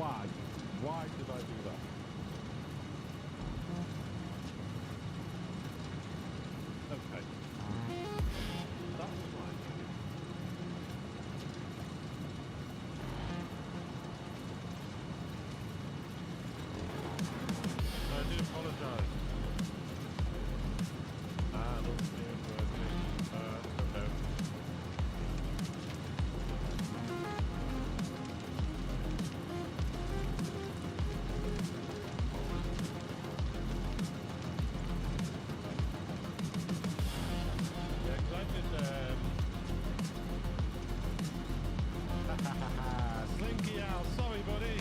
Why? Why did I do that? Okay. That was fine. I do apologise. Nothing is working. Okay. Yeah, 'cause I did, Slinky Al, sorry buddy.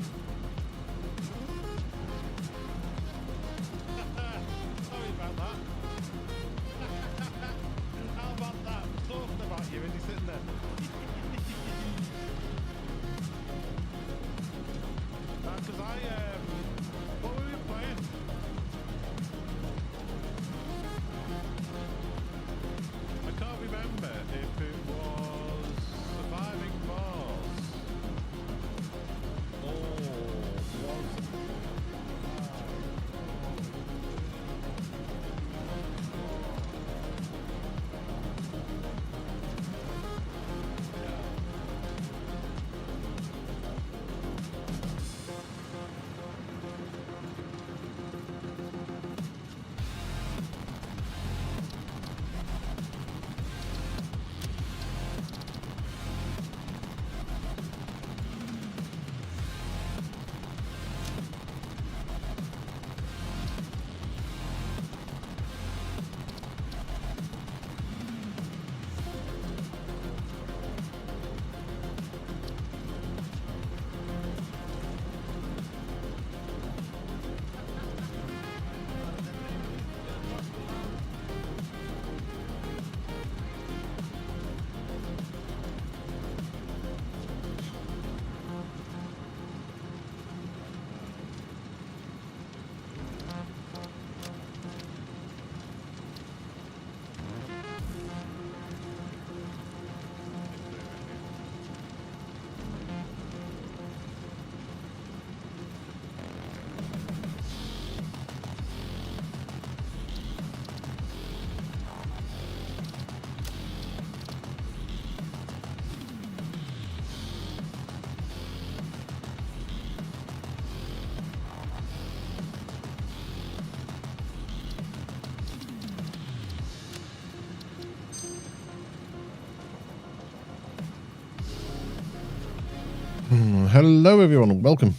Sorry about that. How about that? Talking about you and you're sitting there. Because what were we playing? I can't remember if it was Surviving Mars or was Hello everyone and welcome.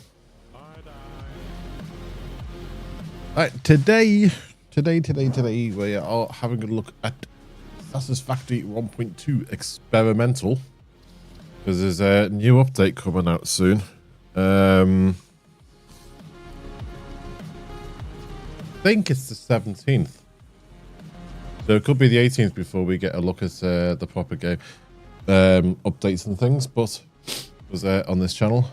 Alright, today we are having a look at Satisfactory 1.2 experimental, because there's a new update coming out soon. I think it's the 17th, so it could be the 18th before we get a look at the proper game updates and things, but was on this channel.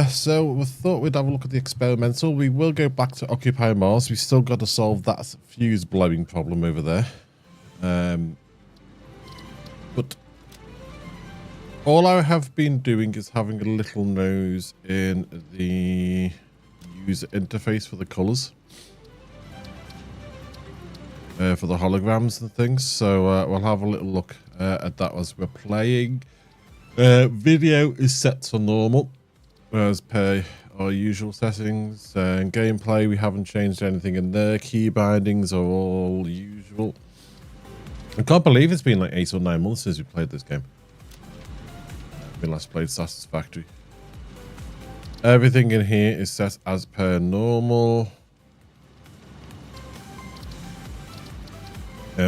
So we thought we'd have a look at the experimental. We will go back to Occupy Mars. We still got to solve that fuse blowing problem over there. But all I have been doing is having a little nose in the user interface for the colors. For the holograms and things, so we'll have a little look at that as we're playing. Video is set to normal as per our usual settings, and gameplay we haven't changed anything in there. Key bindings are all usual. I can't believe it's been like 8 or 9 months since we played this game. We last played Satisfactory. Everything in here is set as per normal.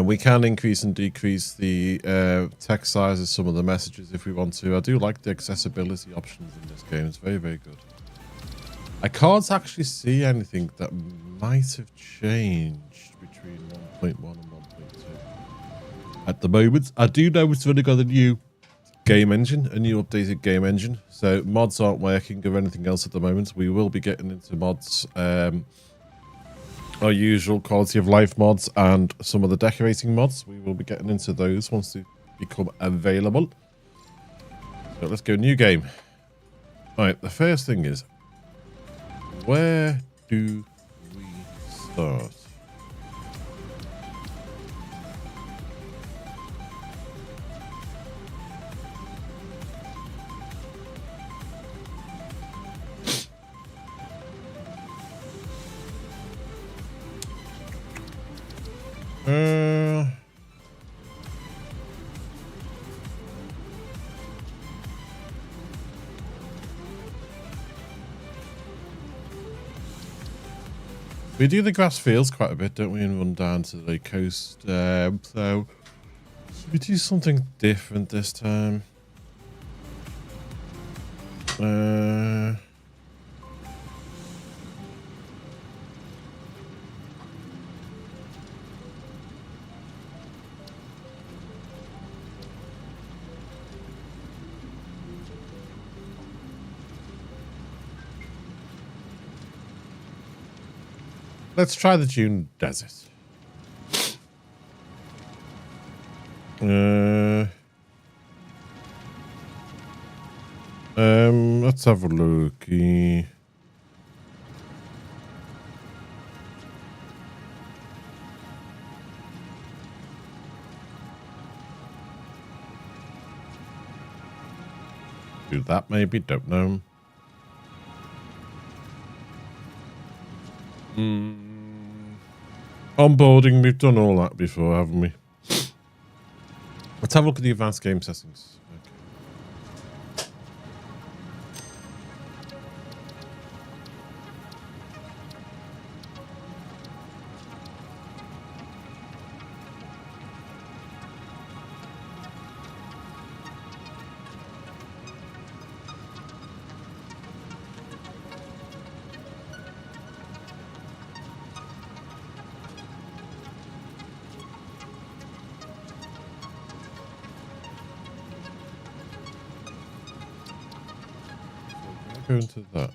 We can increase and decrease the text size of some of the messages if we want to. I do like the accessibility options in this game. It's very, very good. I can't actually see anything that might have changed between 1.1 and 1.2 at the moment. I do know it's running on a new game engine, a new updated game engine. So mods aren't working or anything else at the moment. We will be getting into mods. Our usual quality of life mods and some of the decorating mods. We will be getting into those once they become available. So let's go new game. Right, the first thing is, where do we start? We do the grass fields quite a bit, don't we, and run down to the coast. So should we do something different this time? Let's try the Dune Desert. Let's have a look. Do that maybe, don't know. Onboarding, we've done all that before, haven't we? Let's have a look at the advanced game settings. Go into that.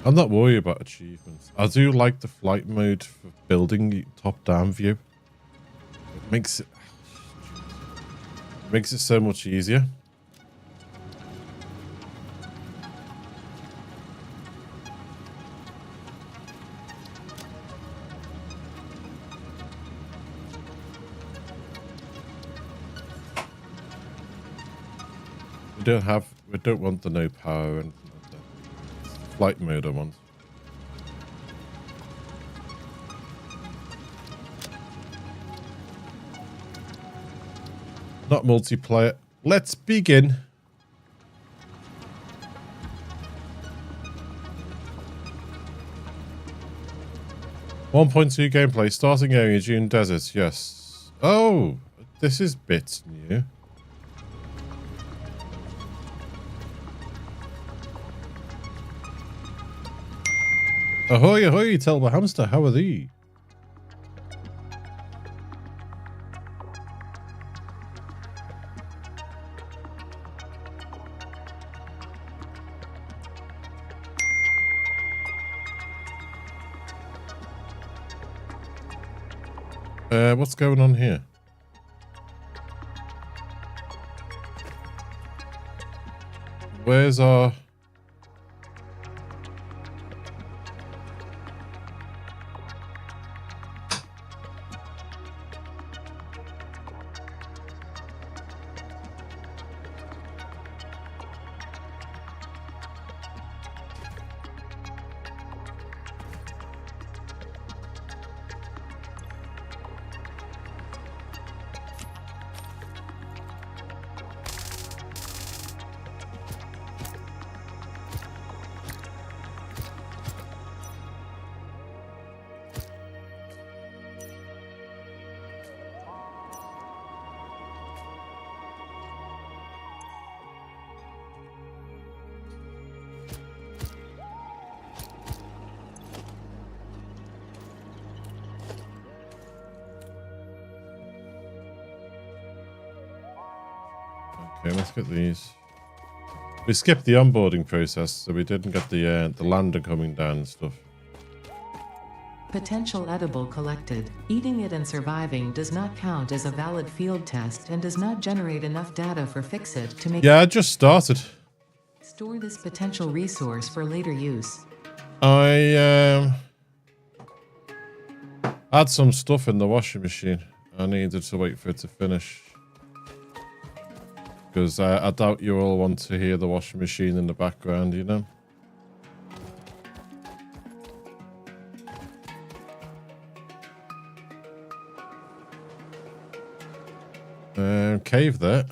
I'm not worried about achievements. I do like the flight mode for building the top-down view. It makes it so much easier. We don't want the no power or anything like that. It's the flight mode I want. Not multiplayer. Let's begin. .2 gameplay. Starting area, Dune Desert. Yes. Oh, this is bit new. Ahoy, ahoy, Telba Hamster, how are thee? What's going on here? Where's our... Okay, let's get these. We skipped the onboarding process, so we didn't get the lander coming down and stuff. Potential edible collected. Eating it and surviving does not count as a valid field test and does not generate enough data for Fixit to make. Yeah, I just started. Store this potential resource for later use. I had some stuff in the washing machine. I needed to wait for it to finish. Because I doubt you all want to hear the washing machine in the background, you know? Cave there.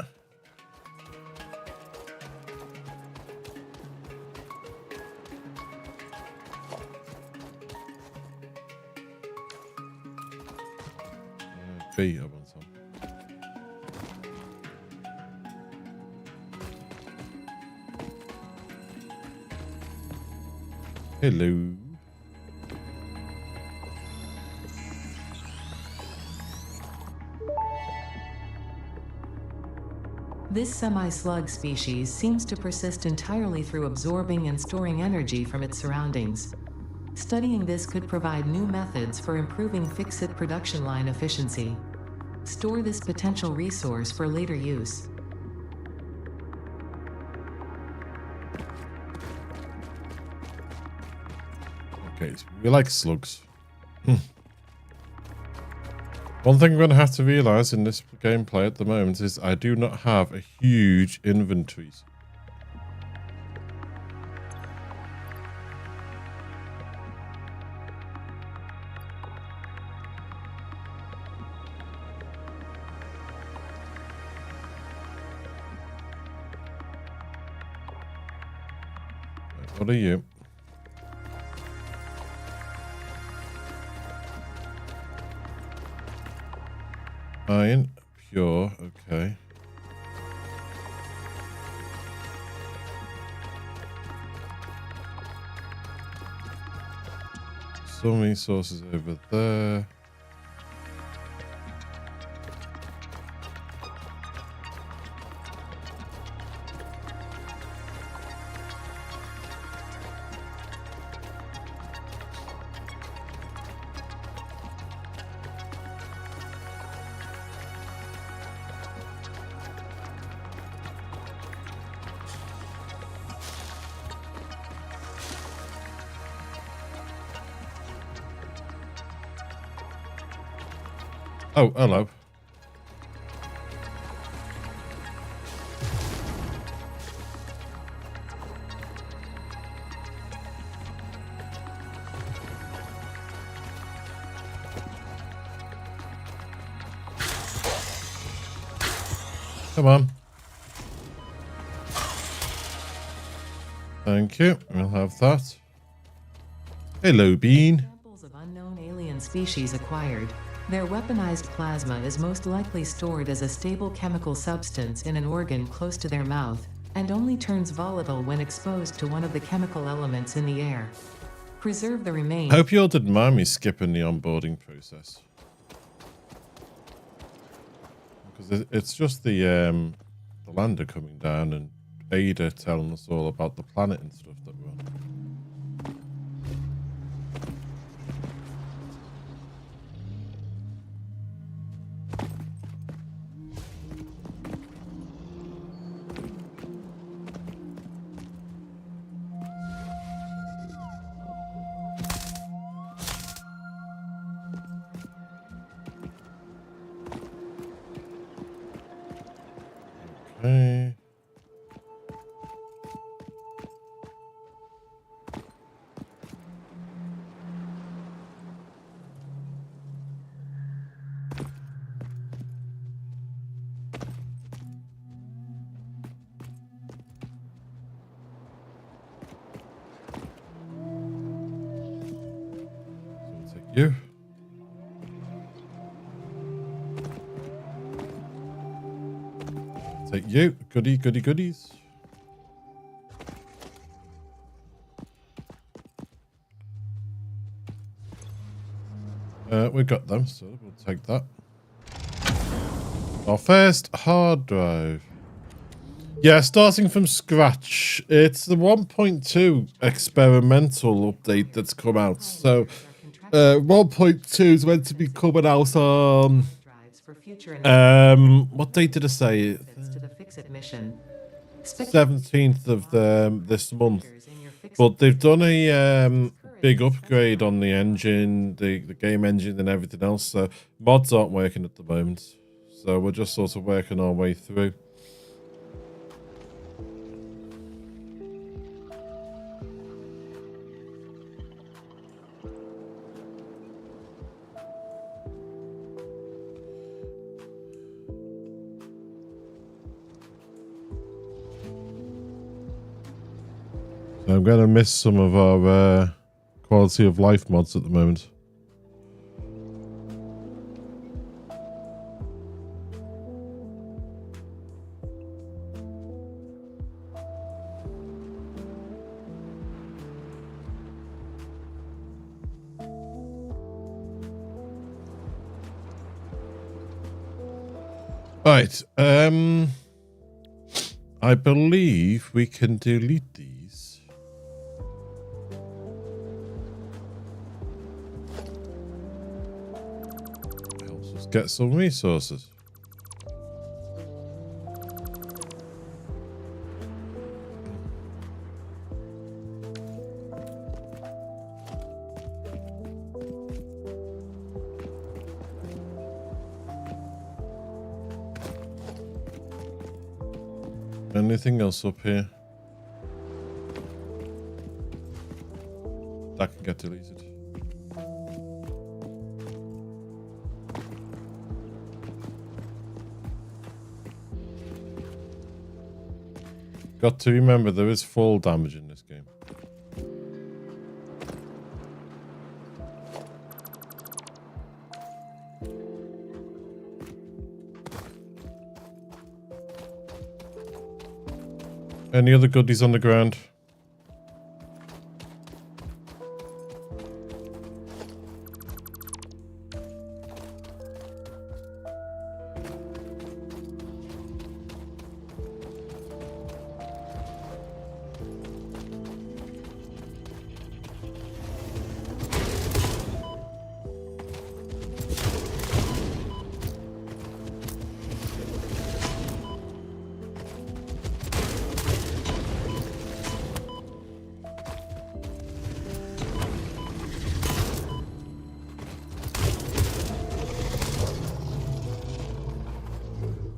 B, I want some. Hello. This semi-slug species seems to persist entirely through absorbing and storing energy from its surroundings. Studying this could provide new methods for improving Fixit production line efficiency. Store this potential resource for later use. Okay, so we like slugs. One thing I'm going to have to realize in this gameplay at the moment is I do not have a huge inventory. What are you? Iron, pure, okay. Some resources over there. Oh, hello. Come on. Thank you. We'll have that. Hello, Bean. Samples of unknown alien species acquired. Their weaponized plasma is most likely stored as a stable chemical substance in an organ close to their mouth, and only turns volatile when exposed to one of the chemical elements in the air. Preserve the remains. I hope you all didn't mind me skipping the onboarding process. Because it's just the lander coming down and Ada telling us all about the planet and stuff that we're on. Okay. So take you. Take you. Goody, goody, goodies. We got them, so we'll take that. Our first hard drive. Yeah, starting from scratch. It's the 1.2 experimental update that's come out. So 1.2 is meant to be coming out on what date did I say? 17th of this month. But they've done a big upgrade on the engine, the game engine and everything else. So mods aren't working at the moment. So we're just sort of working our way through. So I'm going to miss some of our quality of life mods at the moment. Right. I believe we can delete these. Helps us get some resources. Anything else up here that can get deleted? Got to remember there is fall damage in this game. Any other goodies on the ground?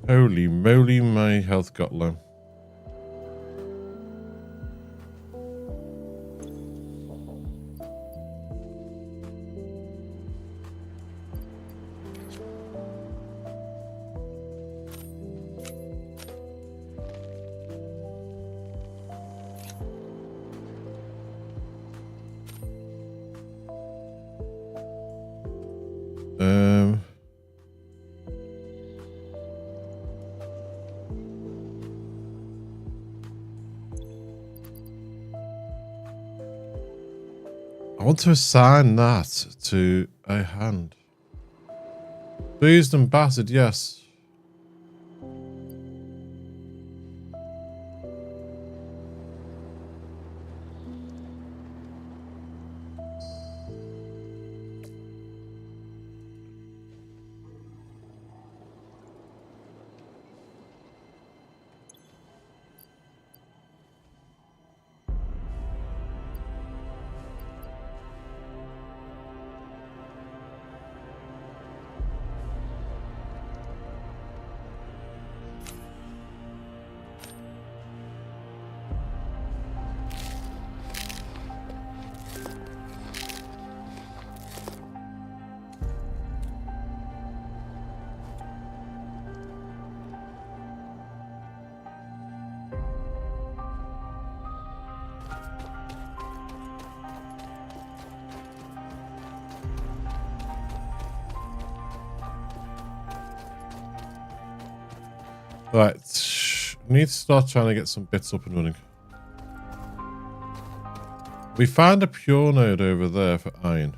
Holy moly, my health got low. I want to assign that to a hand. Bruised and battered, yes. Right, need to start trying to get some bits up and running. We found a pure node over there for iron.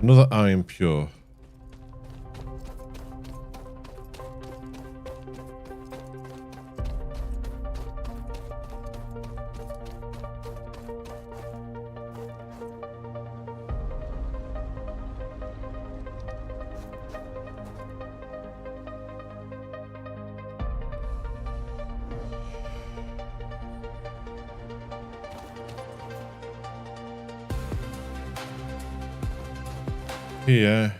Another iron pure. here.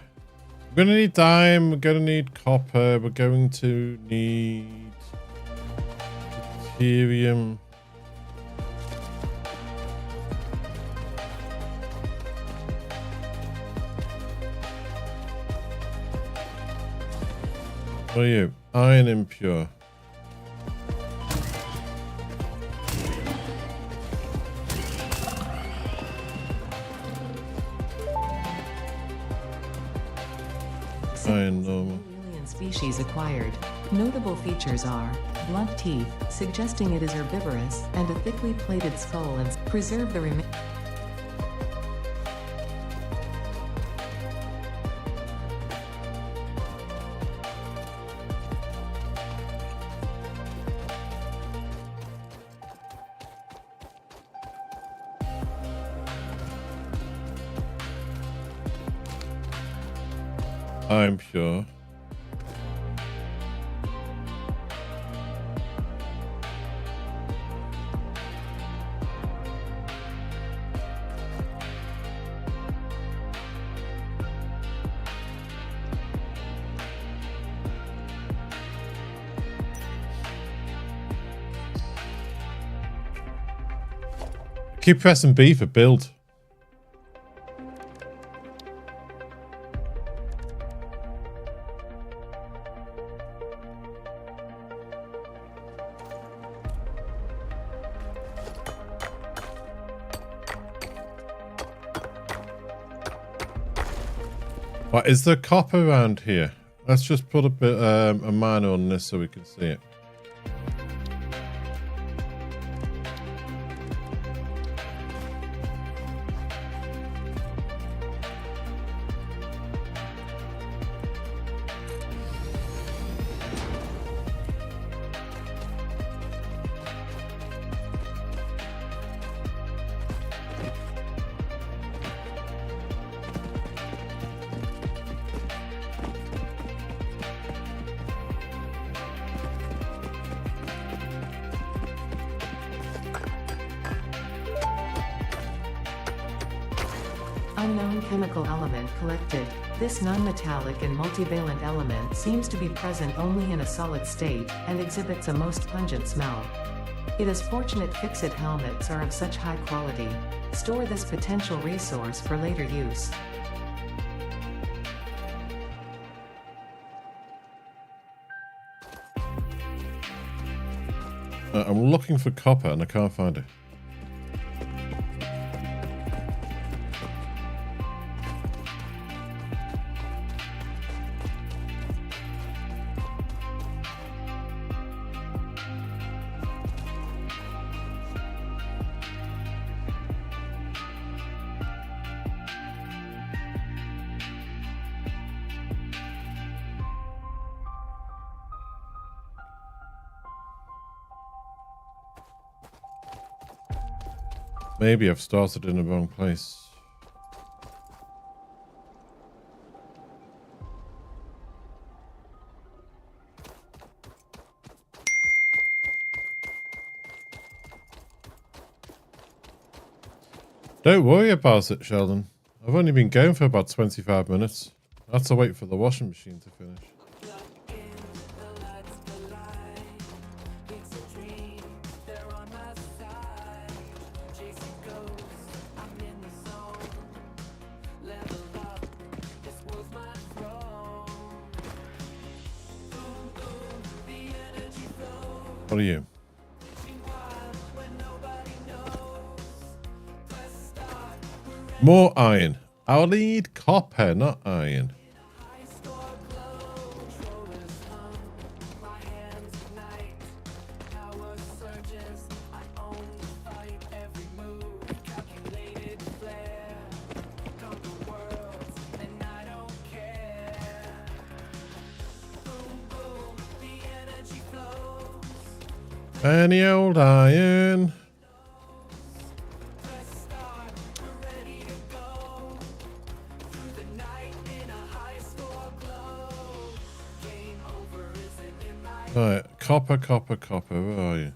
We're gonna need dime, we're gonna need copper, we're going to need deuterium. What are you? Iron impure. Iron normal. Alien species acquired. Notable features are blunt teeth, suggesting it is herbivorous, and a thickly plated skull and preserve the remains. I'm sure. Keep pressing B for build. What is there copper around here? Let's just put a bit a miner on this so we can see it. Unknown chemical element collected. This non-metallic and multivalent element seems to be present only in a solid state, and exhibits a most pungent smell. It is fortunate fixit helmets are of such high quality. Store this potential resource for later use. I'm looking for copper and I can't find it. Maybe I've started in the wrong place. Don't worry about it, Sheldon. I've only been going for about 25 minutes. I have to wait for the washing machine to finish. What are you? More iron. I'll need copper, not iron. Any old iron. Right, copper, copper, copper. Where are you?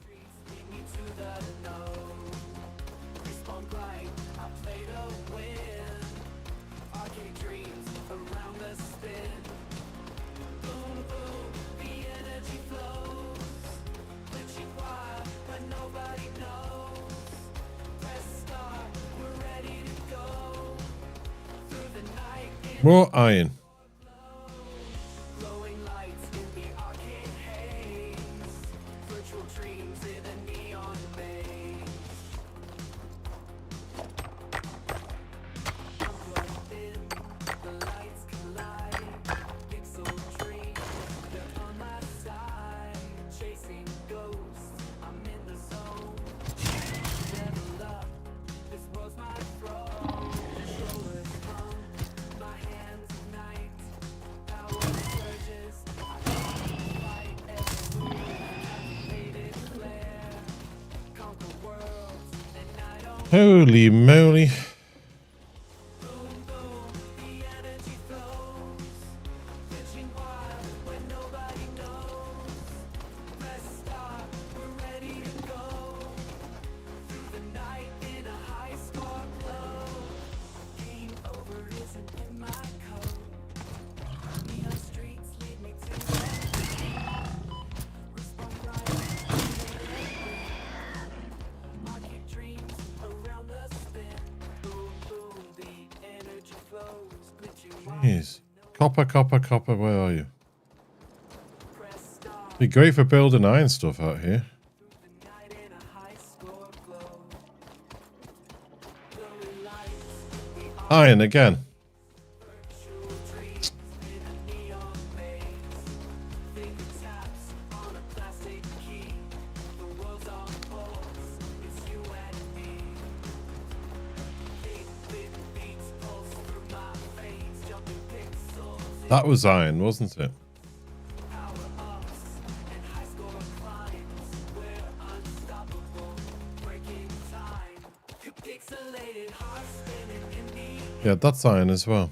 More iron. Holy moly. Jeez. Copper, copper, copper, where are you? Be great for building iron stuff out here. Iron again. That was iron, wasn't it? Yeah, that's iron as well.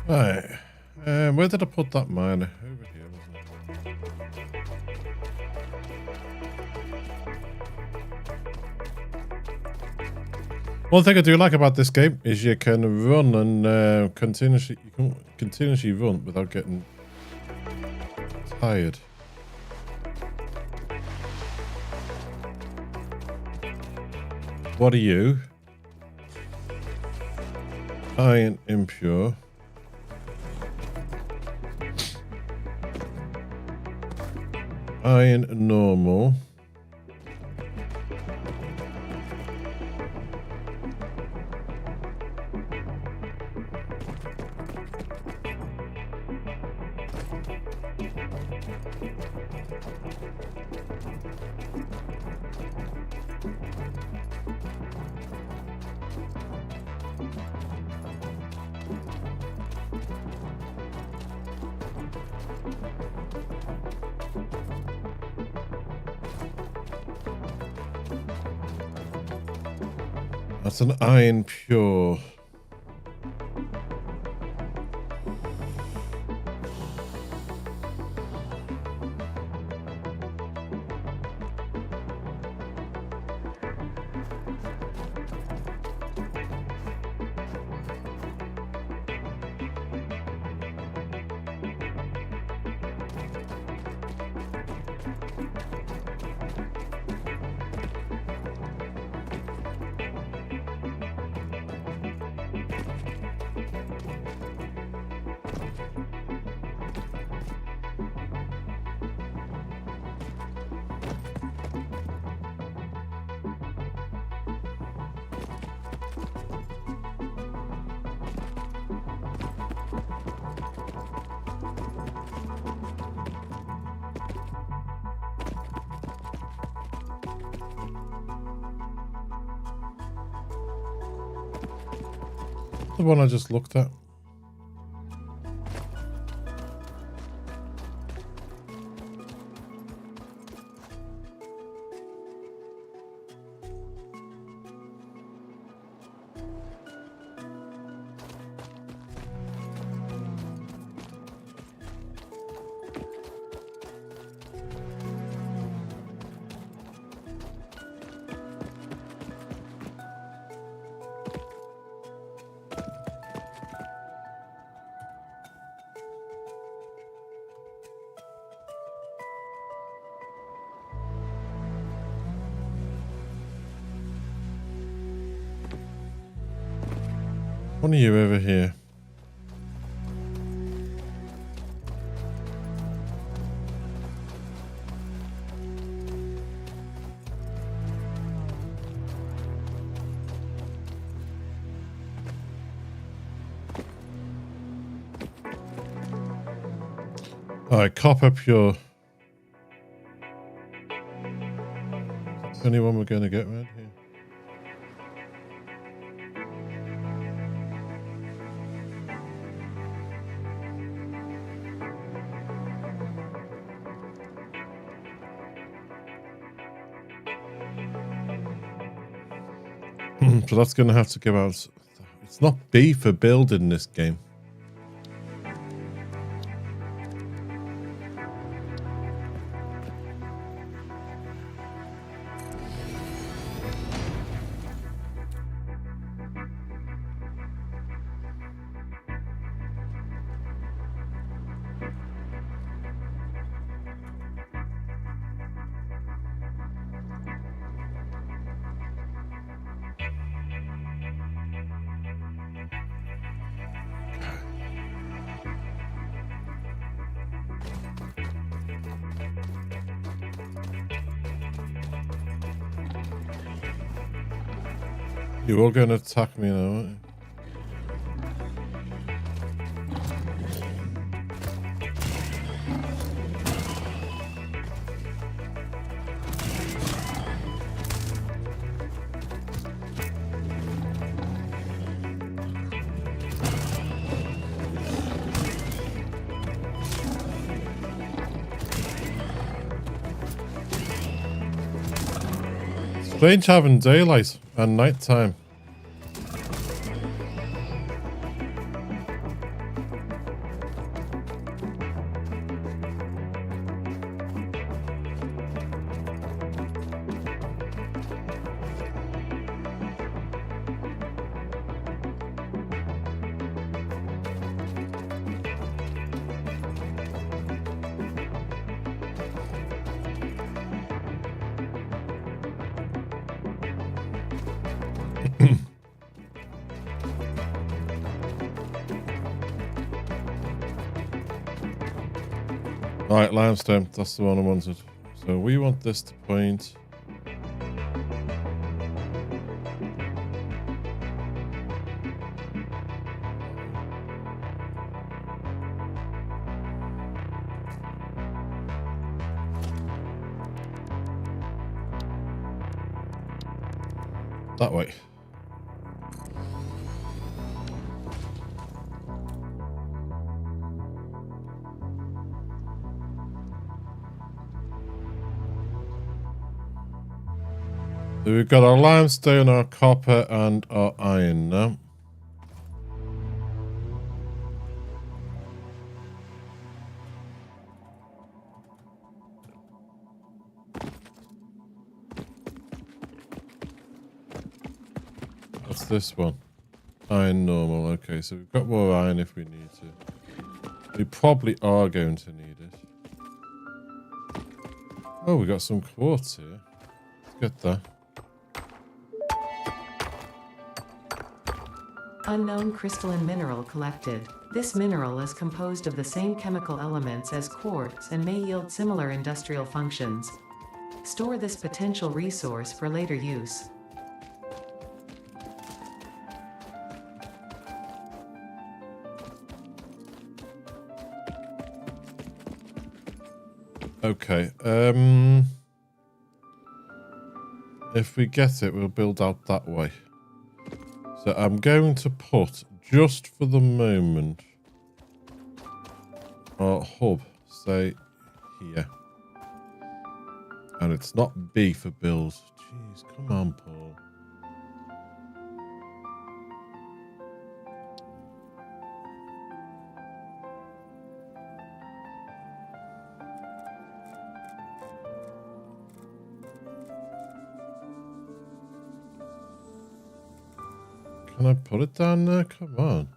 Right. Where did I put that miner? Over here, wasn't it? One thing I do like about this game is you can run and continuously run without getting tired. What are you? Iron impure. Iron normal. That's an iron pure. The one I just looked at. One of you over here. Alright, copper pure. Anyone we're going to get around here? So that's going to have to give out. It's not B for build in this game. You're all going to attack me now, aren't you? Strange having daylight and nighttime. Alright, limestone, that's the one I wanted. So we want this to point. That way. So we've got our limestone, our copper, and our iron now. What's this one? Iron normal. Okay, so we've got more iron if we need to. We probably are going to need it. Oh, we got some quartz here. Let's get that. Unknown crystalline mineral collected. This mineral is composed of the same chemical elements as quartz and may yield similar industrial functions. Store this potential resource for later use. Okay, if we get it, we'll build out that way. So I'm going to put, just for the moment, our hub, say, here. And it's not B for build. Jeez, come on, Paul. Can I put it down there? Come on.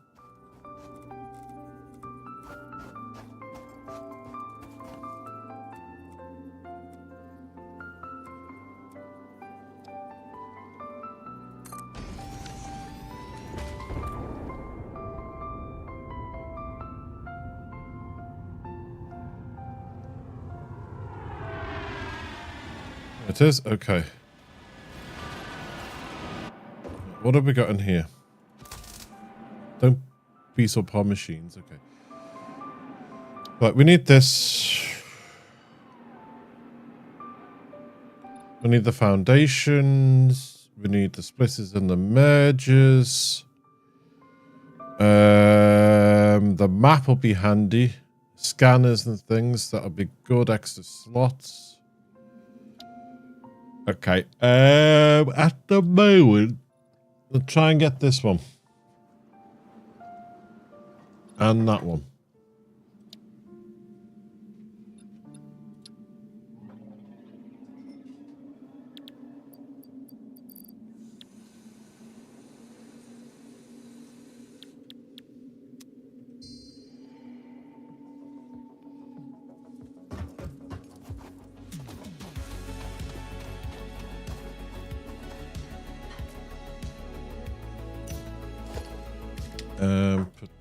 It is? Okay. What have we got in here? Don't beat up our machines. Okay. Right, we need this. We need the foundations. We need the splitters and the mergers. The map will be handy. Scanners and things. That'll be good. Extra slots. Okay. At the moment, we'll try and get this one. And that one.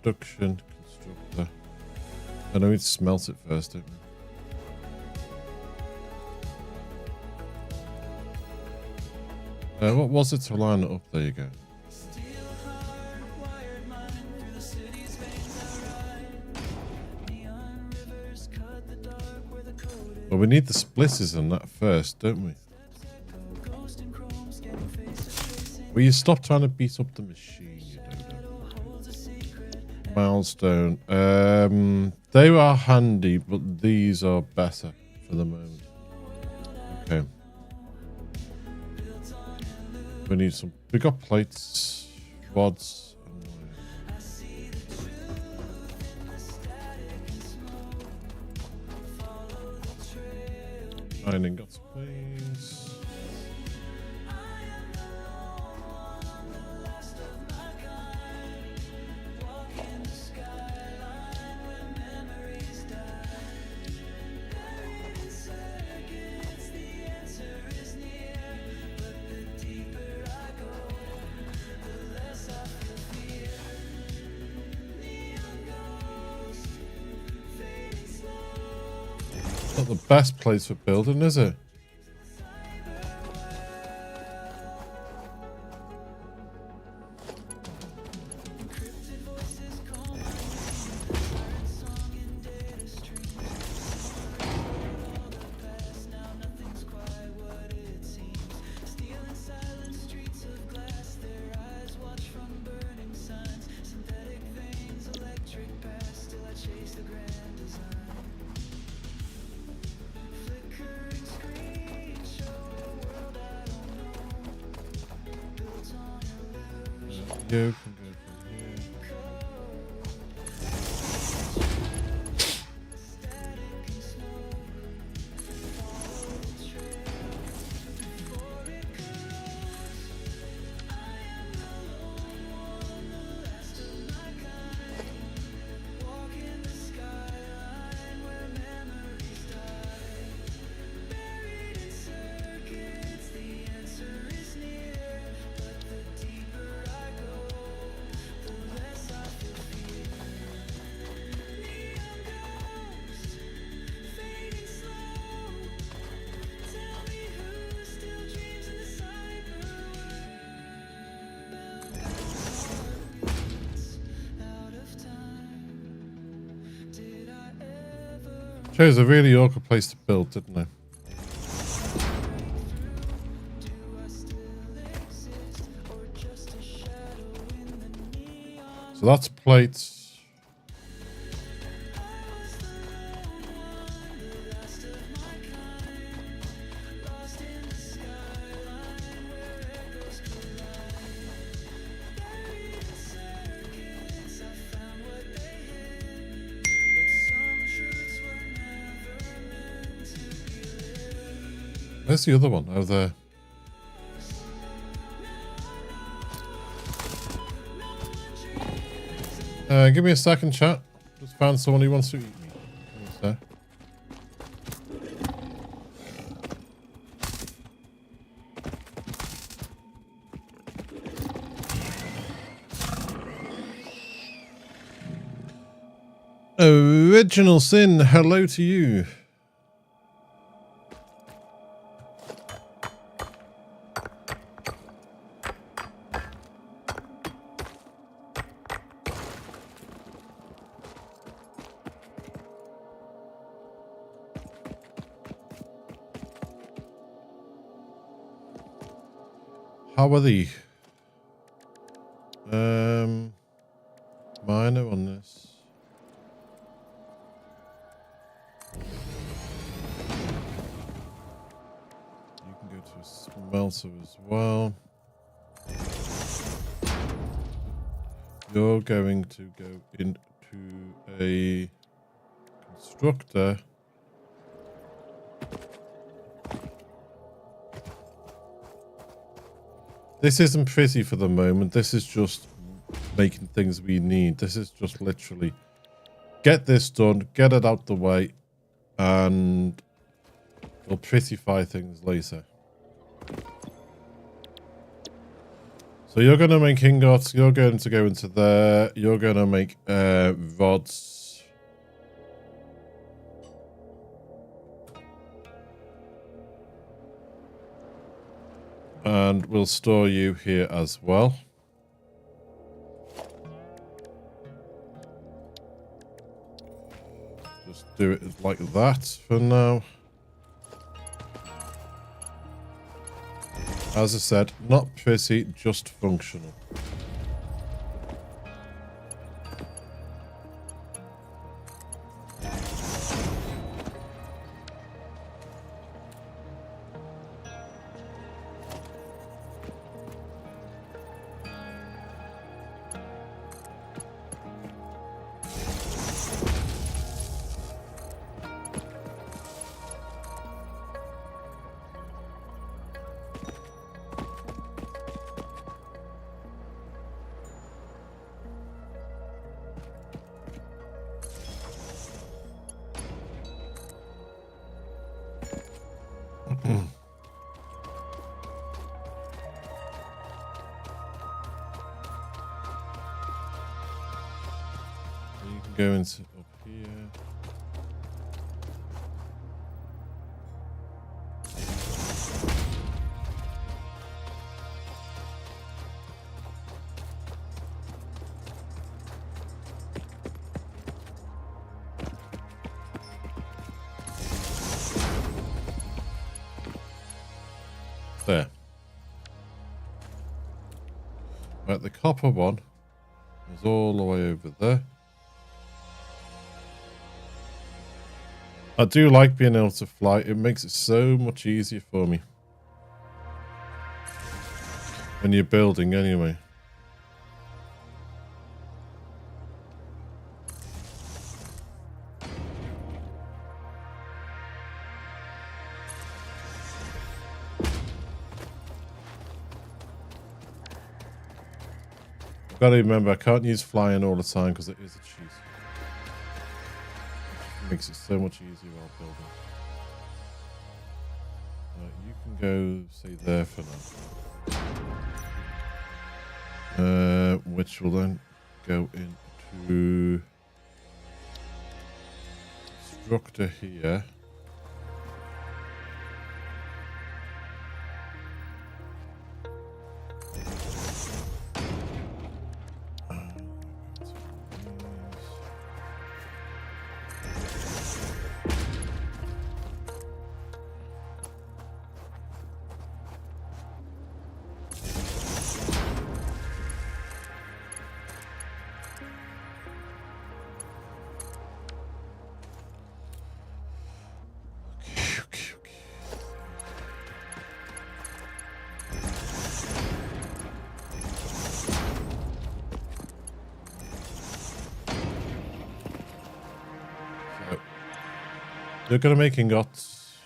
Production constructor. I know we need to smelt it first, don't we? What was it to line it up? There you go. Well, we need the splitters on that first, don't we? Will you stop trying to beat up the machine? Milestone. They are handy, but these are better for the moment. Okay. We need some. We got plates, rods. Iron ingots, please. Not the best place for building, is it? You can go from here. Chose a really awkward place to build, didn't I? So that's plates. Where's the other one? Oh, there. Give me a second, chat. Just found someone who wants to eat me. So. Original Sin, hello to you. How are they? Minor on this. You can go to a smelter as well. You're going to go into a constructor. This isn't pretty for the moment. This is just making things we need. This is just literally get this done, get it out the way, and we'll prettify things later. So you're going to make ingots. You're going to go into there. You're going to make rods. And we'll store you here as well. Just do it like that for now. As I said, not pretty, just functional. You can go into up here. There. Right, the copper one is all the way over there. I do like being able to fly. It makes it so much easier for me. When you're building anyway. I've got to remember, I can't use flying all the time because it is a cheat. It makes it so much easier while building. You can go, say, there for now. Which will then go into structure here. You're going to make ingots.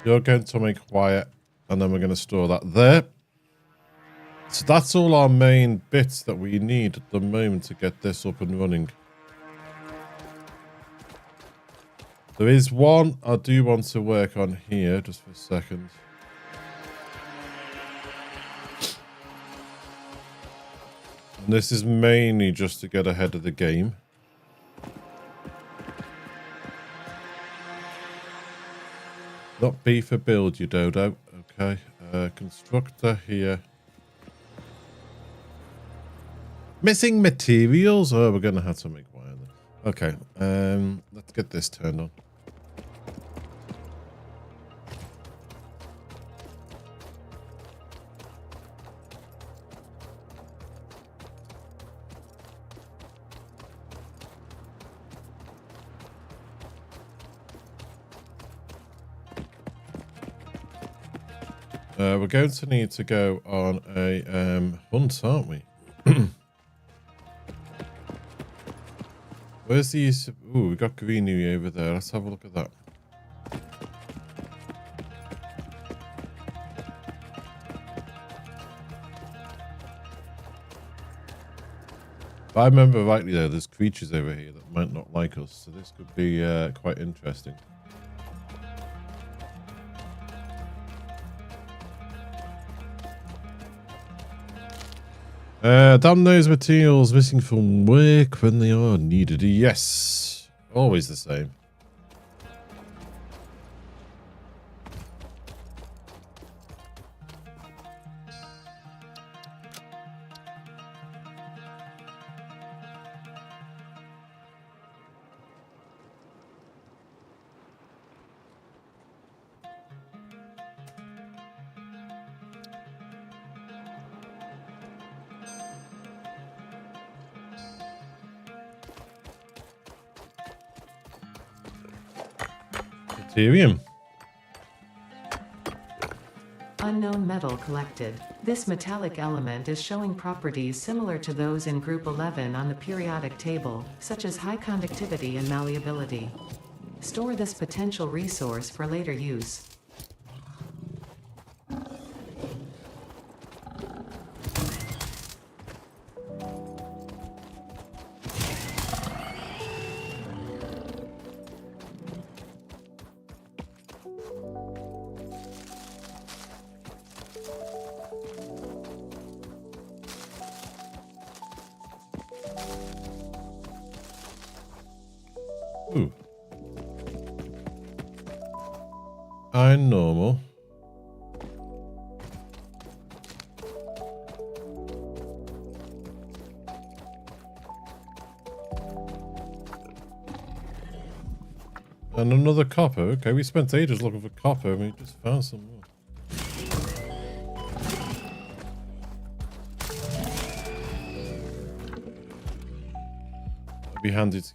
You're going to make wire. And then we're going to store that there. So that's all our main bits that we need at the moment to get this up and running. There is one I do want to work on here, just for a second. And this is mainly just to get ahead of the game. Not B for build, you dodo. Okay. Constructor here. Missing materials? Oh, we're going to have to make wire then. Okay. Let's get this turned on. We're going to need to go on a hunt, aren't we? Where's these? Ooh, we got greenery over there. Let's have a look at that. If I remember rightly, though, there's creatures over here that might not like us, so this could be quite interesting. Damn those materials missing from work when they are needed. Yes. Always the same. Ethereum. Unknown metal collected. This metallic element is showing properties similar to those in Group 11 on the periodic table, such as high conductivity and malleability. Store this potential resource for later use. Ooh. I'm normal. And another copper. Okay, we spent ages looking for copper and we just found some more. That'd be handy to...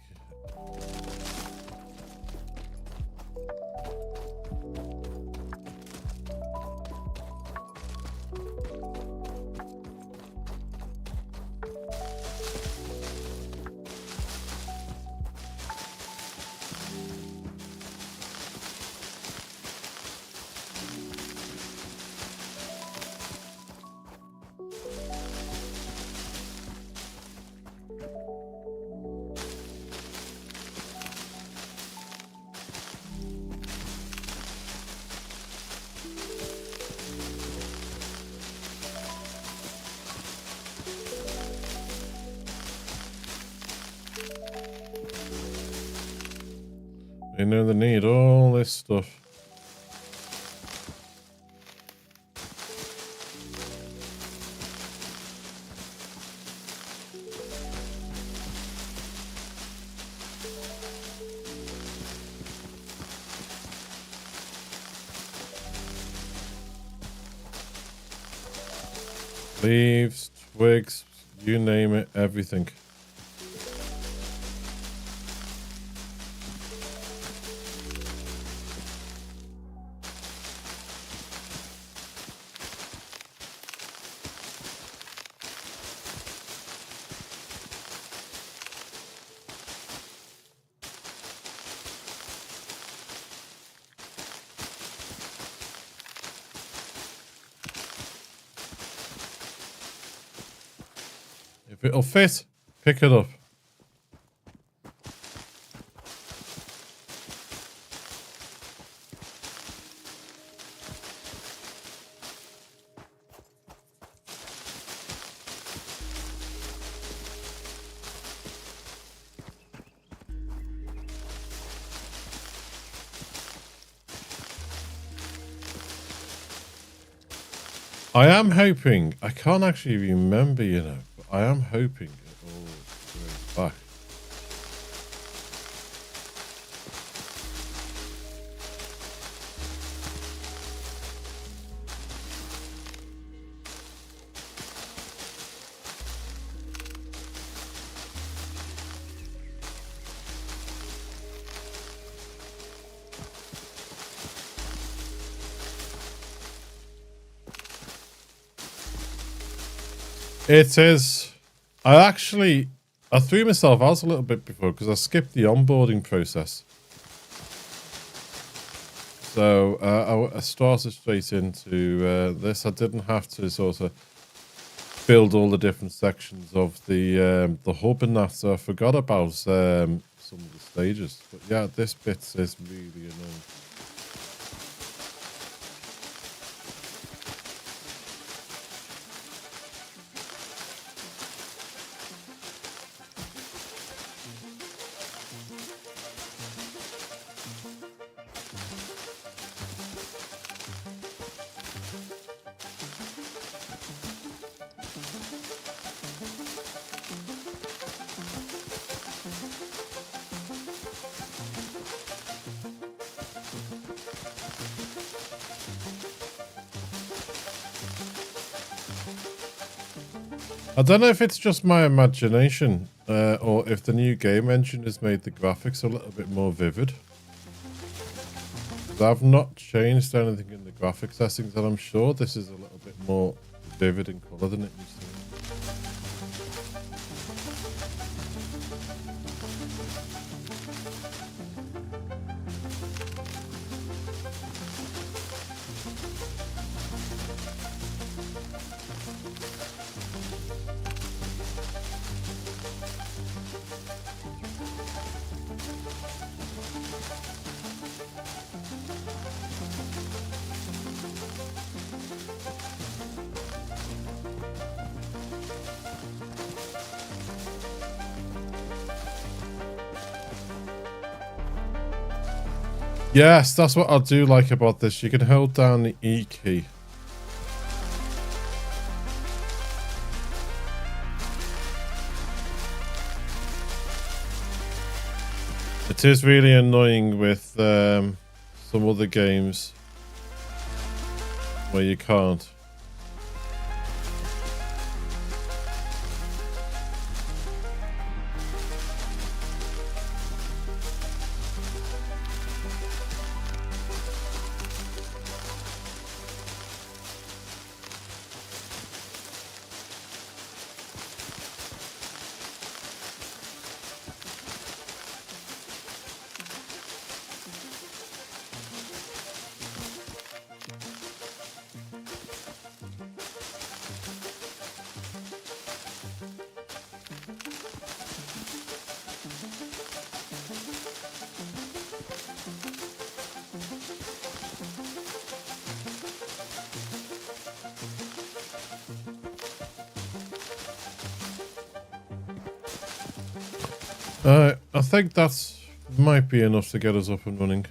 You know they need all this stuff. Leaves, twigs, you name it, everything. If it'll fit, pick it up. I am hoping, I can't actually remember, you know, but I am hoping it all goes back. It is. I threw myself out a little bit before because I skipped the onboarding process. So I started straight into this. I didn't have to sort of build all the different sections of the hub and that. So I forgot about some of the stages. But yeah, this bit is really annoying. I don't know if it's just my imagination or if the new game engine has made the graphics a little bit more vivid. I've not changed anything in the graphics settings, and I'm sure this is a little bit more vivid in colour than it used to be. Yes, that's what I do like about this. You can hold down the E key. It is really annoying with some other games where you can't. I think that's might be enough to get us up and running.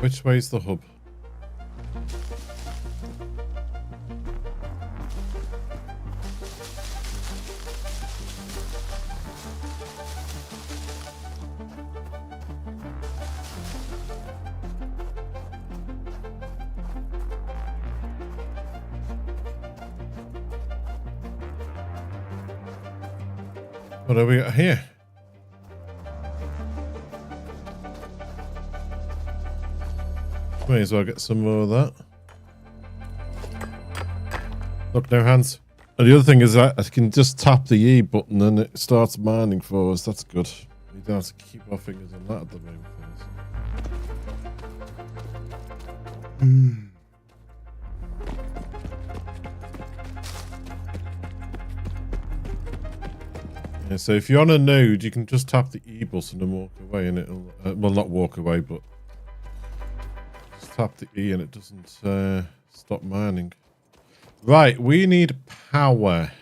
Which way's the hub? What have we got here? May as well get some more of that. Look, no hands. And the other thing is that I can just tap the E button and it starts mining for us. That's good. We don't have to keep our fingers on that at the moment. Yeah, so if you're on a node, you can just tap the E button and walk away, and it'll well, not walk away, but just tap the E and it doesn't stop mining. Right, we need power.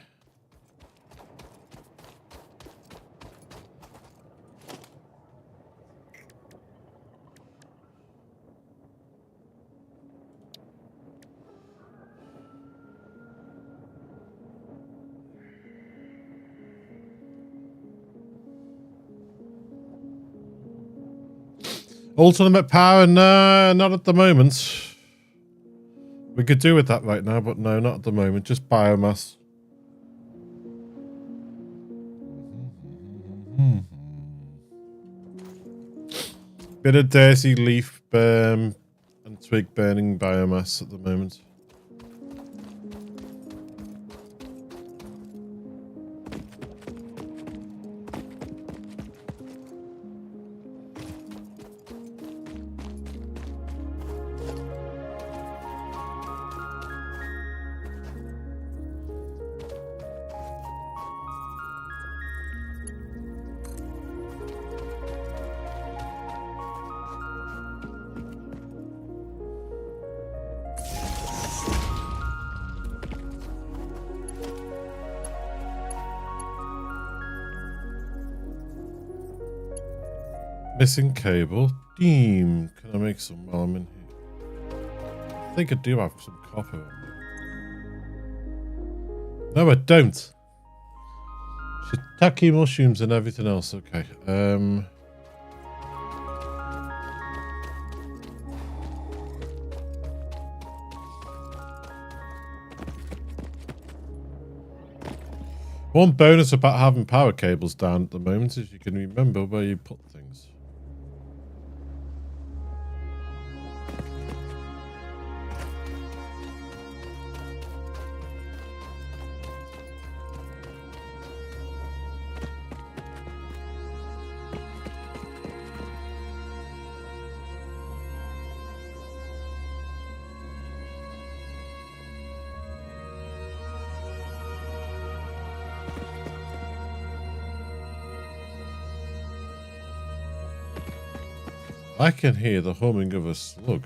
Ultimate power? No, not at the moment. We could do with that right now, but no, not at the moment. Just biomass. Bit of dirty leaf and twig burning biomass at the moment. Missing cable. Damn. Can I make some while I'm in here? I think I do have some copper on me. No, I don't. Shiitake mushrooms and everything else. Okay. One bonus about having power cables down at the moment is you can remember where you put things. I can hear the humming of a slug.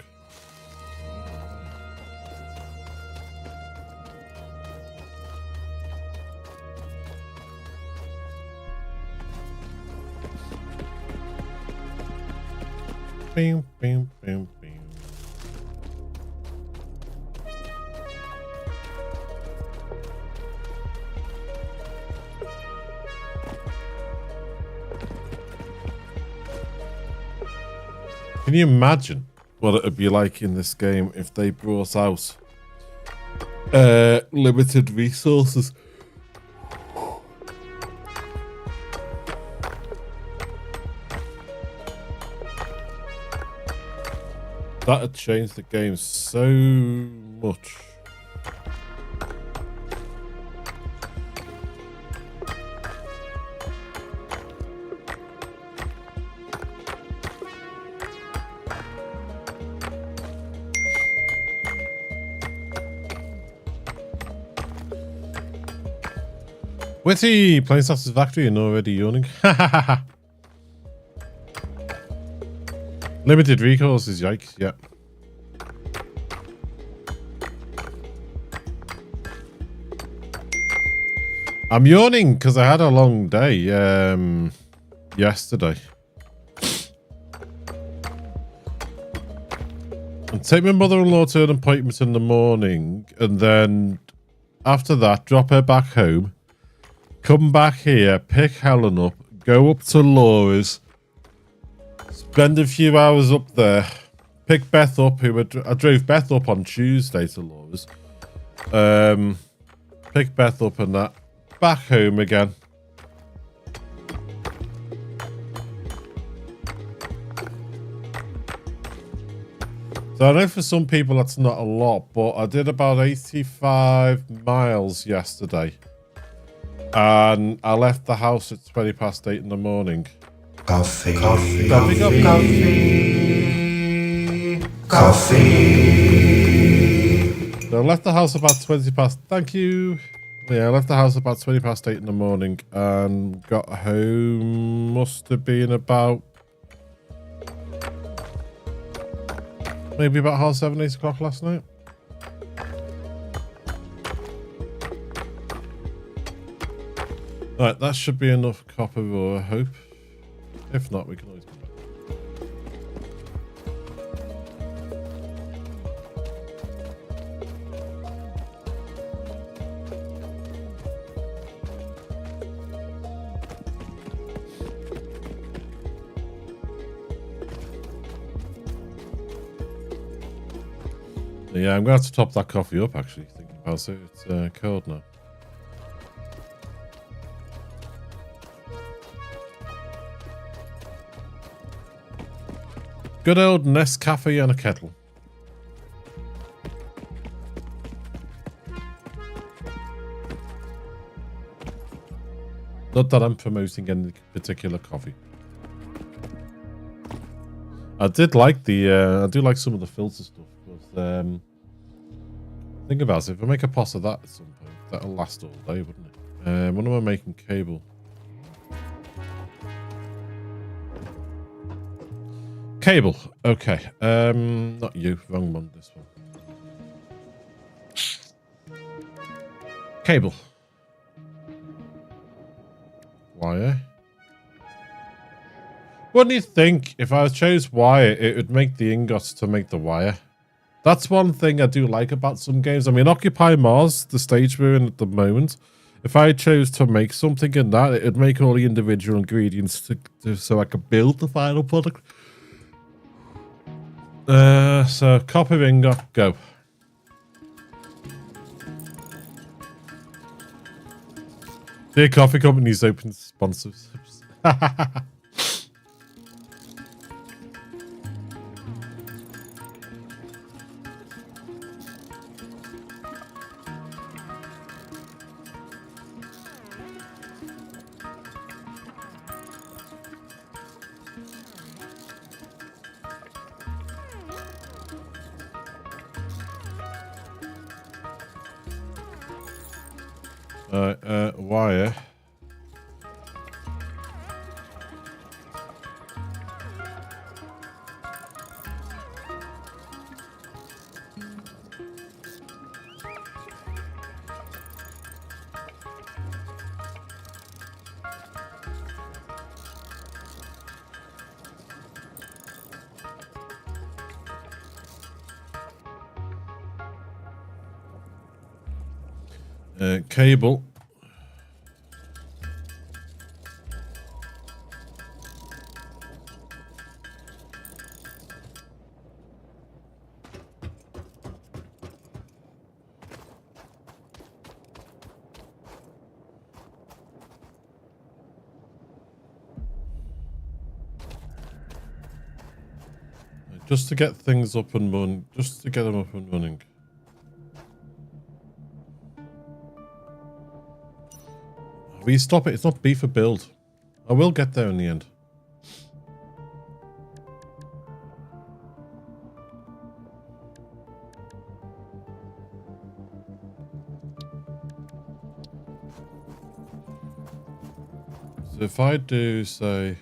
Bing, bing, bing, bing. Can you imagine what it would be like in this game if they brought out limited resources? That would change the game so much. Witty, playing Satisfactory and already yawning. Limited recourse is yikes, yeah. I'm yawning because I had a long day yesterday. And take my mother-in-law to an appointment in the morning, and then after that, drop her back home. Come back here, pick Helen up, go up to Laura's, spend a few hours up there, pick Beth up, I drove Beth up on Tuesday to Laura's. Pick Beth up and that, back home again. So I know for some people that's not a lot, but I did about 85 miles yesterday. And I left the house at 20 past 8 in the morning. Coffee. Coffee. So I left the house about 20 past... Thank you. Yeah, I left the house about 20 past 8 in the morning and got home, must have been about... maybe about 7:30, 8 o'clock last night. Right, that should be enough copper ore, I hope. If not, we can always come back. Yeah, I'm going to have to top that coffee up, actually, thinking about it. It's cold now. Good old Nescafe and a kettle. Not that I'm promoting any particular coffee. I did like the, I do like some of the filter stuff. But, think about it, if I make a pot of that at some point, that'll last all day, wouldn't it? When am I making cable? Cable, okay. Not you, wrong one, this one. Cable. Wire. Wouldn't you think if I chose wire, it would make the ingots to make the wire? That's one thing I do like about some games. I mean, Occupy Mars, the stage we're in at the moment, if I chose to make something in that, it would make all the individual ingredients so I could build the final product. So copper ingot, go. Dear coffee companies, open sponsors. Wire. Cable. Just to get things up and running. Just to get them up and running. Will you stop it? It's not B for build. I will get there in the end. So if I do, say,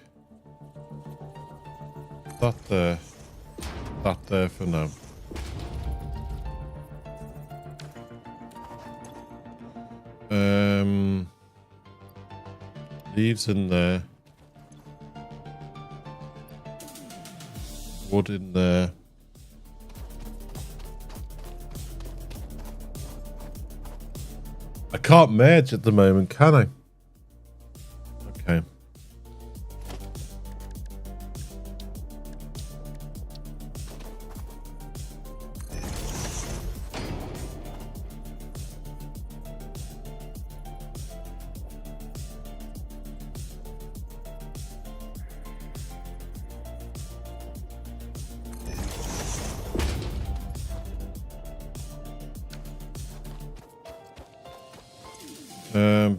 that there for now. Leaves in there. Wood in there. I can't merge at the moment, can I? Okay.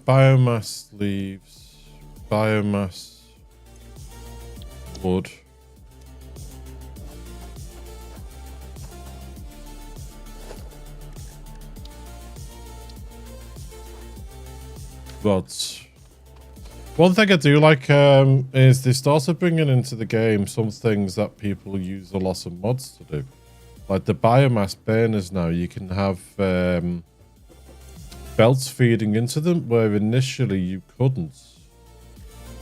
Biomass leaves, biomass wood. But one thing I do like is they started bringing into the game some things that people use a lot of mods to do. Like the biomass burners now, you can have belts feeding into them, where initially you couldn't.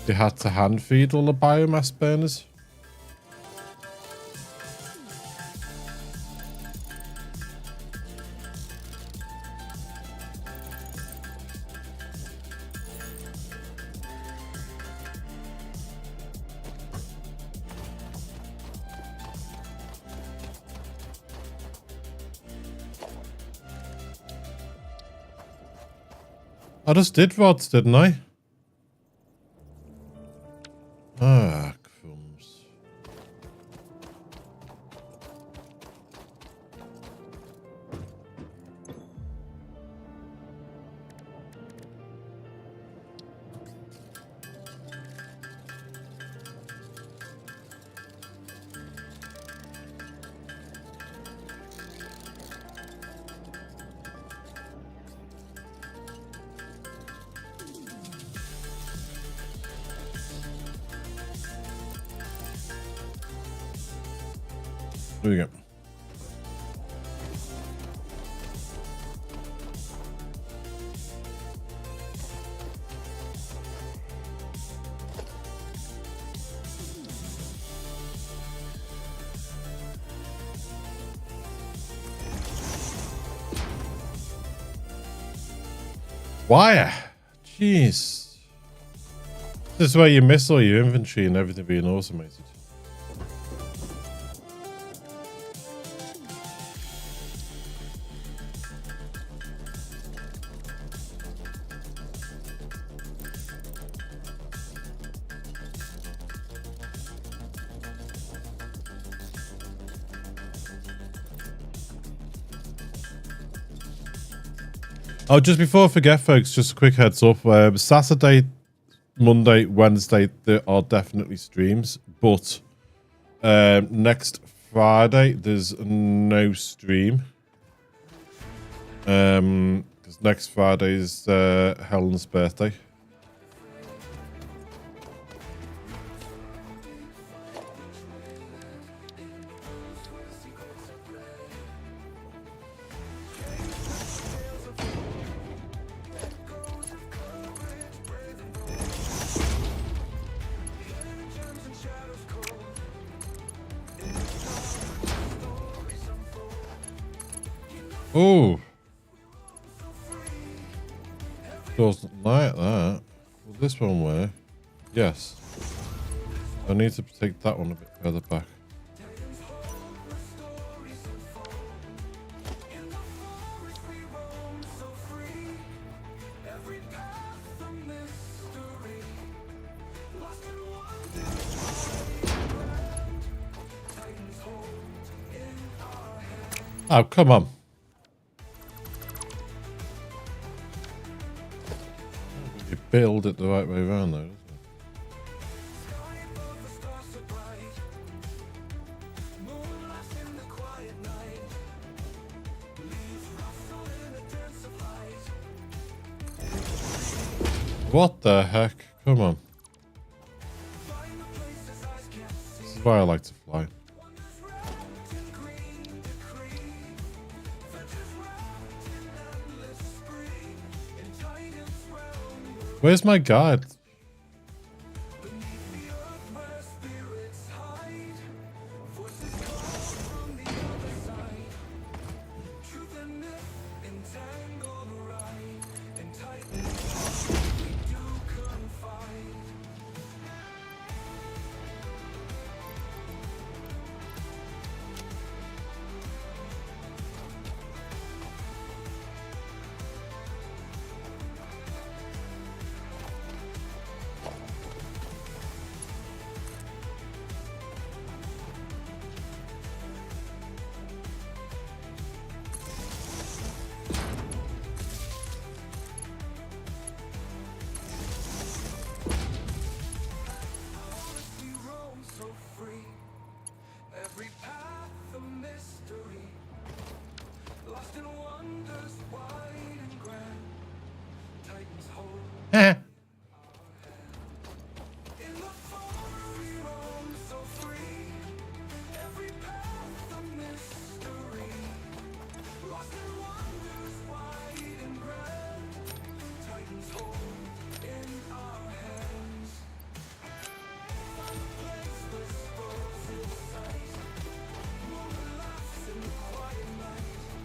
You had to hand feed all the biomass burners. I just did rods, didn't I? Ah, crumbs. There we go. Wire. Jeez. This is where you miss all your inventory and everything being automated. Oh, just before I forget, folks, just a quick heads up. Saturday, Monday, Wednesday, there are definitely streams. But next Friday, there's no stream. Because next Friday is Helen's birthday. Oh, doesn't like that. Will this one work? Yes. I need to take that one a bit further back. Oh, come on. You build it the right way around though, doesn't it? What the heck? Come on. is why I like to fly. Where's my guide?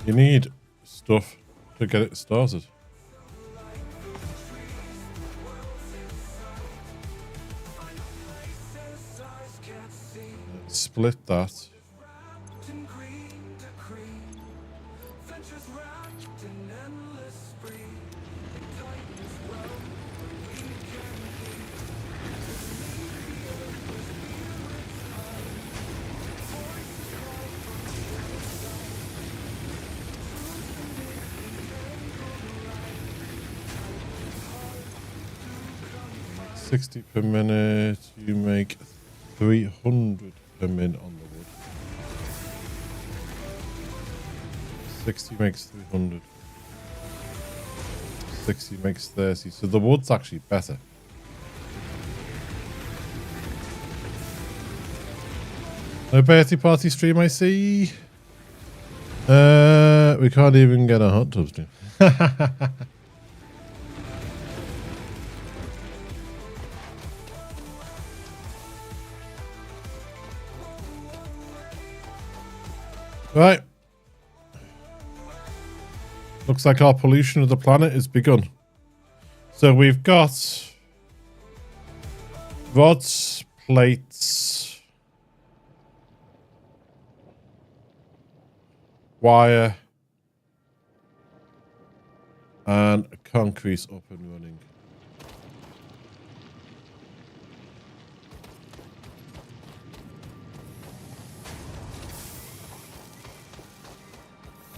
You need stuff to get it started. Split that. $60 per minute. You make 300 per minute on the wood. 60 makes 300. 60 makes 30. So the wood's actually better. No birthday party stream, I see. We can't even get a hot tub stream. Right. Looks like our pollution of the planet has begun. So we've got rods, plates, wire, and concrete up and running.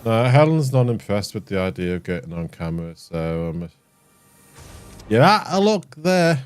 No, Helen's not impressed with the idea of getting on camera, so you're at a look there.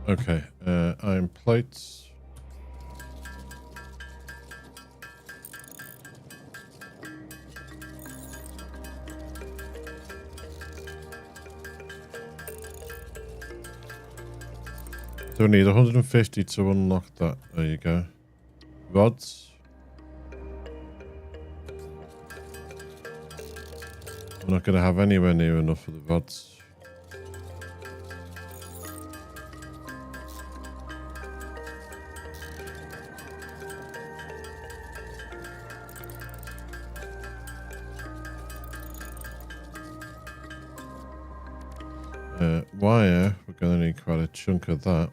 Okay, iron plates. So we need 150 to unlock that. There you go. Rods. We're not going to have anywhere near enough for the rods. Wire, we're going to need quite a chunk of that.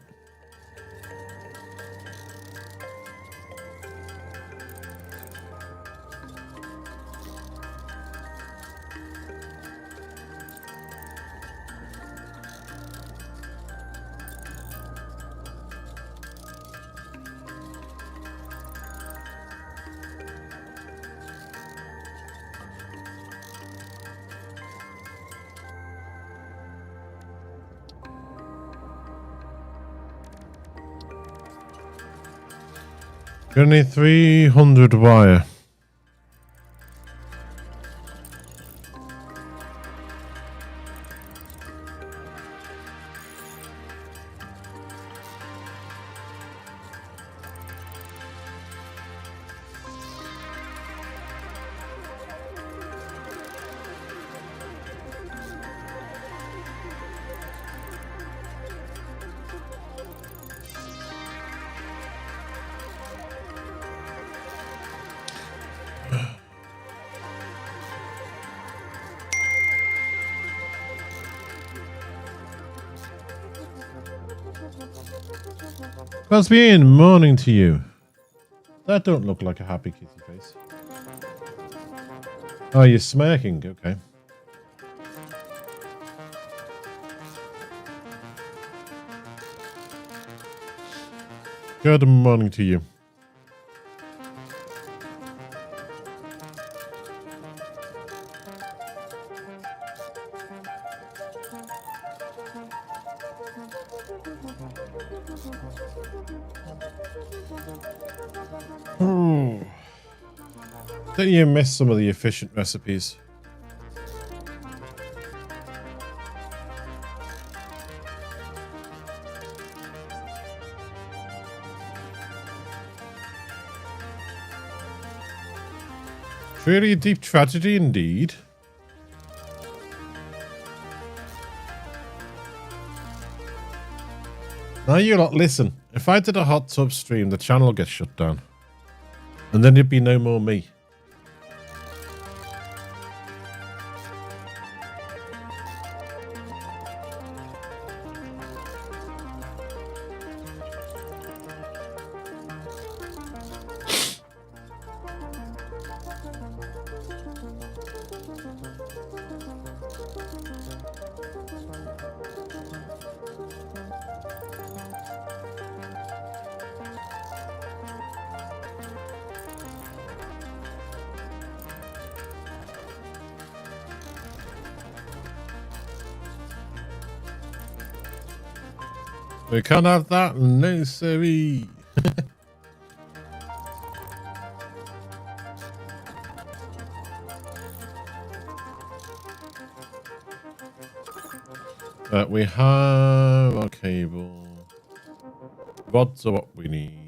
Gonna need 300 wire. Cosby, morning to you. That don't look like a happy kitty face. Oh, you're smirking. Okay. Good morning to you. Don't you miss some of the efficient recipes? Truly a deep tragedy indeed. Now you lot listen. If I did a hot tub stream, the channel will get shut down. And then there'd be no more me. We can't have that, no siree. We have our cable. Rods are what we need.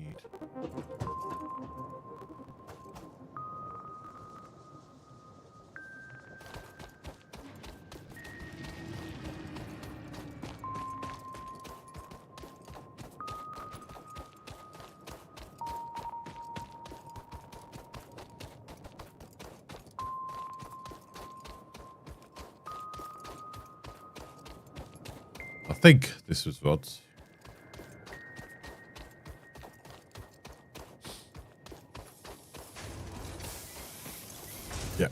I think this was rods. Yeah.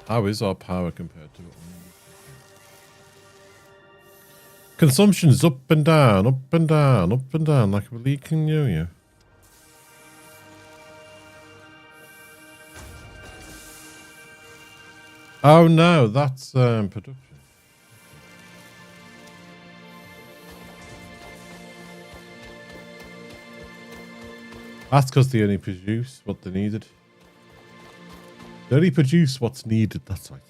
How is our power compared to what we need? Consumption's up and down, up and down, up and down, like a leaking yo-yo. Oh no, that's production. That's because they only produce what they needed. They only produce what's needed, that's right.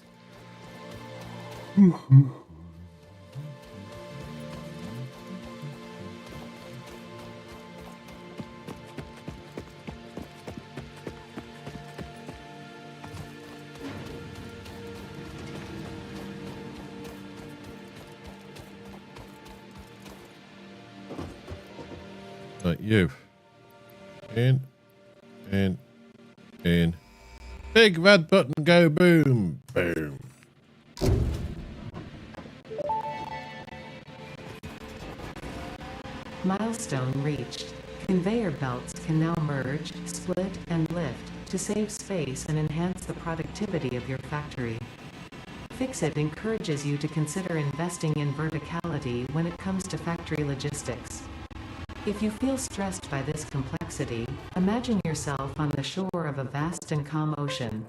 Right, you. In. Big red button, go boom. Boom. Milestone reached. Conveyor belts can now merge, split, and lift to save space and enhance the productivity of your factory. Fixit encourages you to consider investing in verticality when it comes to factory logistics. If you feel stressed by this complexity, imagine yourself on the shore of a vast and calm ocean.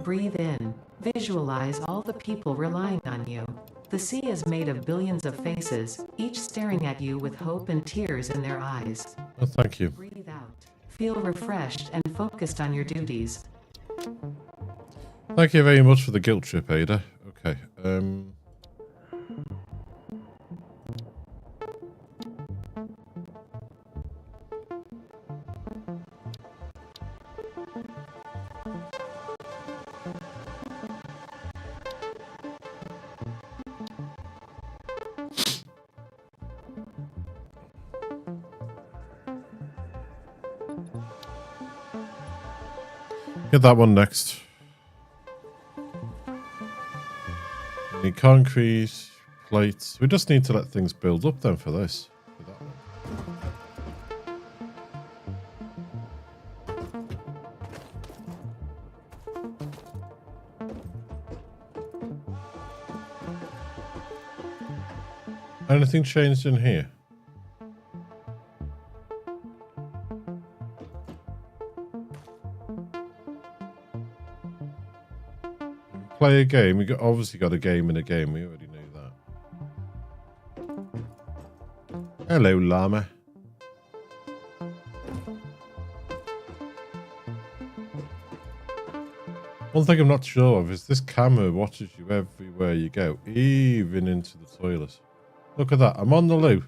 Breathe in. Visualize all the people relying on you. The sea is made of billions of faces, each staring at you with hope and tears in their eyes. Oh, thank you. Breathe out. Feel refreshed and focused on your duties. Thank you very much for the guilt trip, Ada. Okay. Get that one next. We need concrete, plates. We just need to let things build up then for this. For that one. Anything changed in here? Play a game. We obviously got a game in a game. We already knew that. Hello, llama. One thing I'm not sure of is this camera watches you everywhere you go, even into the toilet. Look at that. I'm on the loo,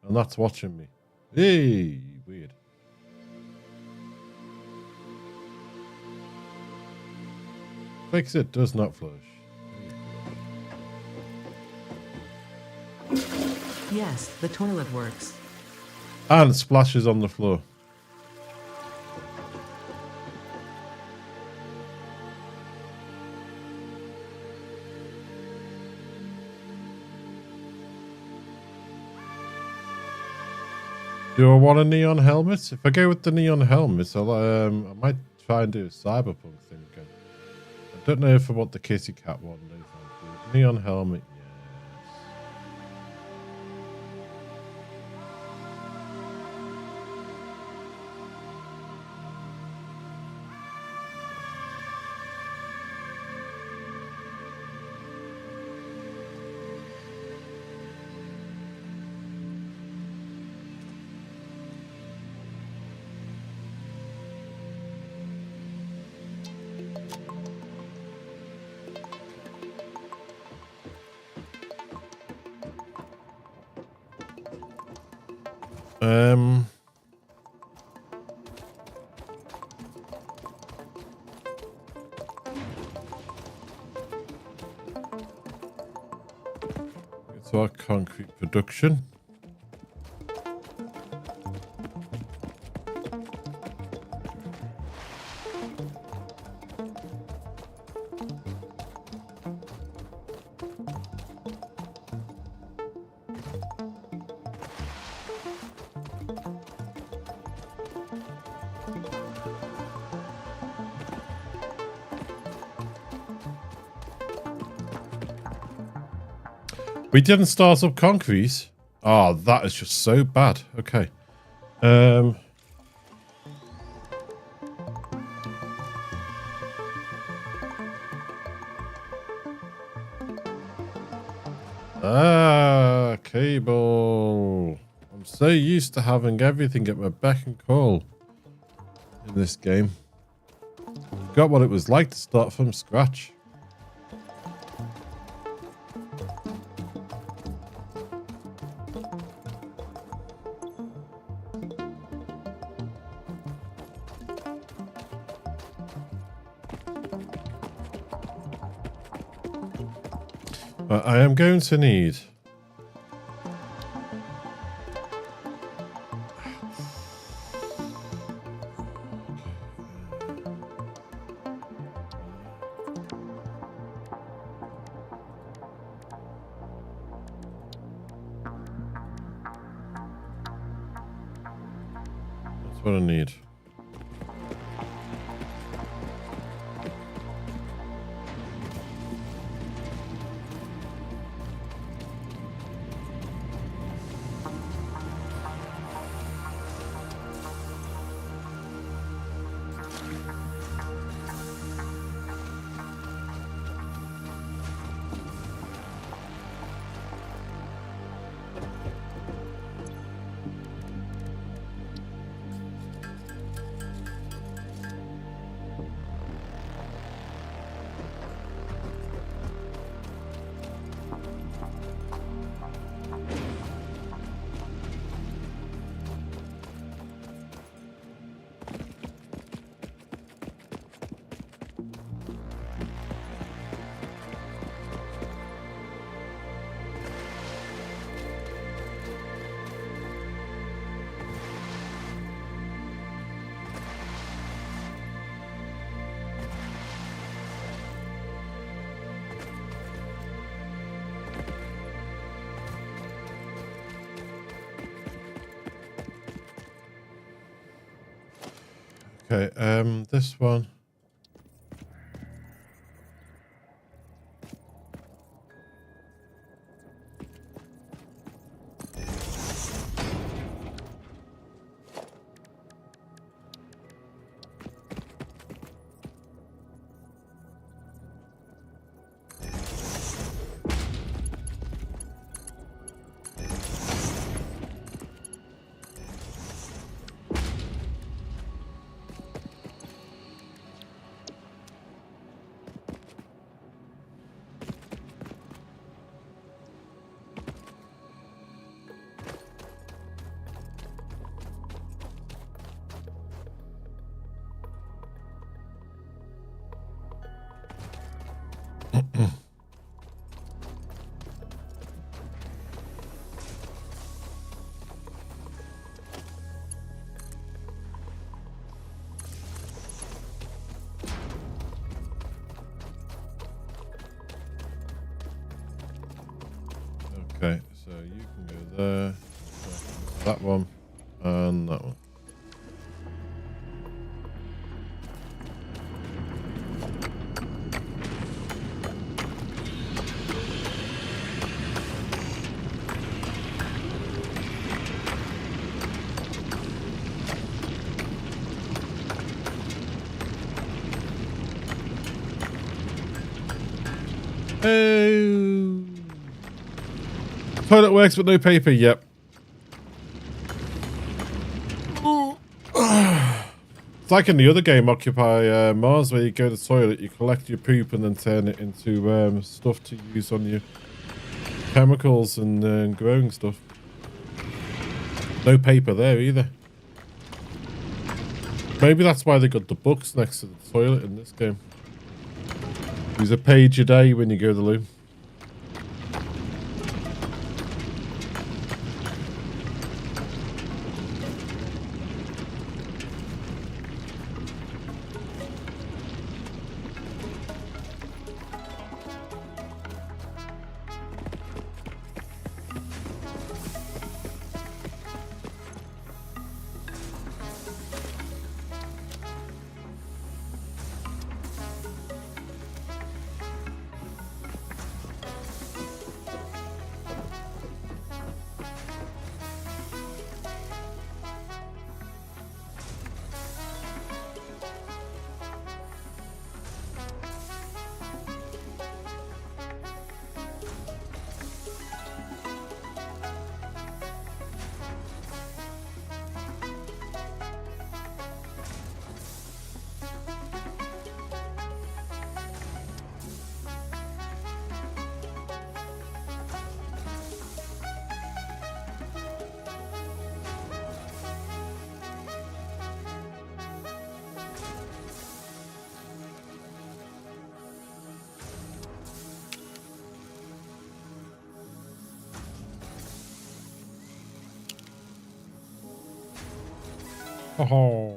and that's watching me. Hey, weird. Fixit does not flush. Yes, the toilet works. And splashes on the floor. Do I want a neon helmet? If I go with the neon helmet, I might try and do a cyberpunk thing again. I don't know if I want the kitty cat one. No, thank you. Neon helmet, yes. It's our concrete production. We didn't start up concrete. Oh, that is just so bad. Okay. Ah, cable. I'm so used to having everything at my beck and call in this game. Forgot what it was like to start from scratch. But I am going to need that's what I need. Okay, this one. Okay, so you can go there, that one, and that one. Oh. Toilet works but no paper, yep. It's like in the other game, Occupy Mars, where you go to the toilet, you collect your poop and then turn it into stuff to use on your chemicals and growing stuff. No paper there either. Maybe that's why they got the books next to the toilet in this game. Use a page a day when you go to the loo. Oh.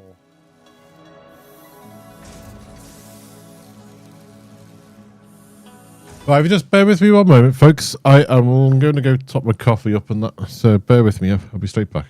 Right, if you just bear with me one moment, folks. I'm going to go top my coffee up and that. So bear with me. I'll be straight back.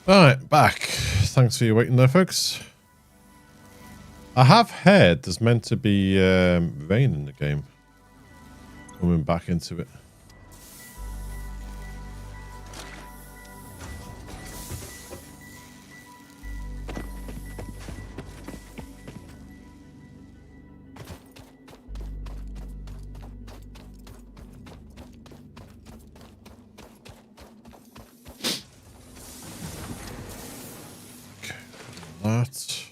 Right, back. Thanks for your waiting there, folks. I have heard there's meant to be rain in the game. Coming back into it. That.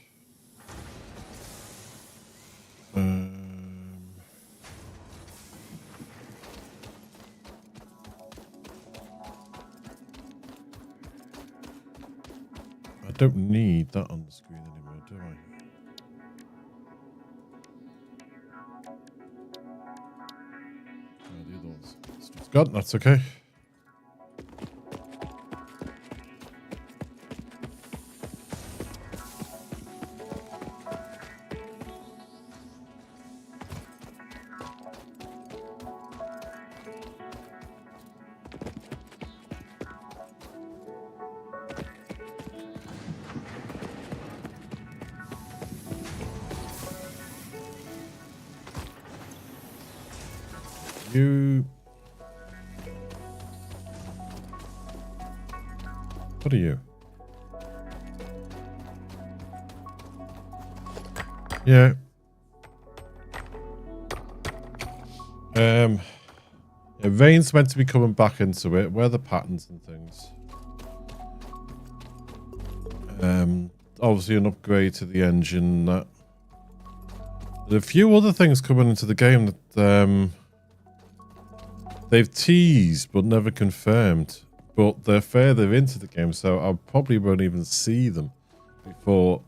don't need that on the screen anymore, do I? Oh, the other one's stuff's gone. That's okay. You... What are you? Yeah. Yeah, Rain's meant to be coming back into it. Where are the patterns and things? Obviously an upgrade to the engine and that. There's a few other things coming into the game that they've teased but never confirmed. But they're further into the game, so I probably won't even see them before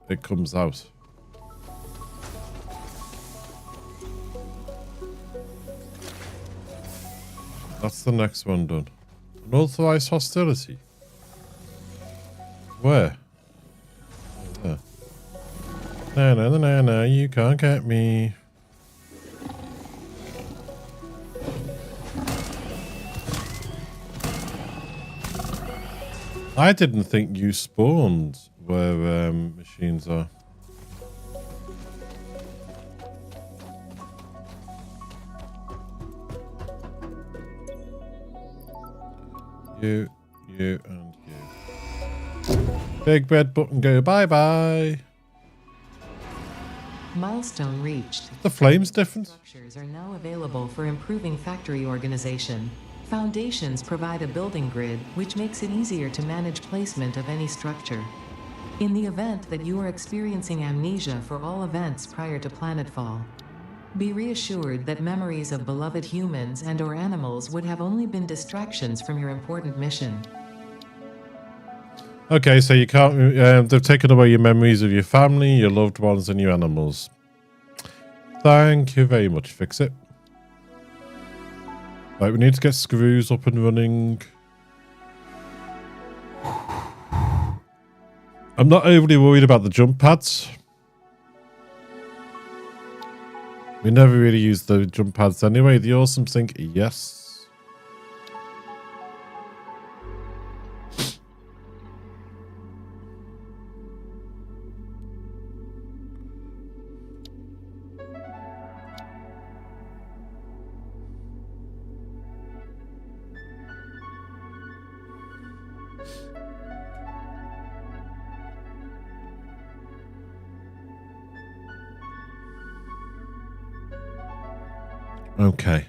it comes out. That's the next one done. Unauthorized hostility. Where? Oh, there. No, you can't get me. I didn't think you spawned where machines are. You, and you. Big red button go bye-bye. Milestone reached. The flames different? Structures are now available for improving factory organization. Foundations provide a building grid, which makes it easier to manage placement of any structure. In the event that you are experiencing amnesia for all events prior to planetfall, be reassured that memories of beloved humans and/or animals would have only been distractions from your important mission. Okay, so you can't. They've taken away your memories of your family, your loved ones, and your animals. Thank you very much. Fix it. Right, we need to get screws up and running. I'm not overly worried about the jump pads. We never really use the jump pads anyway. The awesome thing, yes. Okay.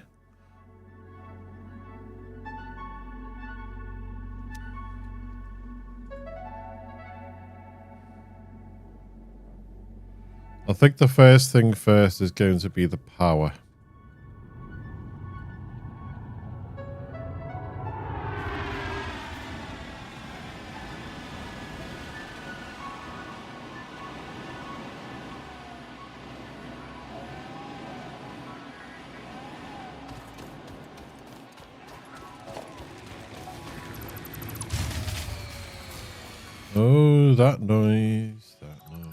I think the first thing first is going to be the power. Oh, that noise, that noise.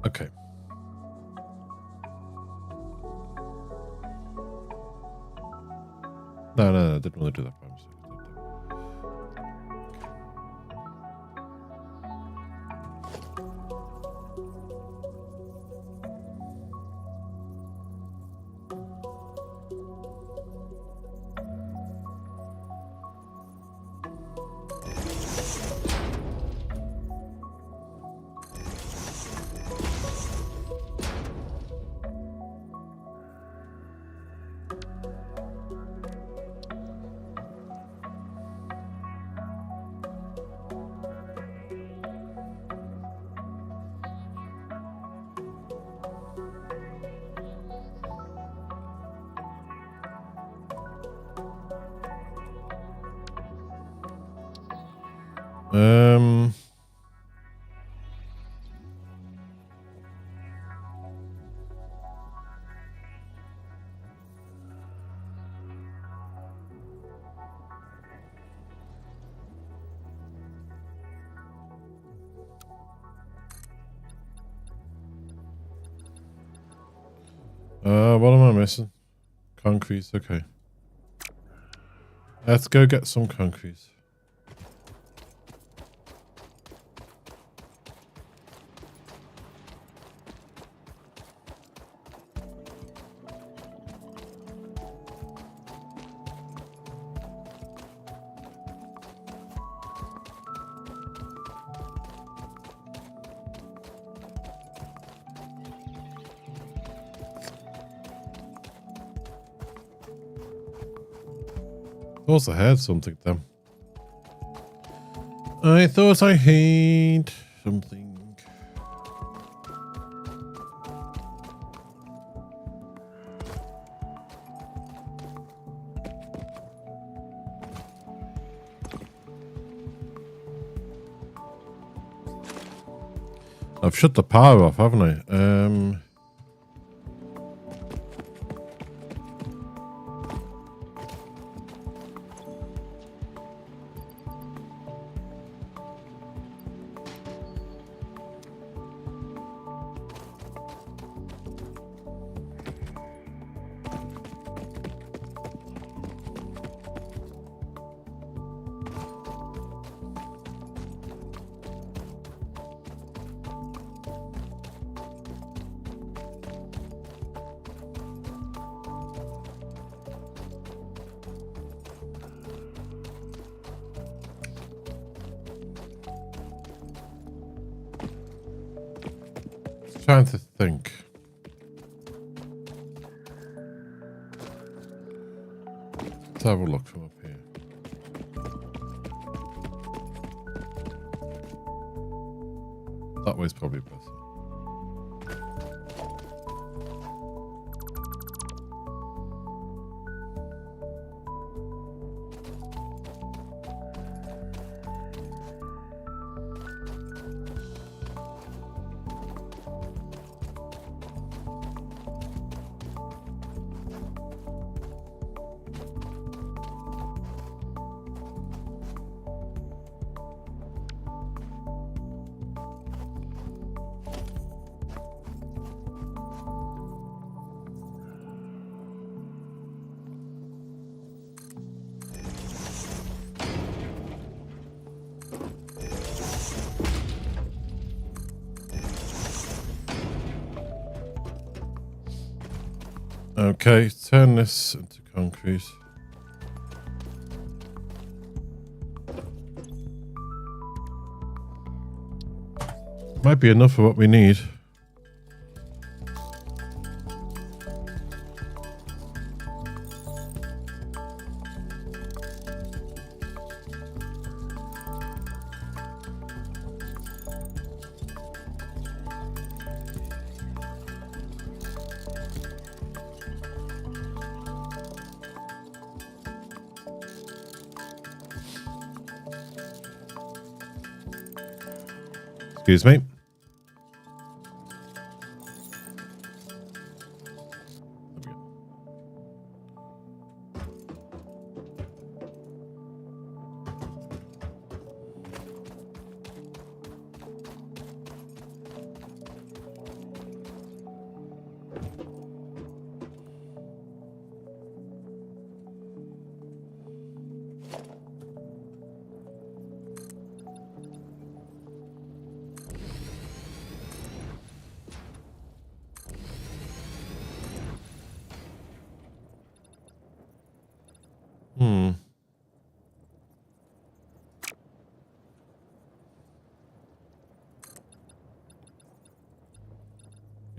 Okay. No, I didn't want to do that by mistake. What am I missing? Concrete, okay. Let's go get some concrete. Thought I heard something then. I thought I heard something. I've shut the power off, haven't I? Trying to think. Let's have a look from up here. That way's probably better. Okay, turn this into concrete. Might be enough for what we need. Excuse me.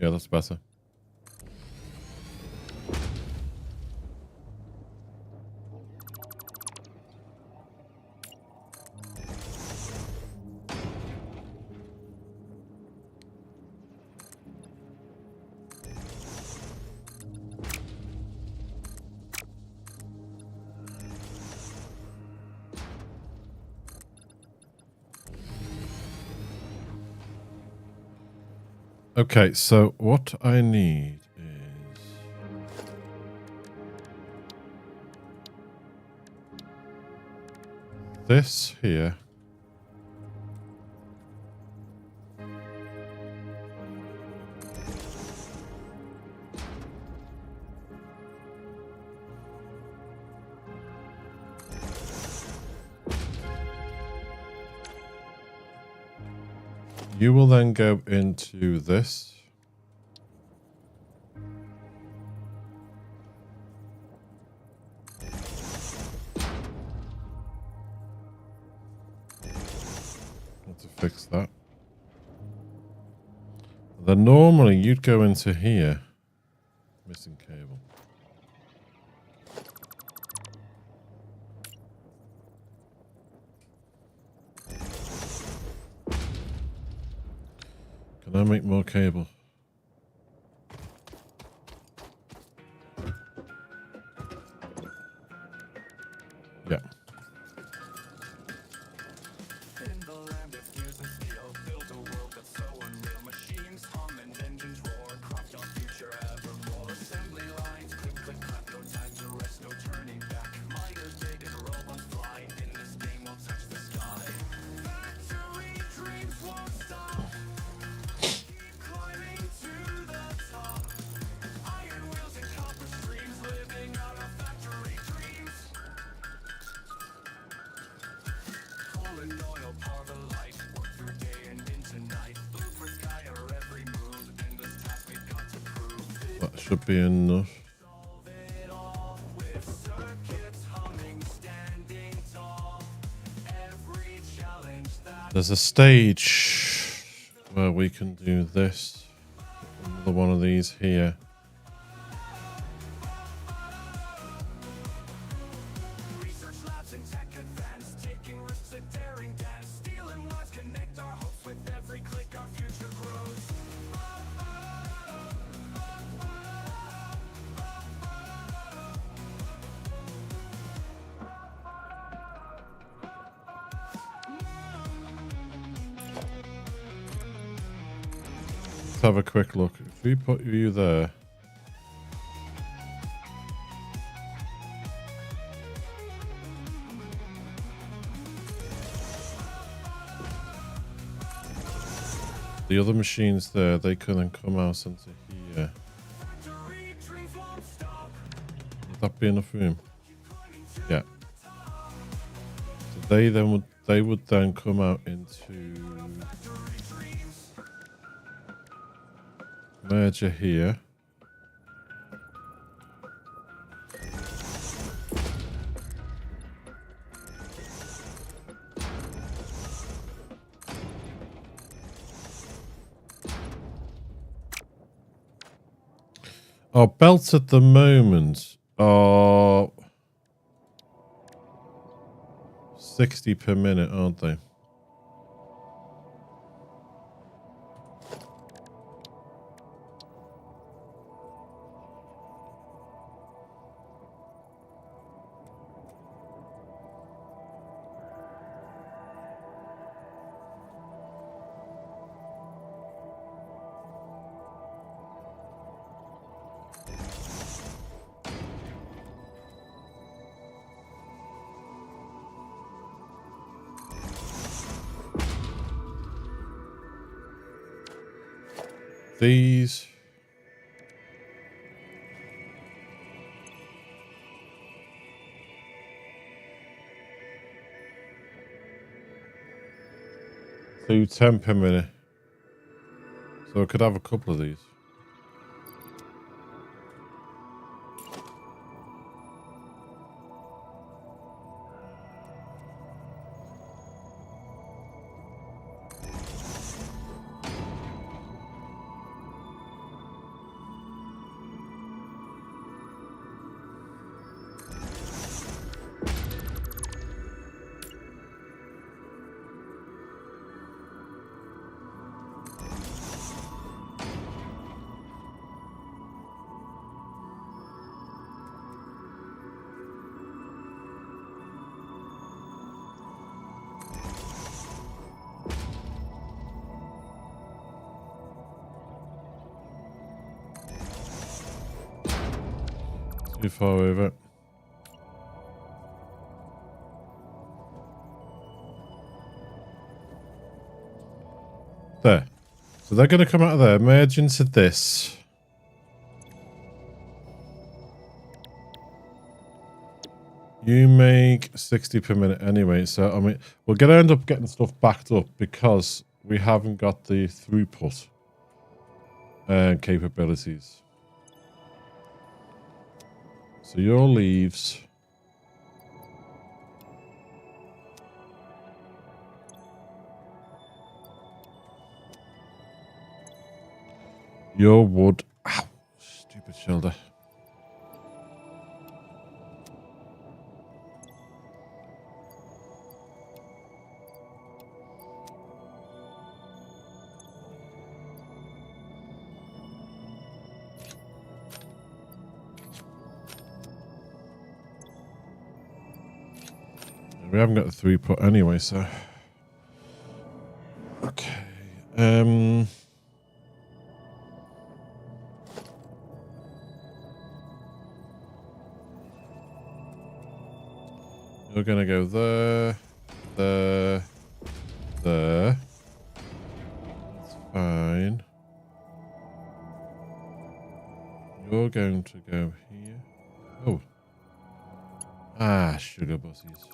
go, that's better. Okay, so what I need is this here. You will then go into this. To fix that. Then normally you'd go into here. Missing cable. Can I make more cable? Yeah. That should be enough. There's a stage where we can do this. Another one of these here. Let's have a quick look. If we put you there. The other machines there, they can then come out into here. Would that be enough room? Yeah. So they would then come out into merger here. Our belts at the moment are 60 per minute, aren't they? These. So 10 per minute. So I could have a couple of these. really far over. There. So they're going to come out of there, merge into this. You make 60 per minute anyway, so I mean, we're going to end up getting stuff backed up because we haven't got the throughput capabilities. So your leaves. Your wood. Ow, stupid shoulder. We haven't got the throughput anyway, so. Okay. You're gonna go there, there, there. That's fine. You're going to go here. Oh. Ah, sugar bussies.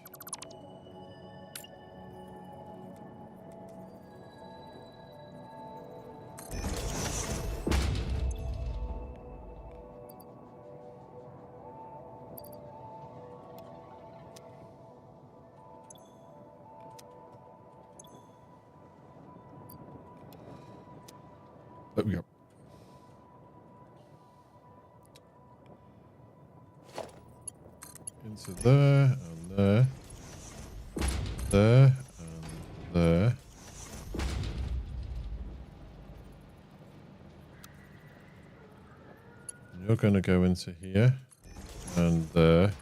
There we go. Into there and there. There and there. And you're going to go into here and there.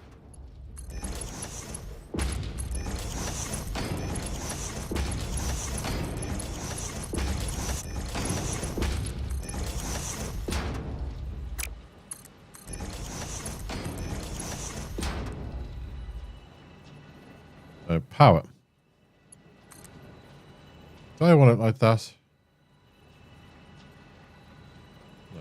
Power. Do I want it like that? No.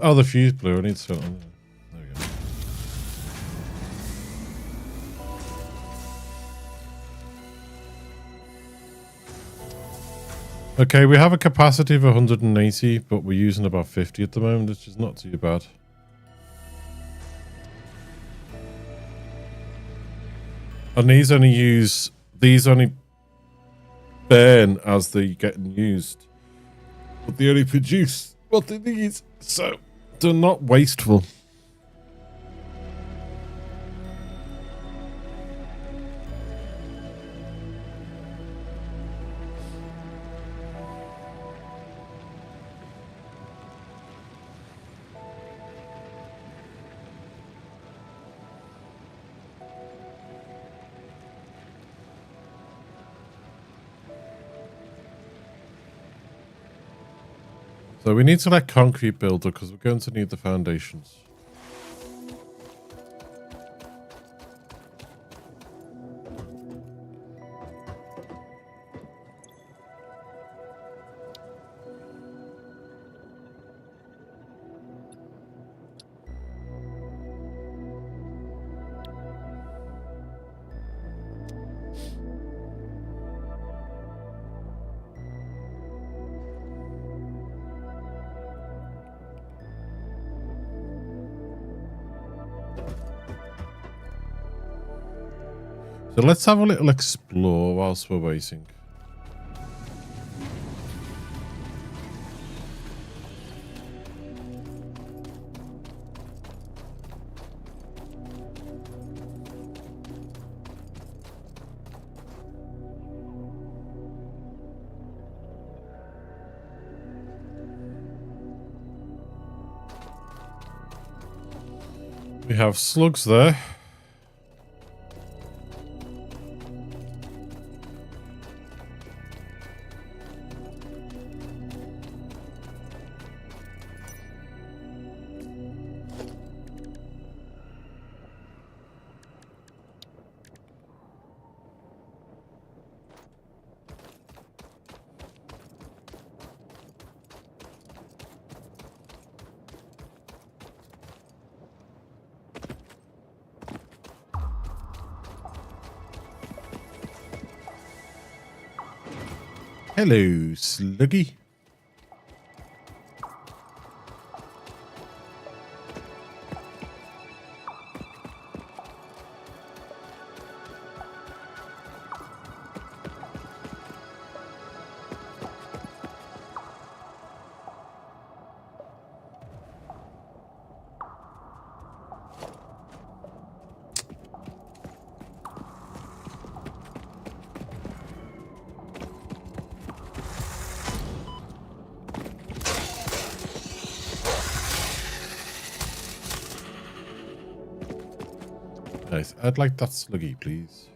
Oh, the fuse blew. I need to turn it on. There we go. Okay, we have a capacity of 180, but we're using about 50 at the moment, which is not too bad. And these only burn as they're getting used. But they only produce what they need, so they're not wasteful. So we need to let concrete build up because we're going to need the foundations. So let's have a little explore whilst we're waiting. We have slugs there. Hello, Sluggy. Nice. I'd like that sluggy, please.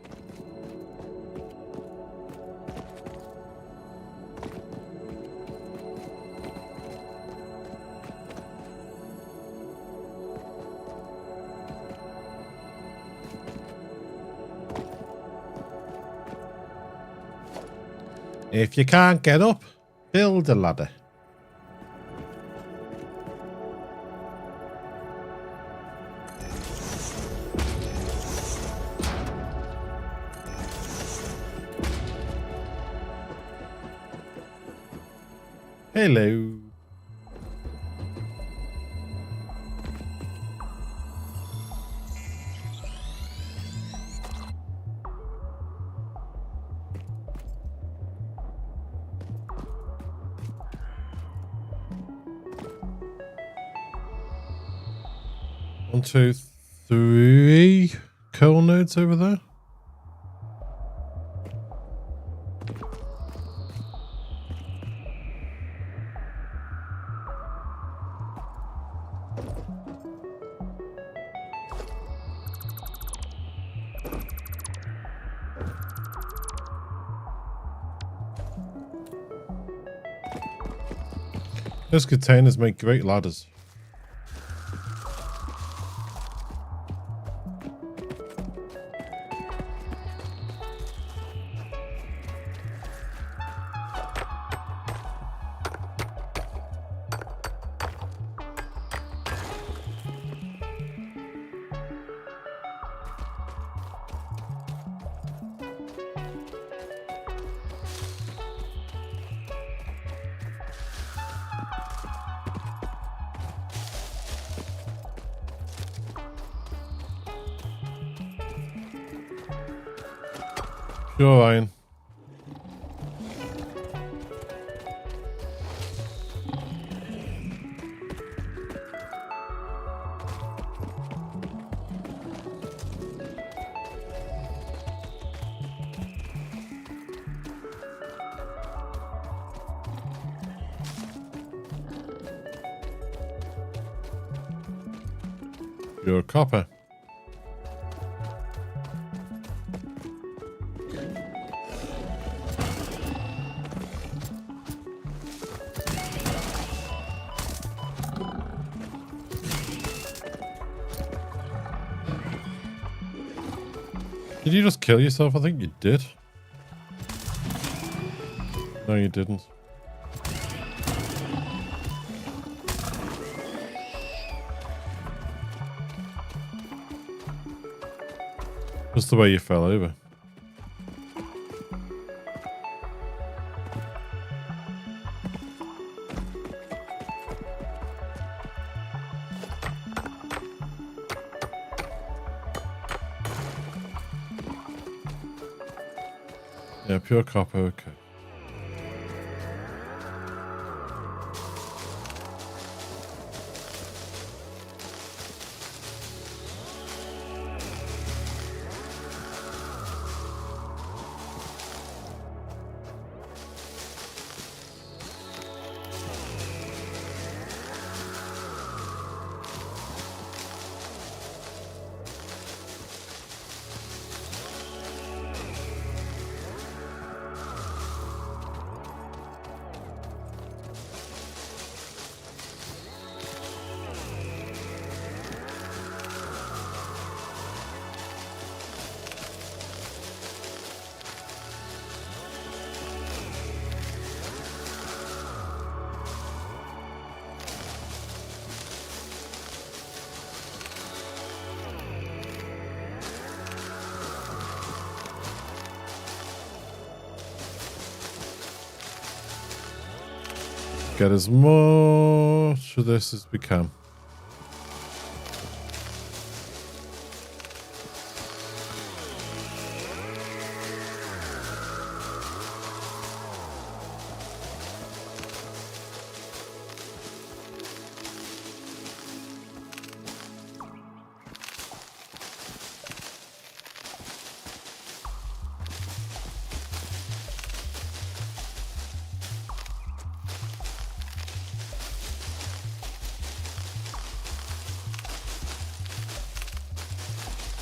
If you can't get up, build a ladder. Hello. One, two, three coal nodes over there. Those containers make great ladders. Sure, Ryan. You're a copper. Did you just kill yourself? I think you did. No, you didn't. Just the way you fell over. Yeah, pure copper, okay. Get as much of this as we can.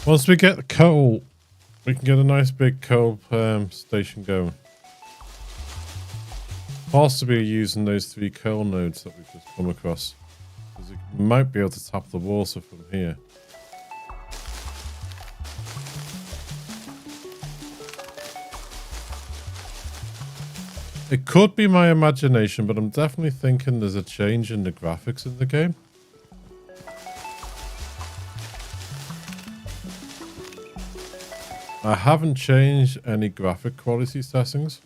Once we get the coal, we can get a nice big coal station going. Possibly using those 3 coal nodes that we've just come across. Because we might be able to tap the water from here. It could be my imagination, but I'm definitely thinking there's a change in the graphics in the game. I haven't changed any graphic quality settings.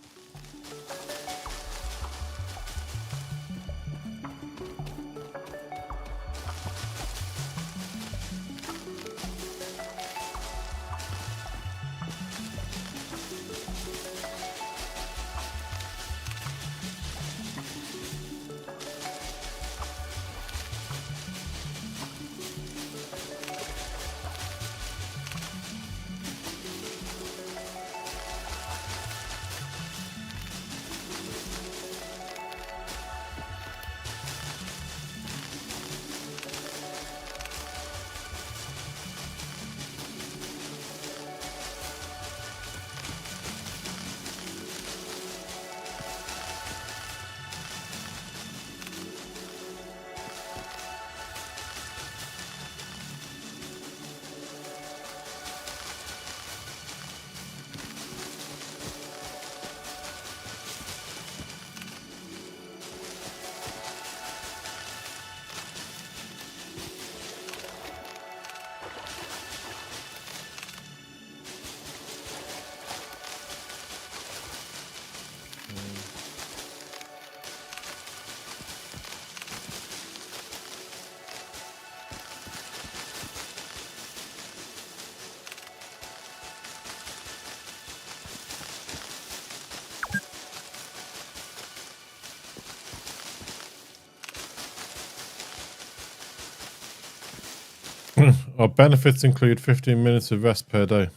Our benefits include 15 minutes of rest per day.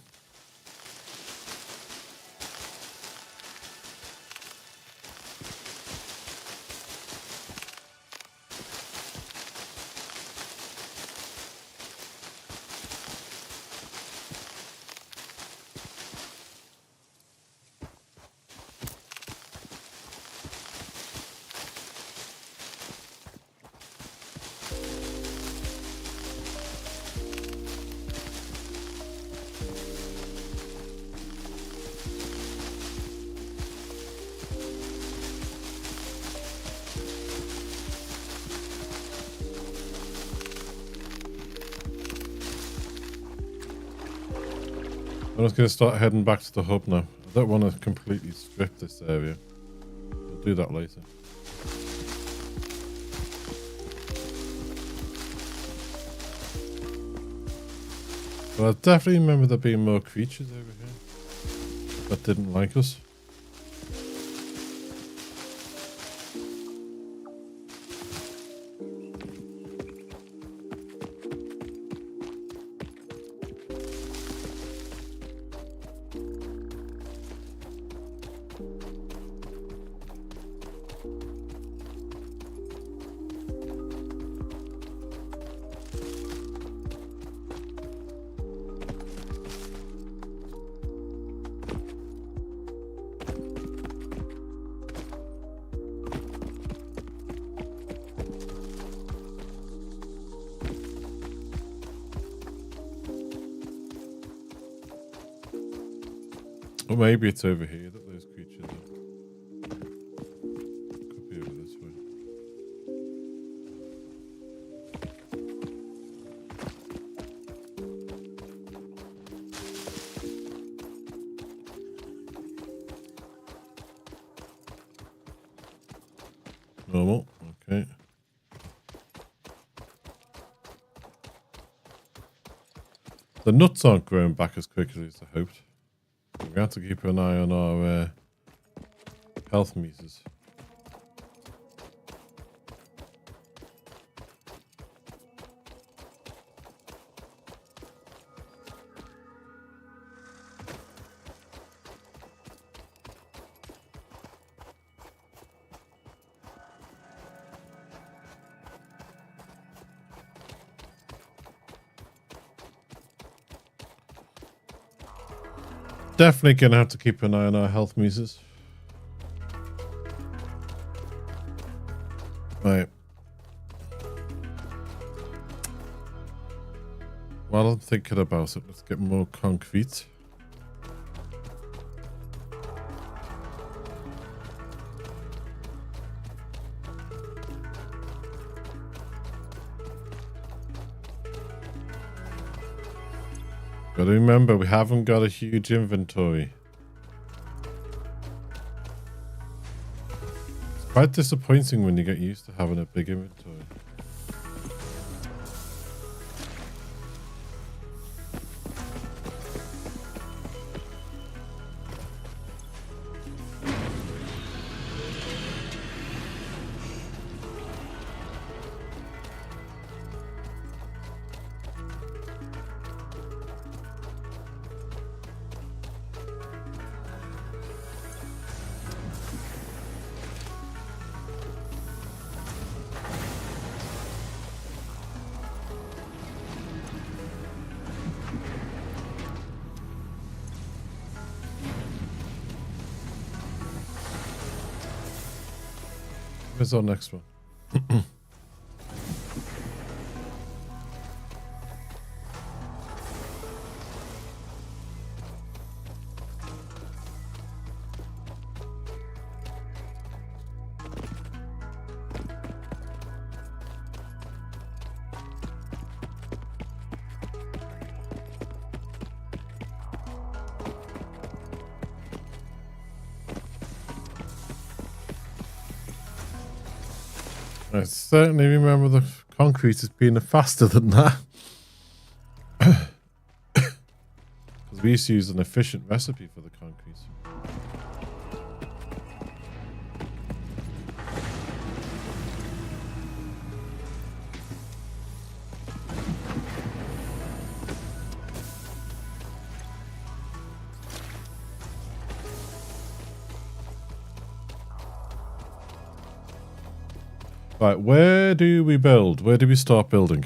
I'm just going to start heading back to the hub now. I don't want to completely strip this area. We'll do that later. But I definitely remember there being more creatures over here that didn't like us. Or maybe it's over here that those creatures are. Could be over this way. Normal, okay. The nuts aren't growing back as quickly as I hoped. We have to keep an eye on our health meters. Definitely gonna have to keep an eye on our health meters. Right. While I'm thinking about it, let's get more concrete. Gotta remember, we haven't got a huge inventory. It's quite disappointing when you get used to having a big inventory. Where's our next one? I certainly remember the concrete as being faster than that. Because we used to use an efficient recipe for the concrete. Right, where do we build? Where do we start building?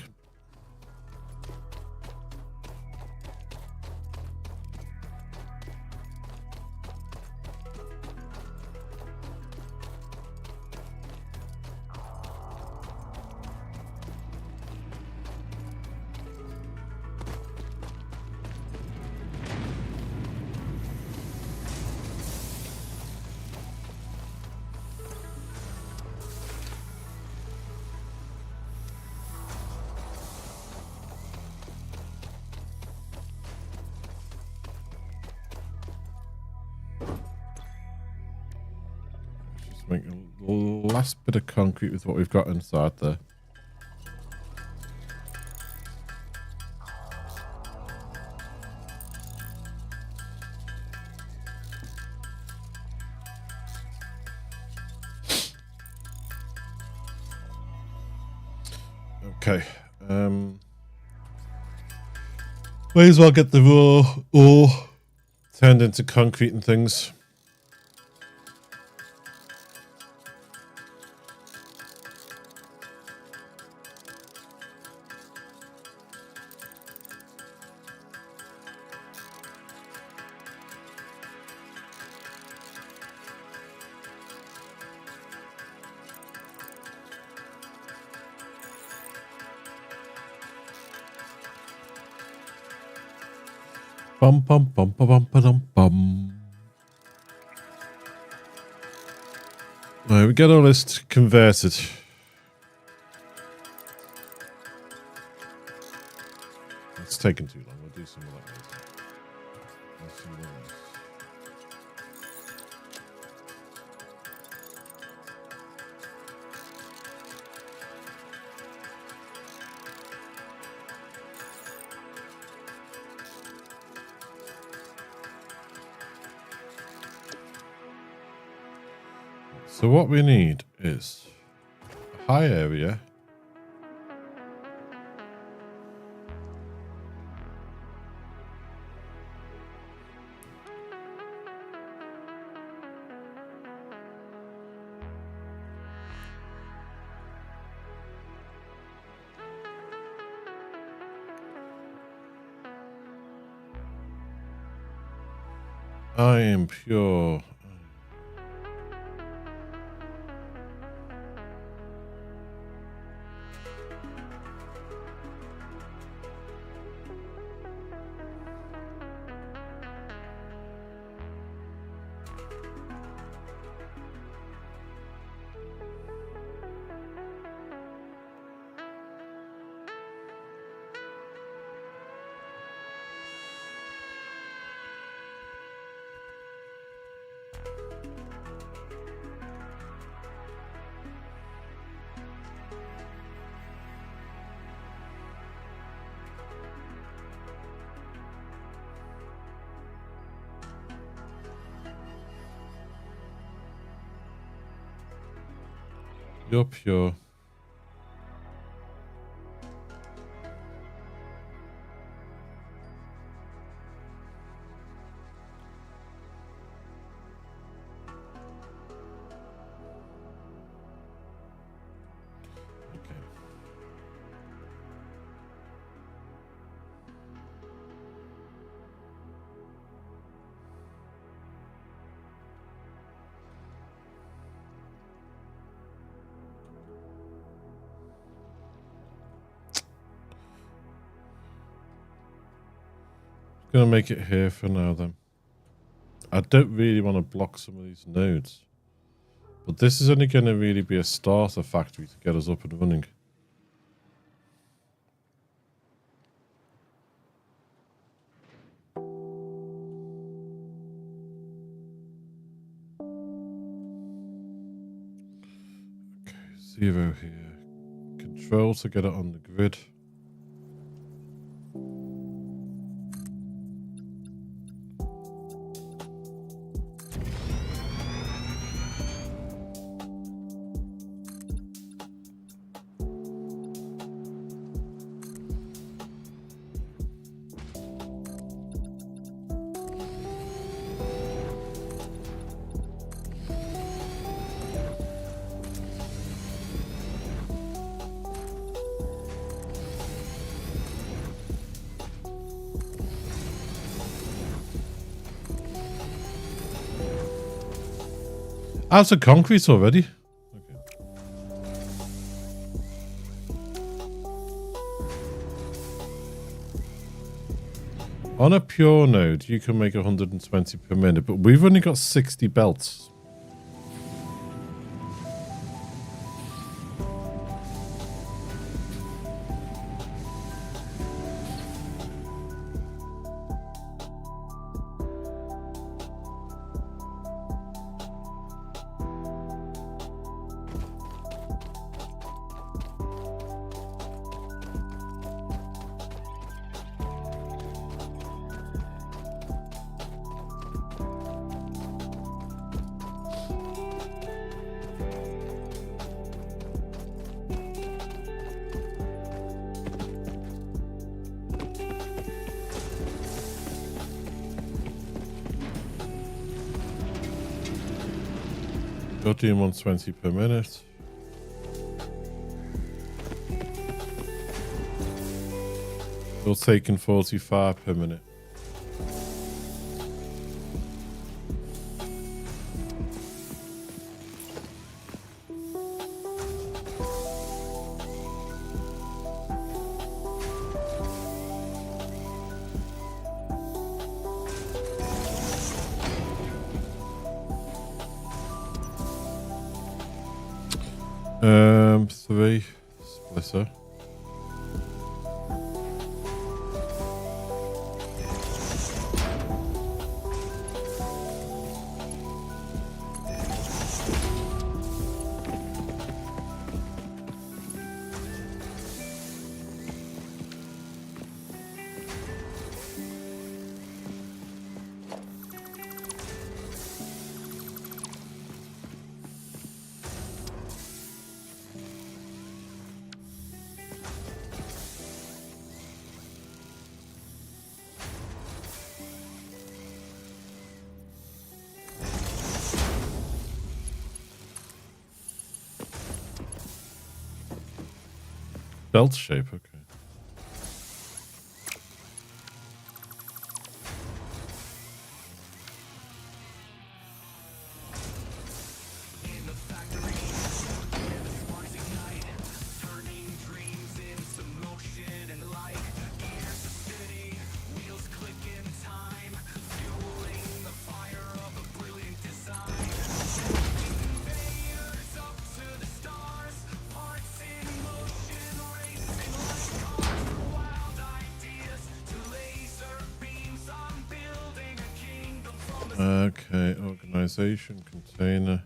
make a last bit of concrete with what we've got inside there. Okay. May as well get the raw ore turned into concrete and things. Bum bum bum bum bum bum bum. Right, we get all this converted. It's taking too long. We'll do some of that later. Let's see what else. So what we need is a high area. I am pure. You're pure. Gonna make it here for now then. I don't really want to block some of these nodes, but this is only going to really be a starter factory to get us up and running. Okay, 0 here. Control to get it on the grid. Out of concrete already. Okay. On a pure node, you can make 120 per minute, but we've only got 60 belts. doing 120 per minute. Still taking 45 per minute. Three splitter. Belt shape, okay. Okay, organization, container.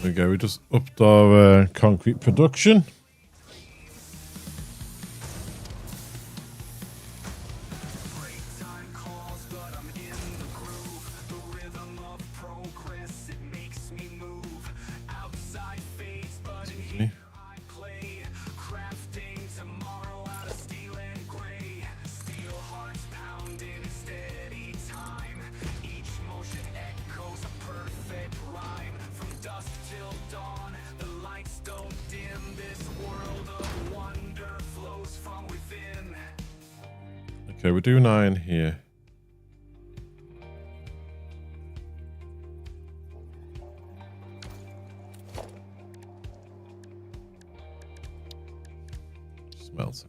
There we go, we just upped our concrete production. Okay, we're doing iron here. Smelter.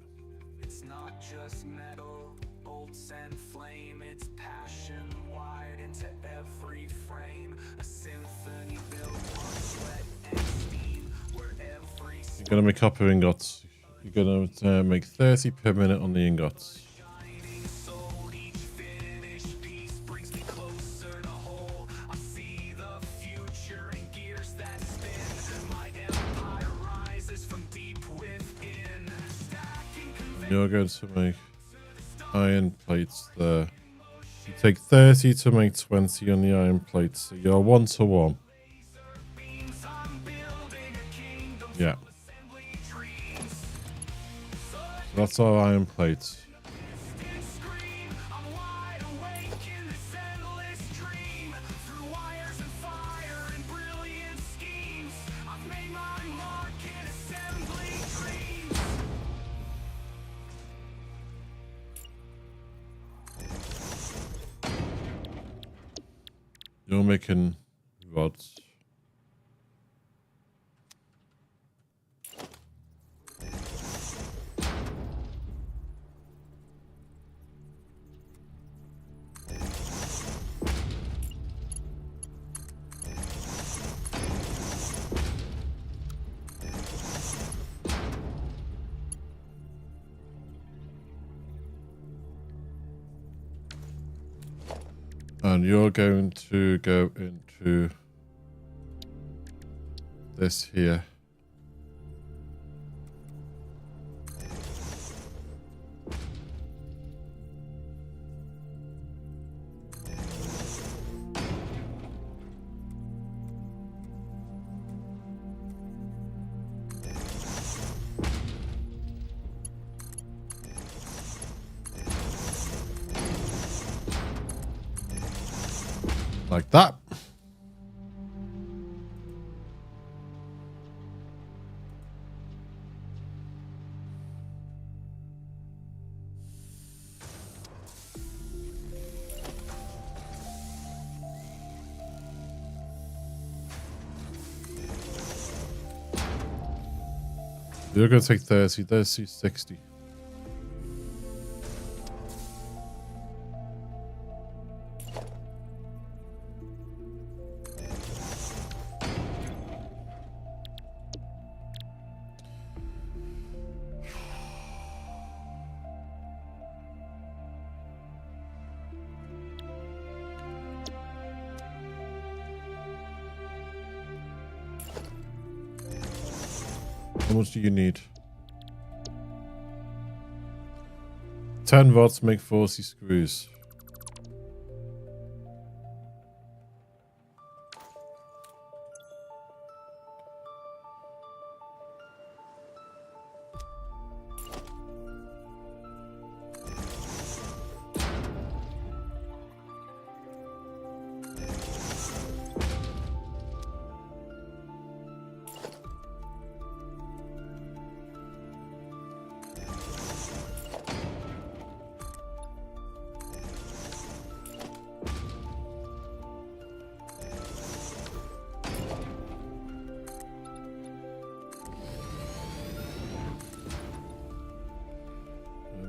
It's not just metal, bolts and flame, it's passion wired into every frame. A symphony built on sweat and steam, where every You're gonna make copper ingots. You're gonna make 30 per minute on the ingots. You're going to make iron plates there. You take 30 to make 20 on the iron plates, so you're 1 to 1. Yeah. So that's our iron plates. You're making rods. And you're going to go into this here. Like that. You're going to take 30, there's 60. How much do you need? 10 rods make 40 screws.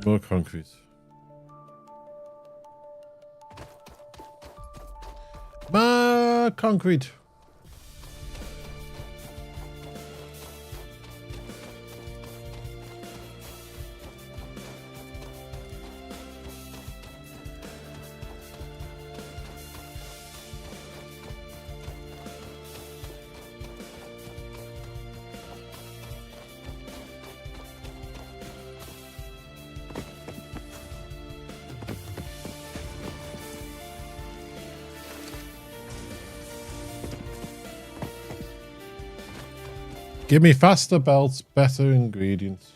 More concrete. More concrete. Give me faster belts, better ingredients.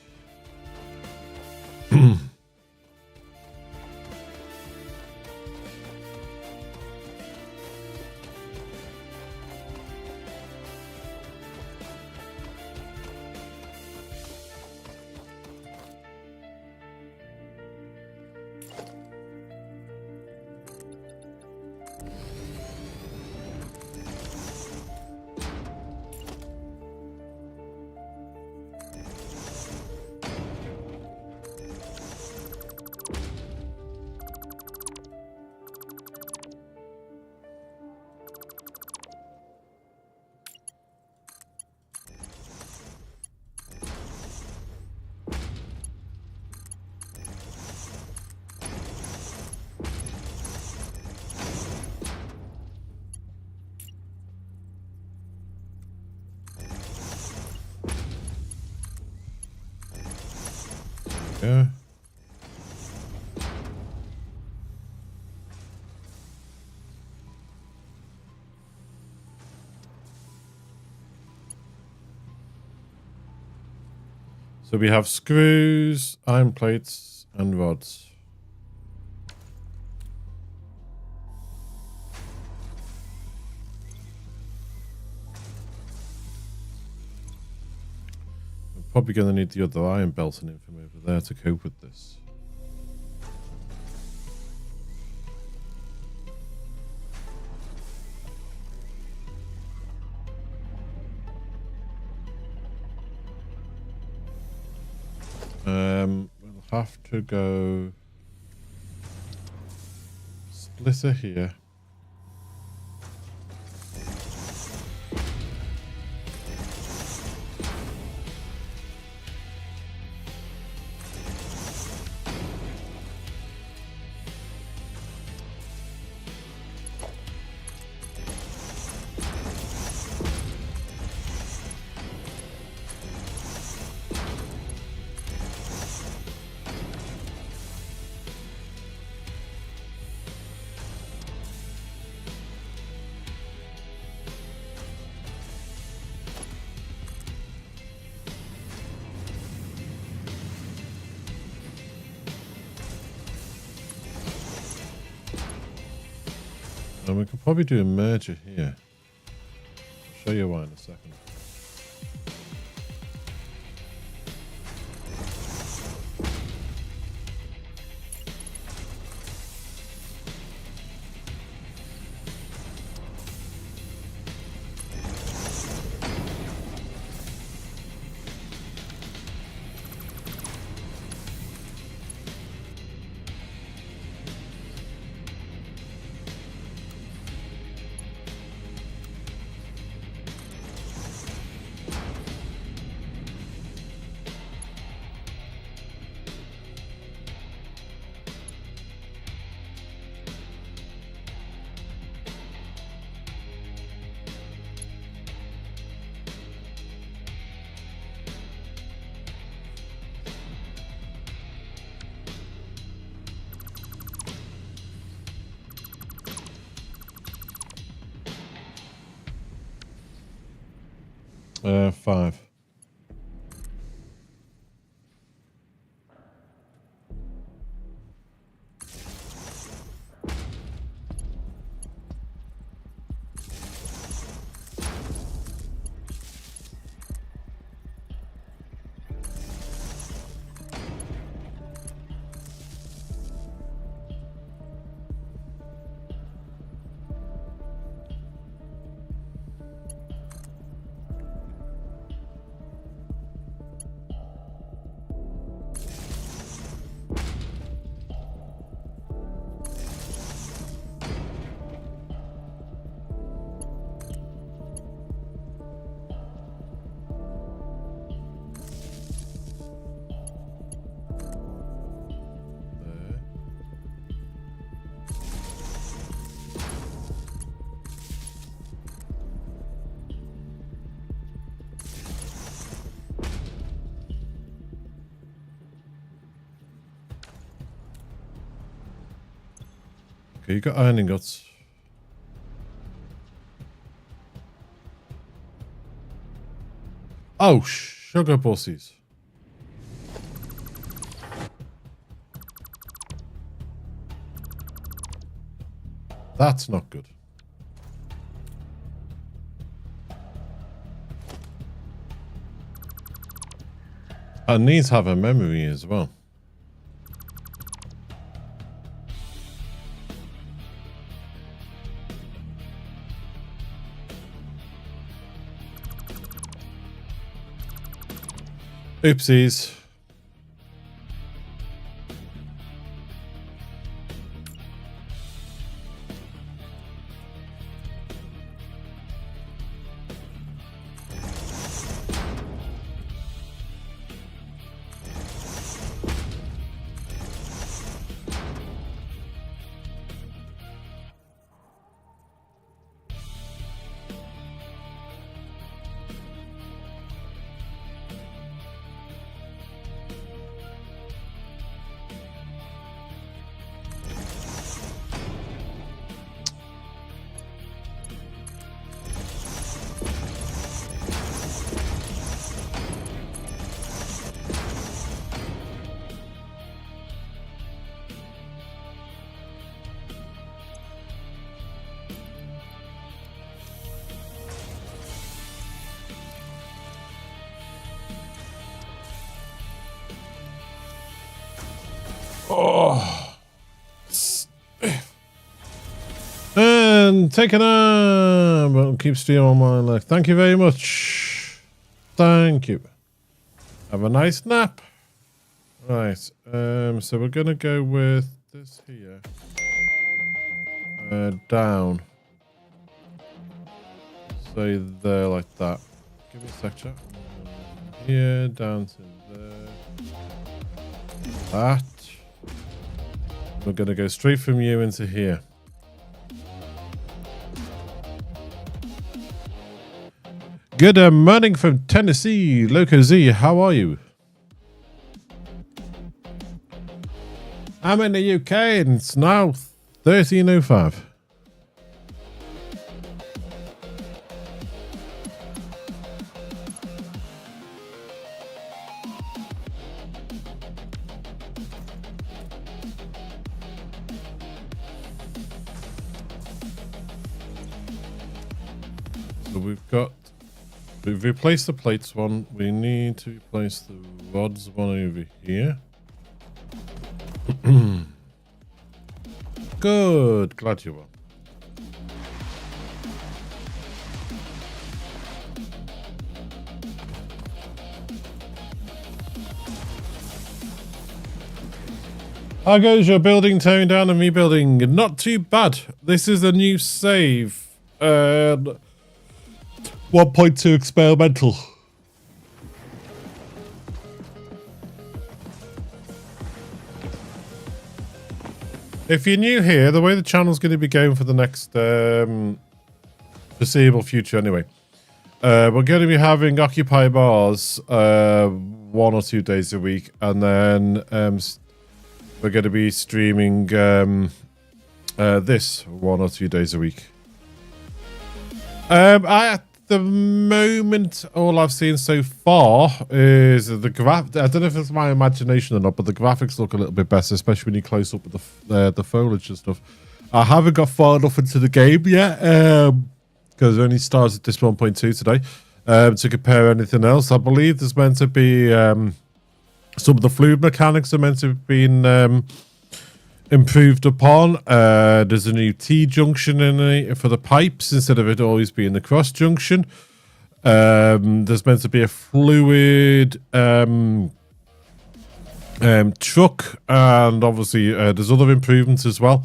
Yeah. So we have screws, iron plates, and rods. We're probably going to need the other iron belt and infamy over there to cope with this. We'll have to go splitter here. And we could probably do a merger here. I'll show you why in a second. Five. Okay, you got iron ingots. Oh, sugar pussies. That's not good. And these have a memory as well. Oopsies. Oh. And take an arm, but keep steam on my leg. Thank you very much. Thank you. Have a nice nap. Right. So we're gonna go with this here. Down. Say there like that. Give me a sec, chat. Here, down to there. That. We're going to go straight from you into here. Good morning from Tennessee. Loco Z, how are you? I'm in the UK and it's now 13:05. So we've replaced the plates one. We need to replace the rods one over here. Good. Glad you were. How goes your building, tearing down and rebuilding? Not too bad. This is a new save. 1.2 experimental. If you're new here, the way the channel's going to be going for the next foreseeable future anyway. We're going to be having Occupy Mars 1 or 2 days a week. And then we're going to be streaming this 1 or 2 days a week. At the moment, all I've seen so far is the graph. I don't know if it's my imagination or not, but the graphics look a little bit better, especially when you close up with the foliage and stuff. I haven't got far enough into the game yet, because I only started this 1.2 today, to compare anything else. I believe there's meant to be some of the fluid mechanics are meant to have been improved upon. There's a new T-junction in it for the pipes instead of it always being the cross junction. There's meant to be a fluid truck, and obviously there's other improvements as well.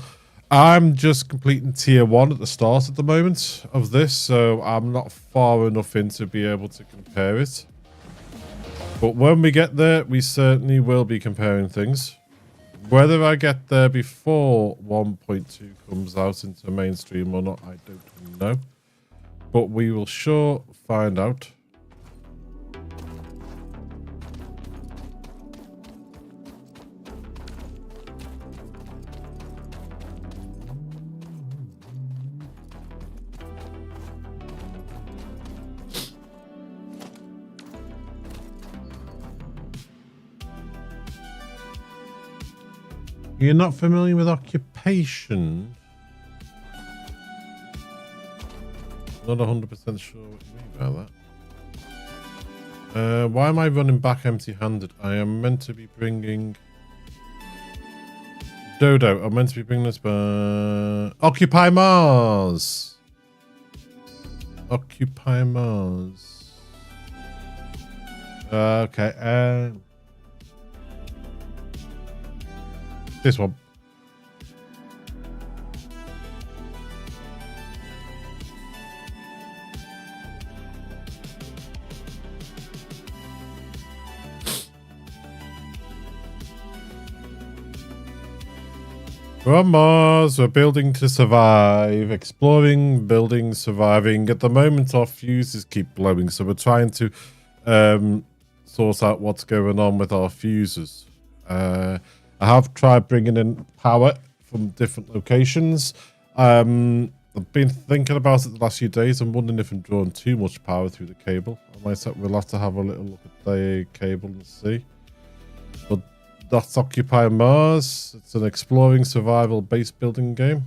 I'm just completing tier 1 at the start at the moment of this, so I'm not far enough in to be able to compare it. But when we get there, we certainly will be comparing things. Whether I get there before 1.2 comes out into mainstream or not, I don't know. But we will sure find out. You're not familiar with occupation? Not 100% sure what you mean by that. Why am I running back empty-handed? I am meant to be bringing... Dodo, I'm meant to be bringing this back... Occupy Mars! Occupy Mars. Okay, this one. We're on Mars, we're building to survive, exploring, building, surviving. At the moment our fuses keep blowing, so we're trying to sort out what's going on with our fuses. I have tried bringing in power from different locations. I've been thinking about it the last few days. I'm wondering if I'm drawing too much power through the cable. We'll have to have a little look at the cable and see. But that's Occupy Mars. It's an exploring survival base building game.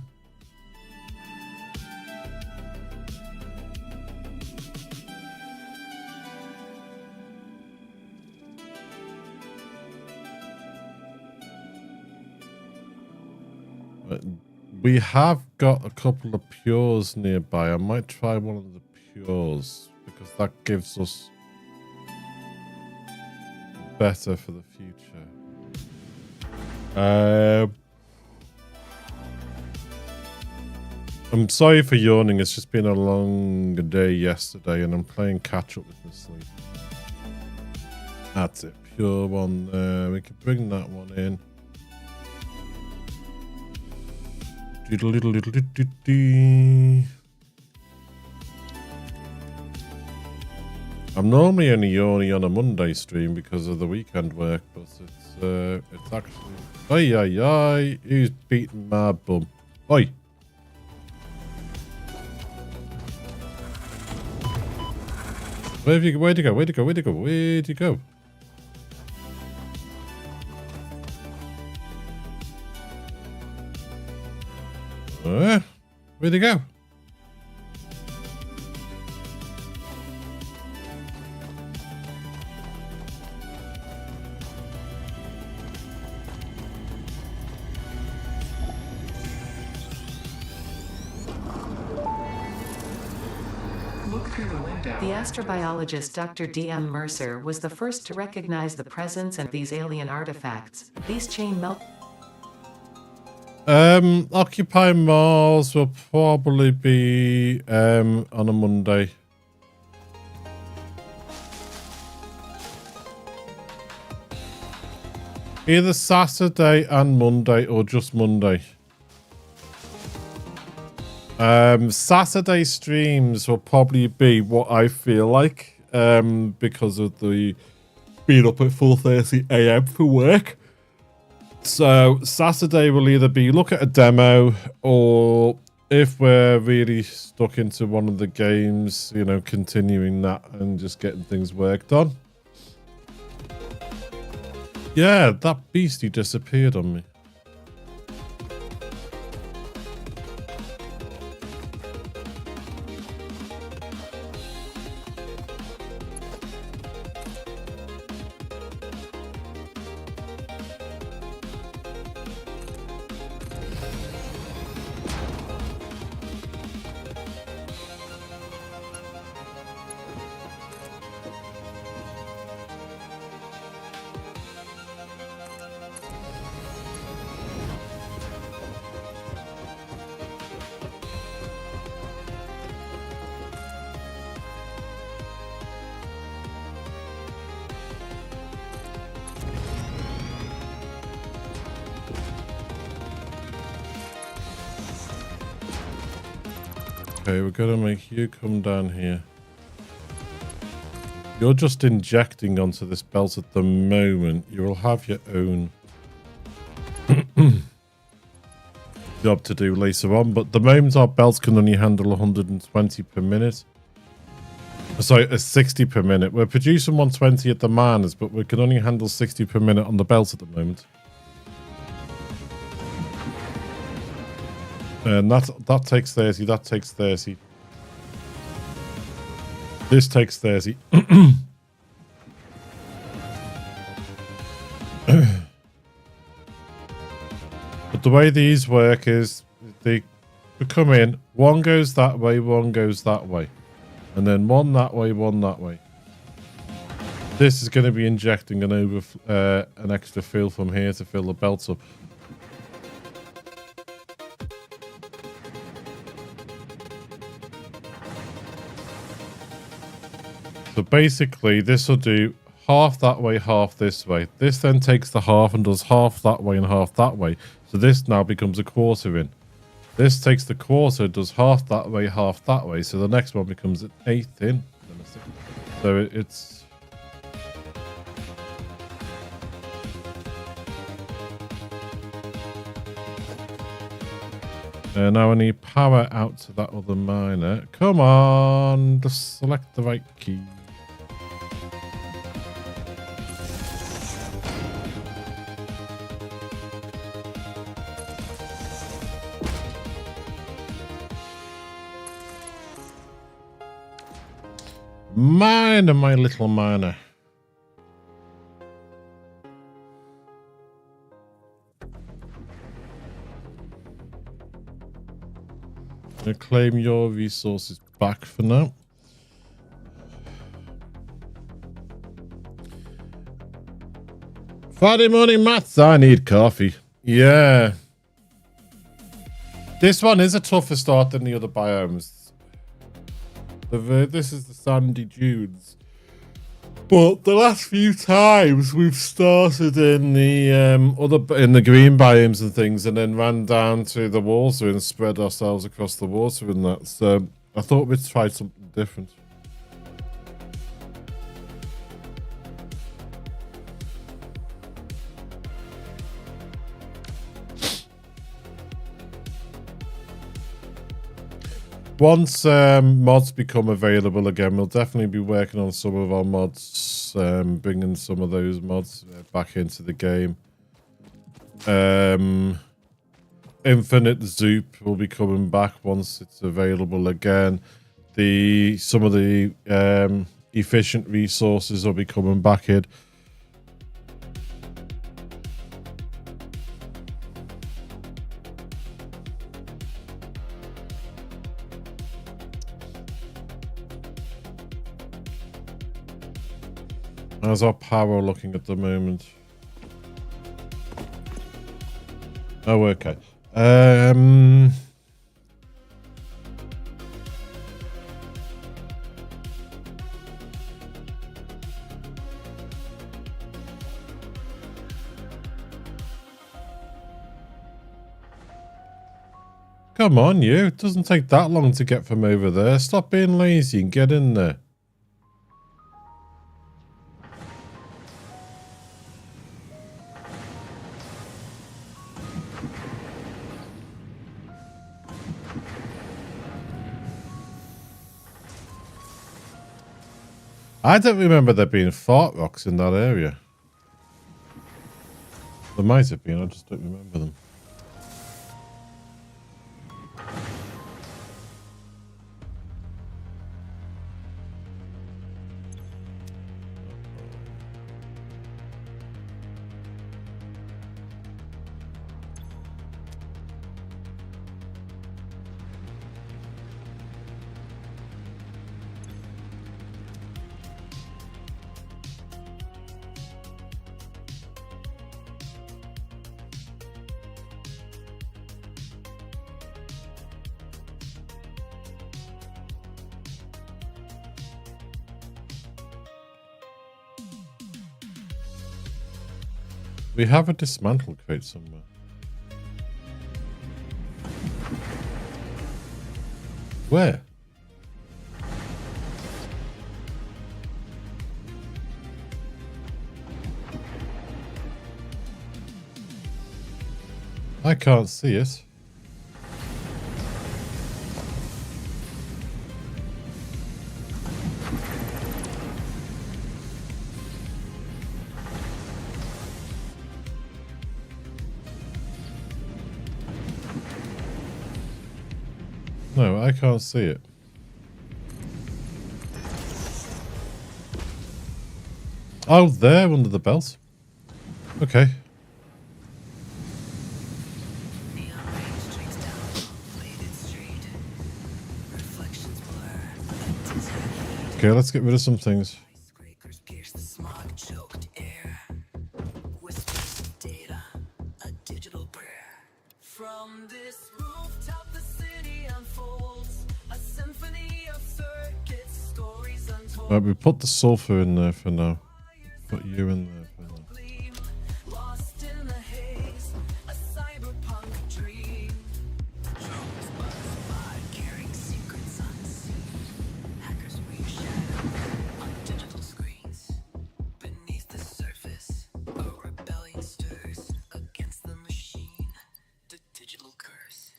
We have got a couple of pures nearby. I might try one of the pures because that gives us better for the future. I'm sorry for yawning. It's just been a long day yesterday and I'm playing catch up with my sleep. That's it. Pure one there. We can bring that one in. I'm normally only yawning on a Monday stream because of the weekend work, but it's actually... Oi, oi, oi, who's beating my bum? Oi! Where'd you go? Where'd you go? Where'd you go? Where'd you go? Where'd you go? Where'd he go? through the window. The astrobiologist Dr. D.M. Mercer was the first to recognize the presence of these alien artifacts. These chain melt. Occupy Mars will probably be on a Monday. Either Saturday and Monday or just Monday. Saturday streams will probably be what I feel like because of the being up at 4:30 AM for work. So Saturday will either be look at a demo, or if we're really stuck into one of the games, you know, continuing that and just getting things worked on. Yeah, that beastie disappeared on me. Okay, we're gonna make you come down here. You're just injecting onto this belt at the moment. You will have your own job to do later on, but the moment our belts can only handle 120 per minute. Sorry, 60 per minute. We're producing 120 at the miners, but we can only handle 60 per minute on the belt at the moment. And that takes 30, that takes 30. This takes 30. But the way these work is they come in, one goes that way, one goes that way. And then one that way, one that way. This is going to be injecting an extra fuel from here to fill the belts up. So basically, this will do half that way, half this way. This then takes the half and does half that way and half that way. So this now becomes a quarter in. This takes the quarter, does half that way, half that way. So the next one becomes an eighth in. So it's... now I need power out to that other miner. Come on, just select the right key. Miner, my little miner. I'll claim your resources back for now. Friday morning maths, I need coffee. Yeah. This one is a tougher start than the other biomes. This is the sandy dunes. But the last few times we've started in the in the green biomes and things, and then ran down to the water and spread ourselves across the water and that. So I thought we'd try something different. Once mods become available again, we'll definitely be working on some of our mods, bringing some of those mods back into the game. Infinite Zoop will be coming back once it's available again. Some of the efficient resources will be coming back in. How's our power looking at the moment? Oh, okay. Come on, you. It doesn't take that long to get from over there. Stop being lazy and get in there. I don't remember there being fart rocks in that area. There might have been, I just don't remember them. We have a dismantle crate somewhere. Where? I can't see it. No, I can't see it. Oh, there under the belt. Okay. Okay, let's get rid of some things. From this rooftop, the city unfolds a symphony of circuits, stories untold. Right, we put the sulfur in there for now. Put you in there for now. Lost in the haze, a cyberpunk dream. Drones buzz by, carrying secrets unseen. Hackers weave shadow on digital screens. Beneath the surface, a rebellion stirs against the machine. The digital curse.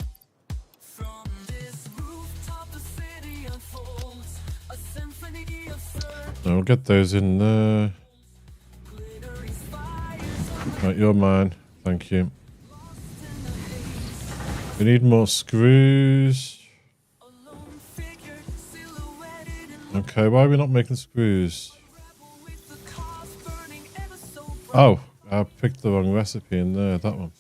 From this rooftop, the city unfolds a symphony of circuits. Now we'll get those in there. Right, you're mine. Thank you. We need more screws. Okay, why are we not making screws? Oh, I picked the wrong recipe in there, that one.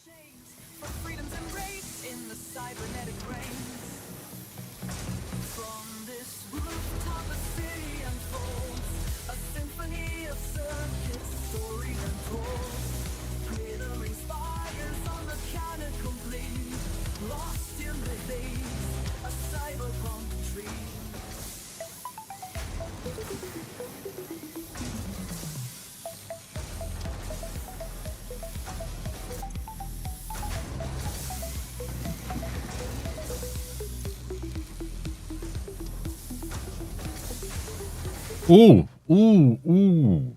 Ooh, ooh, ooh.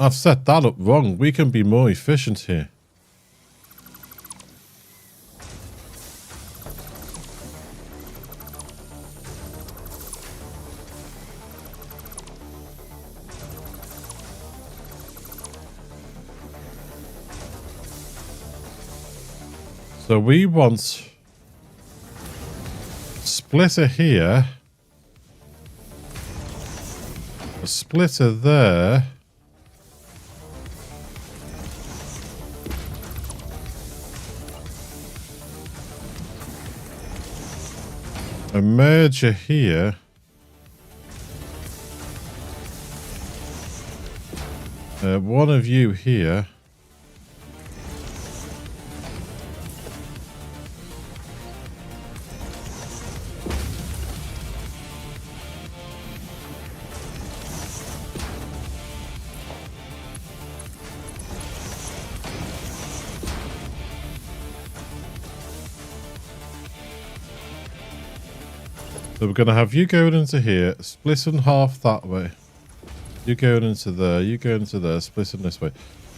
I've set that up wrong. We can be more efficient here. So we want a splitter here, a splitter there, a merger here. One of you here. So we're going to have you going into here, split in half that way. You going into there, you going into there, splitting this way.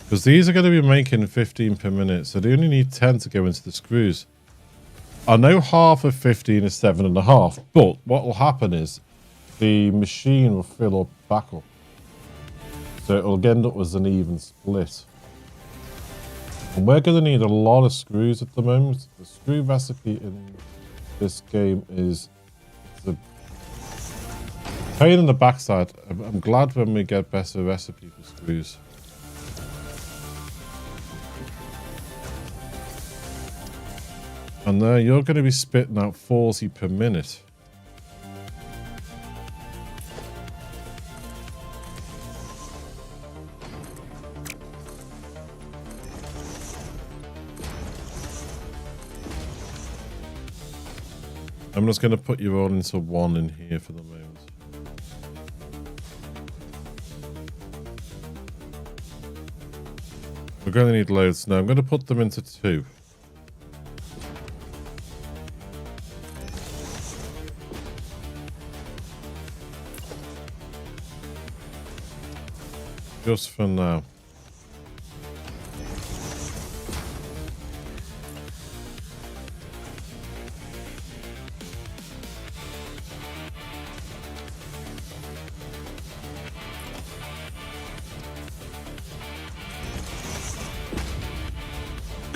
Because these are going to be making 15 per minute, so they only need 10 to go into the screws. I know half of 15 is 7.5, but what will happen is the machine will fill up back up. So it'll end up as an even split. And we're going to need a lot of screws at the moment. The screw recipe in this game is a pain in the backside. I'm glad when we get better recipe for screws. And there you're going to be spitting out 40 per minute. I'm just going to put you all into one in here for the moment. We're going to need loads now. I'm going to put them into 2. Just for now.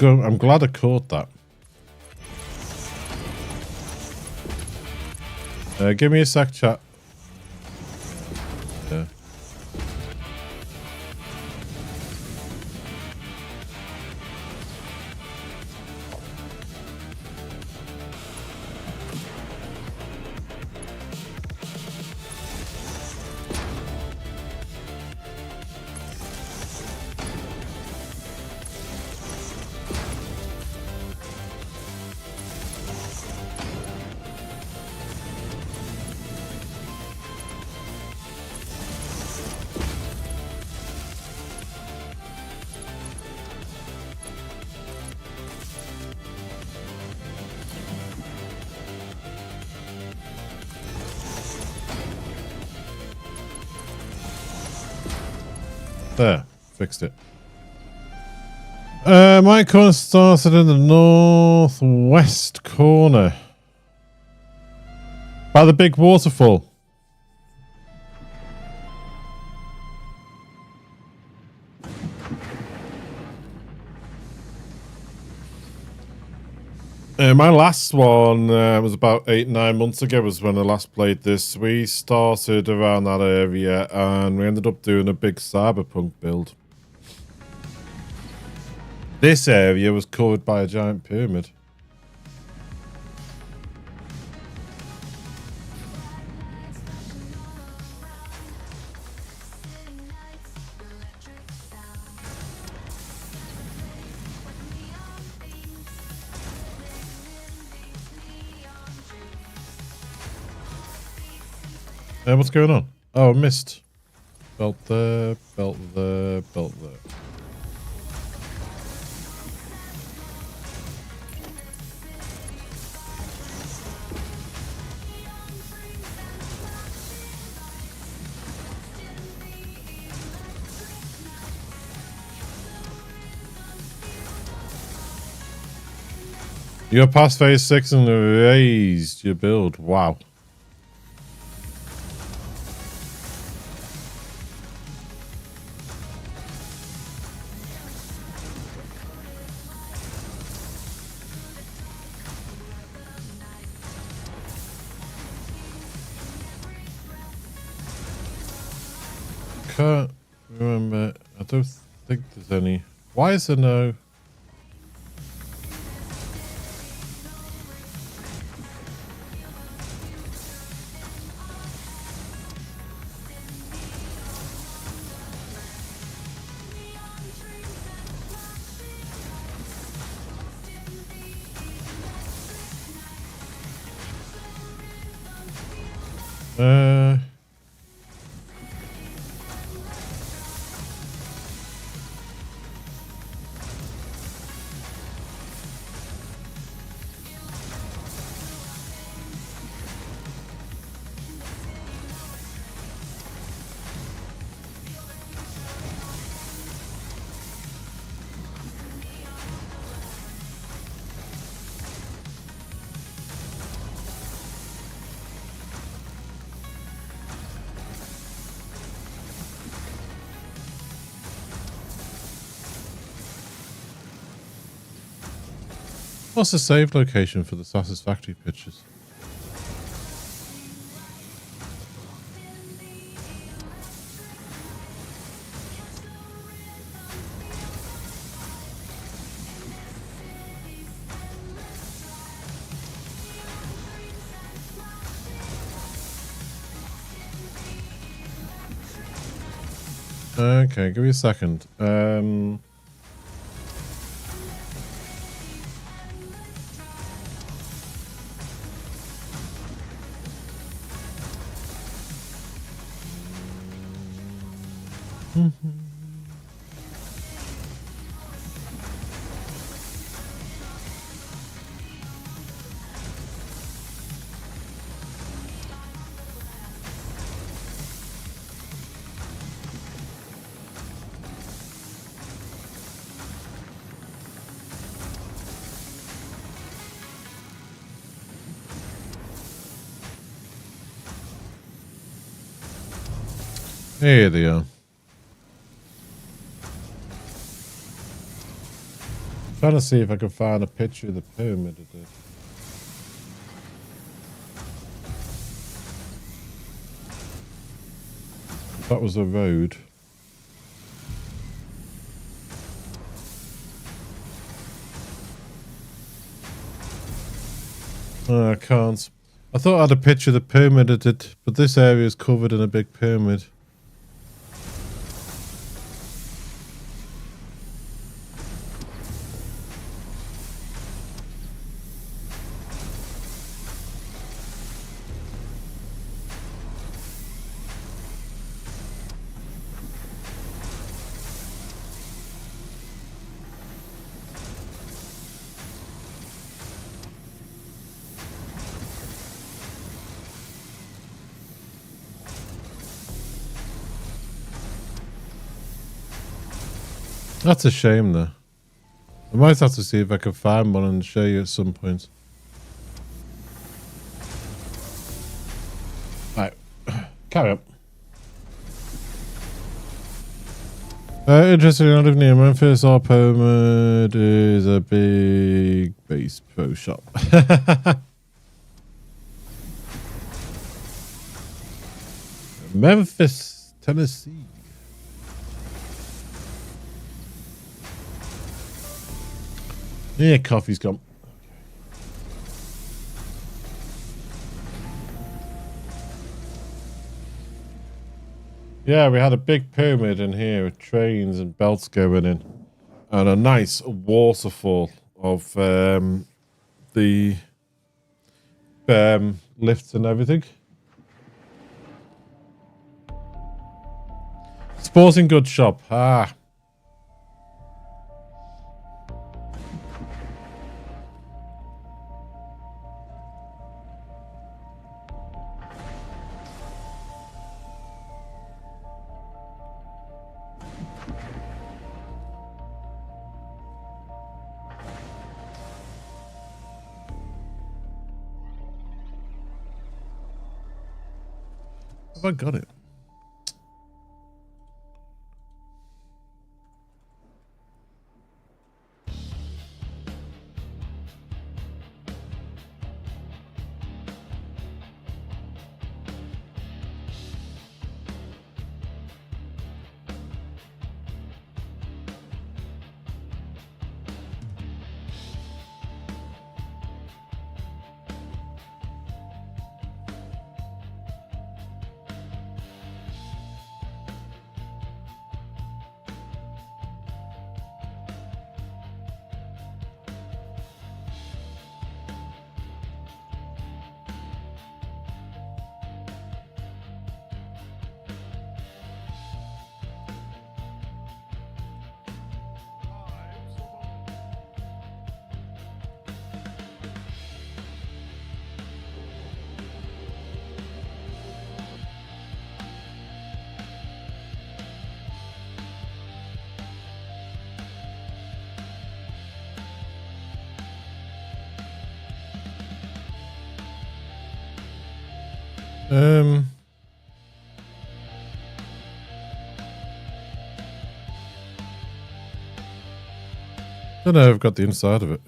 I'm glad I caught that. Give me a sec, chat. Yeah. There, fixed it. My corner started in the northwest corner. By the big waterfall. My last one was about 8-9 months ago was when I last played this. We started around that area and we ended up doing a big cyberpunk build. This area was covered by a giant pyramid. What's going on? Oh, I missed. Belt there, belt there, belt there. You're past phase 6 and raised your build. Wow. Can't remember. I don't think there's any. Why is there no? Uh. What's the save location for the Satisfactory pictures? Okay, give me a second. Here they are. Trying to see if I can find a picture of the pyramid of this. That was a road. Oh, I can't. I thought I had a picture of the pyramid of it, but this area is covered in a big pyramid. That's a shame, though. I might have to see if I can find one and show you at some point. Right, carry on. Interesting, I live near Memphis. Our pyramid is a big base pro shop. Memphis, Tennessee. Yeah, coffee's gone. Yeah, we had a big pyramid in here with trains and belts going in. And a nice waterfall of the lifts and everything. Sporting goods shop. Ah. Have I got it? Um. Don't know. I've got the inside of it.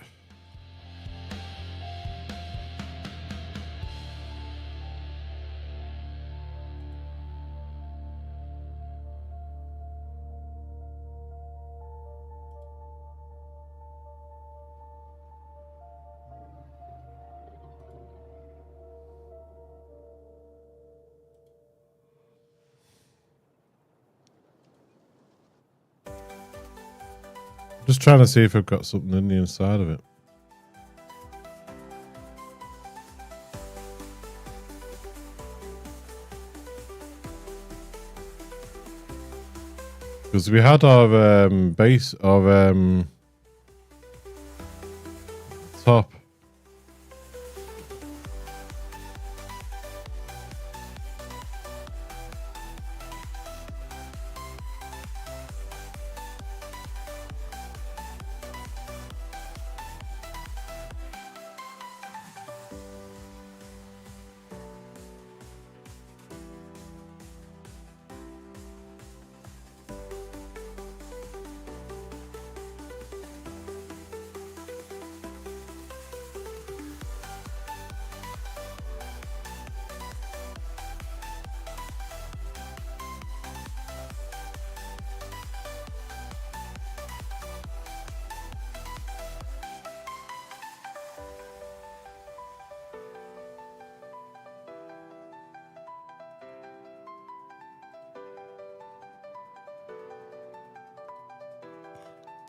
Just trying to see if I've got something in the inside of it. Because we had our base of top.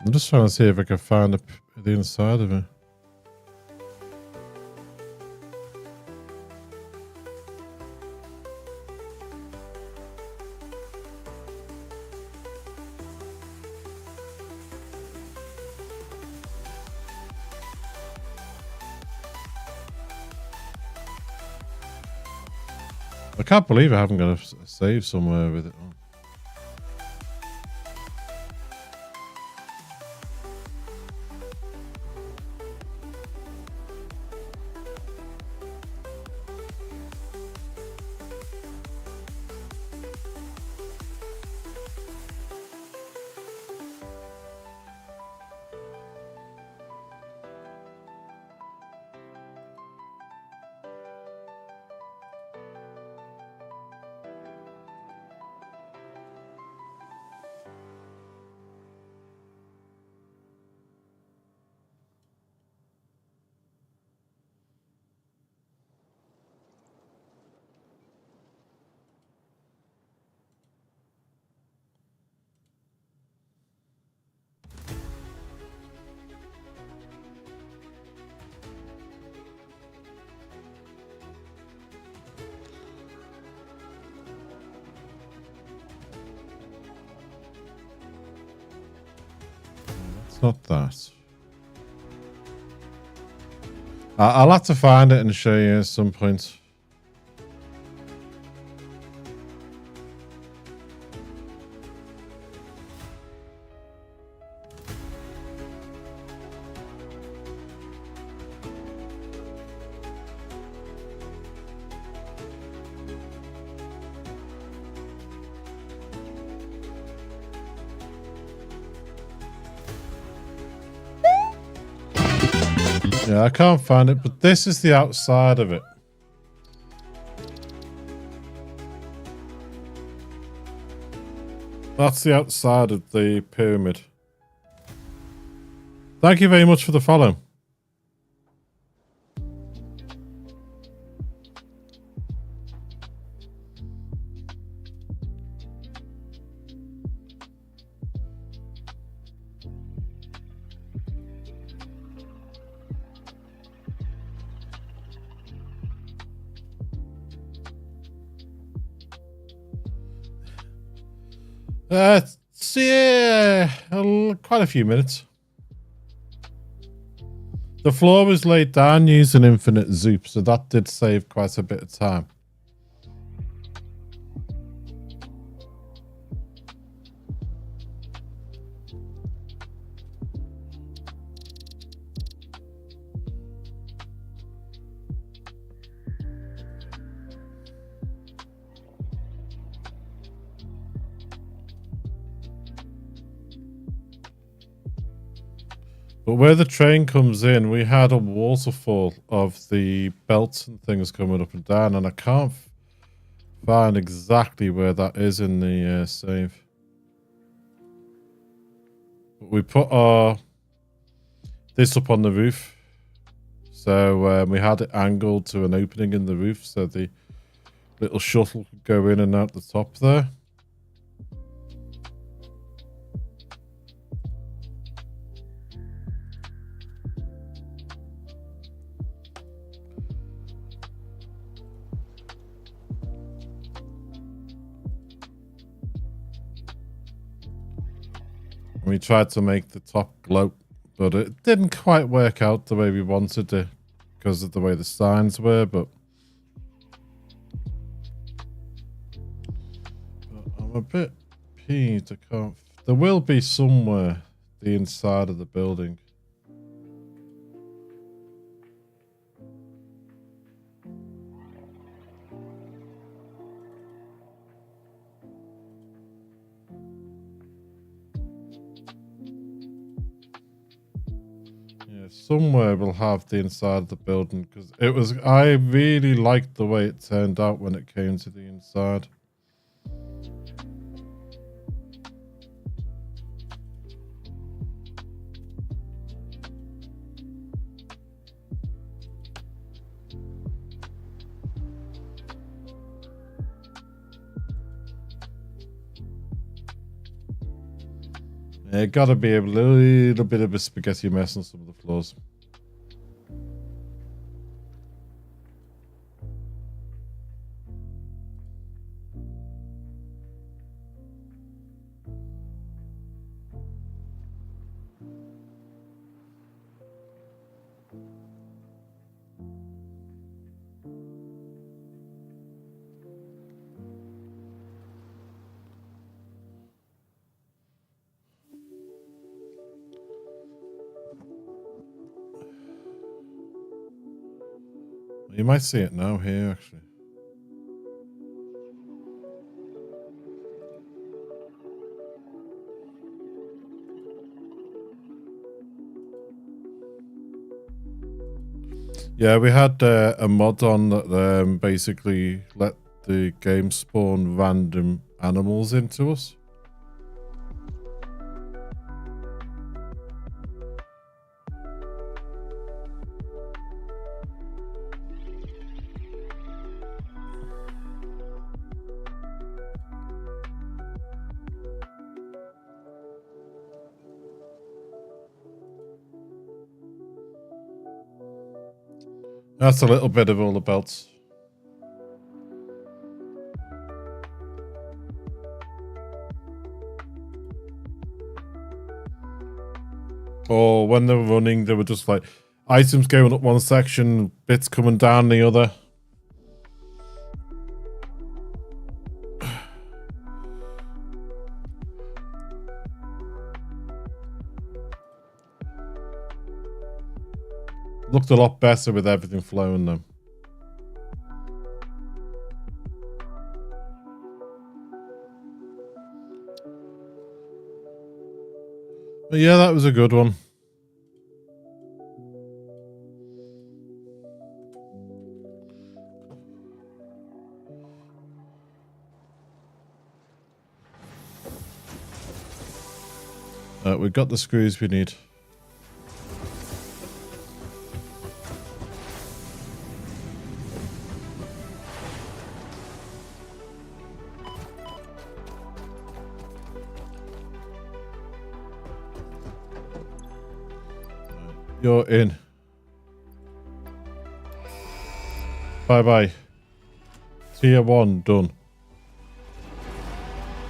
I'm just trying to see if I can find the inside of it. I can't believe I haven't got a save somewhere with it on. It's not that. I'll have to find it and show you at some point. Yeah, I can't find it, but this is the outside of it. That's the outside of the pyramid. Thank you very much for the follow. Quite a few minutes. The floor was laid down using infinite zoop, so that did save quite a bit of time. But where the train comes in, we had a waterfall of the belts and things coming up and down, and I can't find exactly where that is in the save. But we put this up on the roof, so we had it angled to an opening in the roof, so the little shuttle could go in and out the top there. We tried to make the top glow, but it didn't quite work out the way we wanted it because of the way the signs were, but I'm a bit peeved. I can't. There will be somewhere the inside of the building. Somewhere we'll have the inside of the building, because it was, I really liked the way it turned out when it came to the inside. It gotta be a little bit of a spaghetti mess on some of the floors. You might see it now here, actually. Yeah, we had a mod on that basically let the game spawn random animals into us. That's a little bit of all the belts. Or when they were running, they were just like items going up one section, bits coming down the other. Looked a lot better with everything flowing though. But yeah, that was a good one. We've got the screws we need. You're in. Bye-bye. Tier 1 done.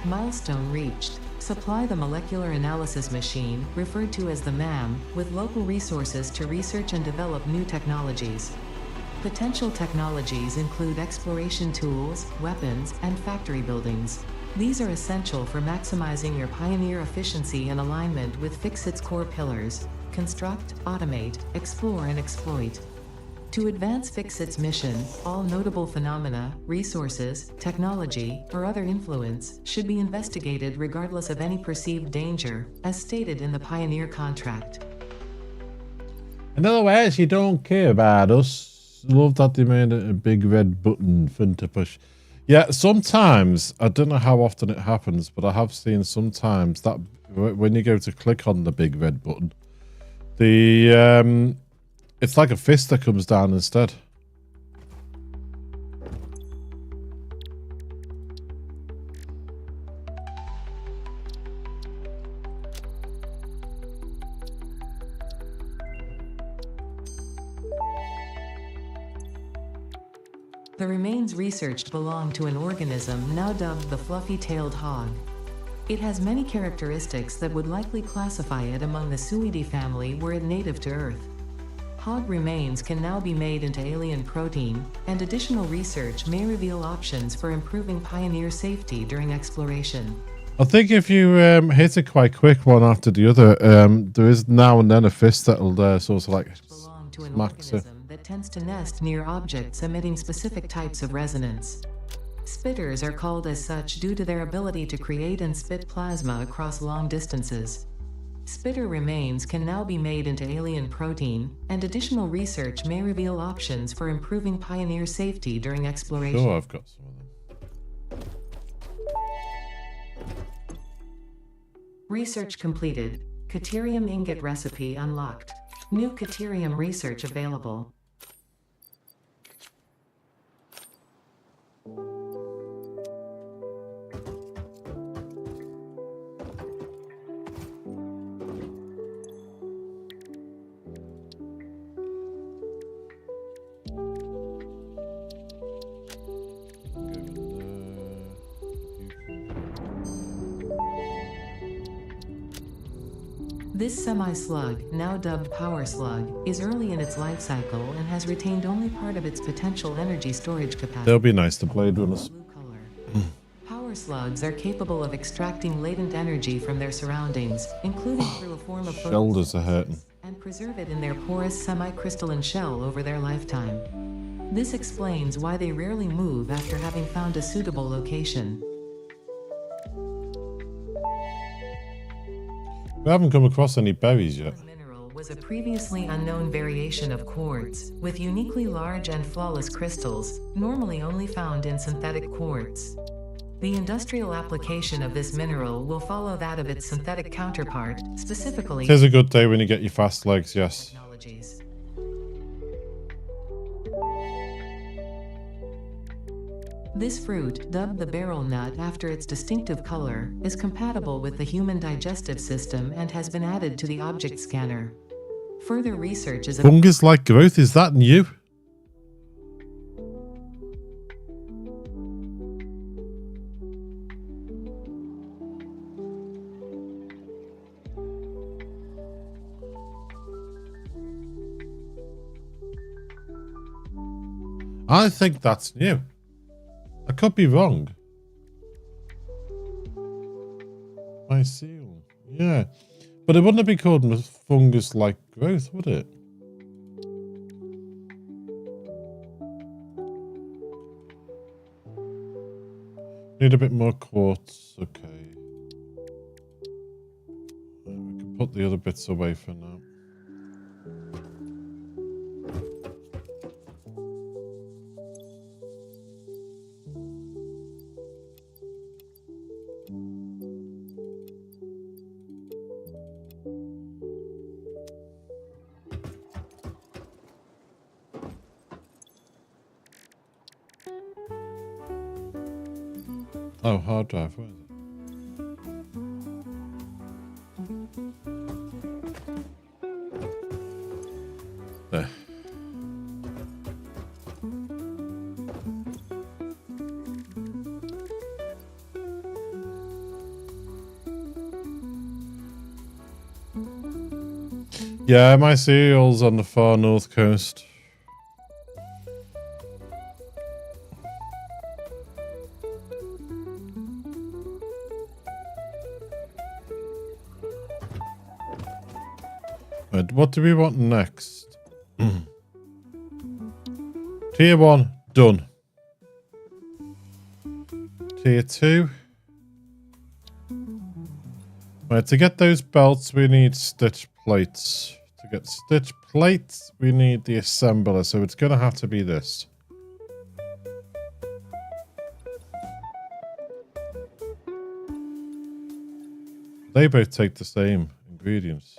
Milestone reached. Supply the molecular analysis machine, referred to as the MAM, with local resources to research and develop new technologies. Potential technologies include exploration tools, weapons, and factory buildings. These are essential for maximizing your Pioneer efficiency in alignment with Fixit's core pillars: construct, automate, explore, and exploit. To advance Fixit's mission, all notable phenomena, resources, technology, or other influence should be investigated regardless of any perceived danger, as stated in the Pioneer contract. In other words, you don't care about us. Love that they made it a big red button fun to push. Yeah, sometimes, I don't know how often it happens, but I have seen sometimes that when you go to click on the big red button, the it's like a fist that comes down instead. The remains researched belong to an organism now dubbed the fluffy-tailed hog. It has many characteristics that would likely classify it among the Suidae family were it native to Earth. Hog remains can now be made into alien protein, and additional research may reveal options for improving pioneer safety during exploration. I think if you hit it quite quick one after the other, there is now and then a fist that'll sort of like Belong to an smack it. organism that tends to nest near objects emitting specific types of resonance. Spitters are called as such due to their ability to create and spit plasma across long distances. Spitter remains can now be made into alien protein, and additional research may reveal options for improving pioneer safety during exploration. Sure, I've got some of them. Research completed. Caterium ingot recipe unlocked. New caterium research available. This semi-slug, now dubbed Power Slug, is early in its life cycle and has retained only part of its potential energy storage capacity. They'll be nice to Blade Runners. Blue color. Power slugs are capable of extracting latent energy from their surroundings, including through a form of Shoulders are hurting. and preserve it in their porous semi-crystalline shell over their lifetime. This explains why they rarely move after having found a suitable location. We haven't come across any berries yet. Mineral was a previously unknown variation of quartz, with uniquely large and flawless crystals, normally only found in synthetic quartz. The industrial application of this mineral will follow that of its synthetic counterpart, specifically It is a good day when you get your fast legs, yes. technologies. This fruit, dubbed the barrel nut after its distinctive color, is compatible with the human digestive system and has been added to the object scanner. Further research is Fungus-like growth, is that new? I think that's new. I could be wrong. I see. Yeah. But it wouldn't be called fungus-like growth, would it? Need a bit more quartz. Okay. We can put the other bits away for now. Oh, hard drive, where is it? There. Yeah, my cereal's on the far north coast. Right, what do we want next? Tier 1, done. Tier 2. Right, to get those belts, we need stitch plates. To get stitch plates, we need the assembler, so it's going to have to be this. They both take the same ingredients.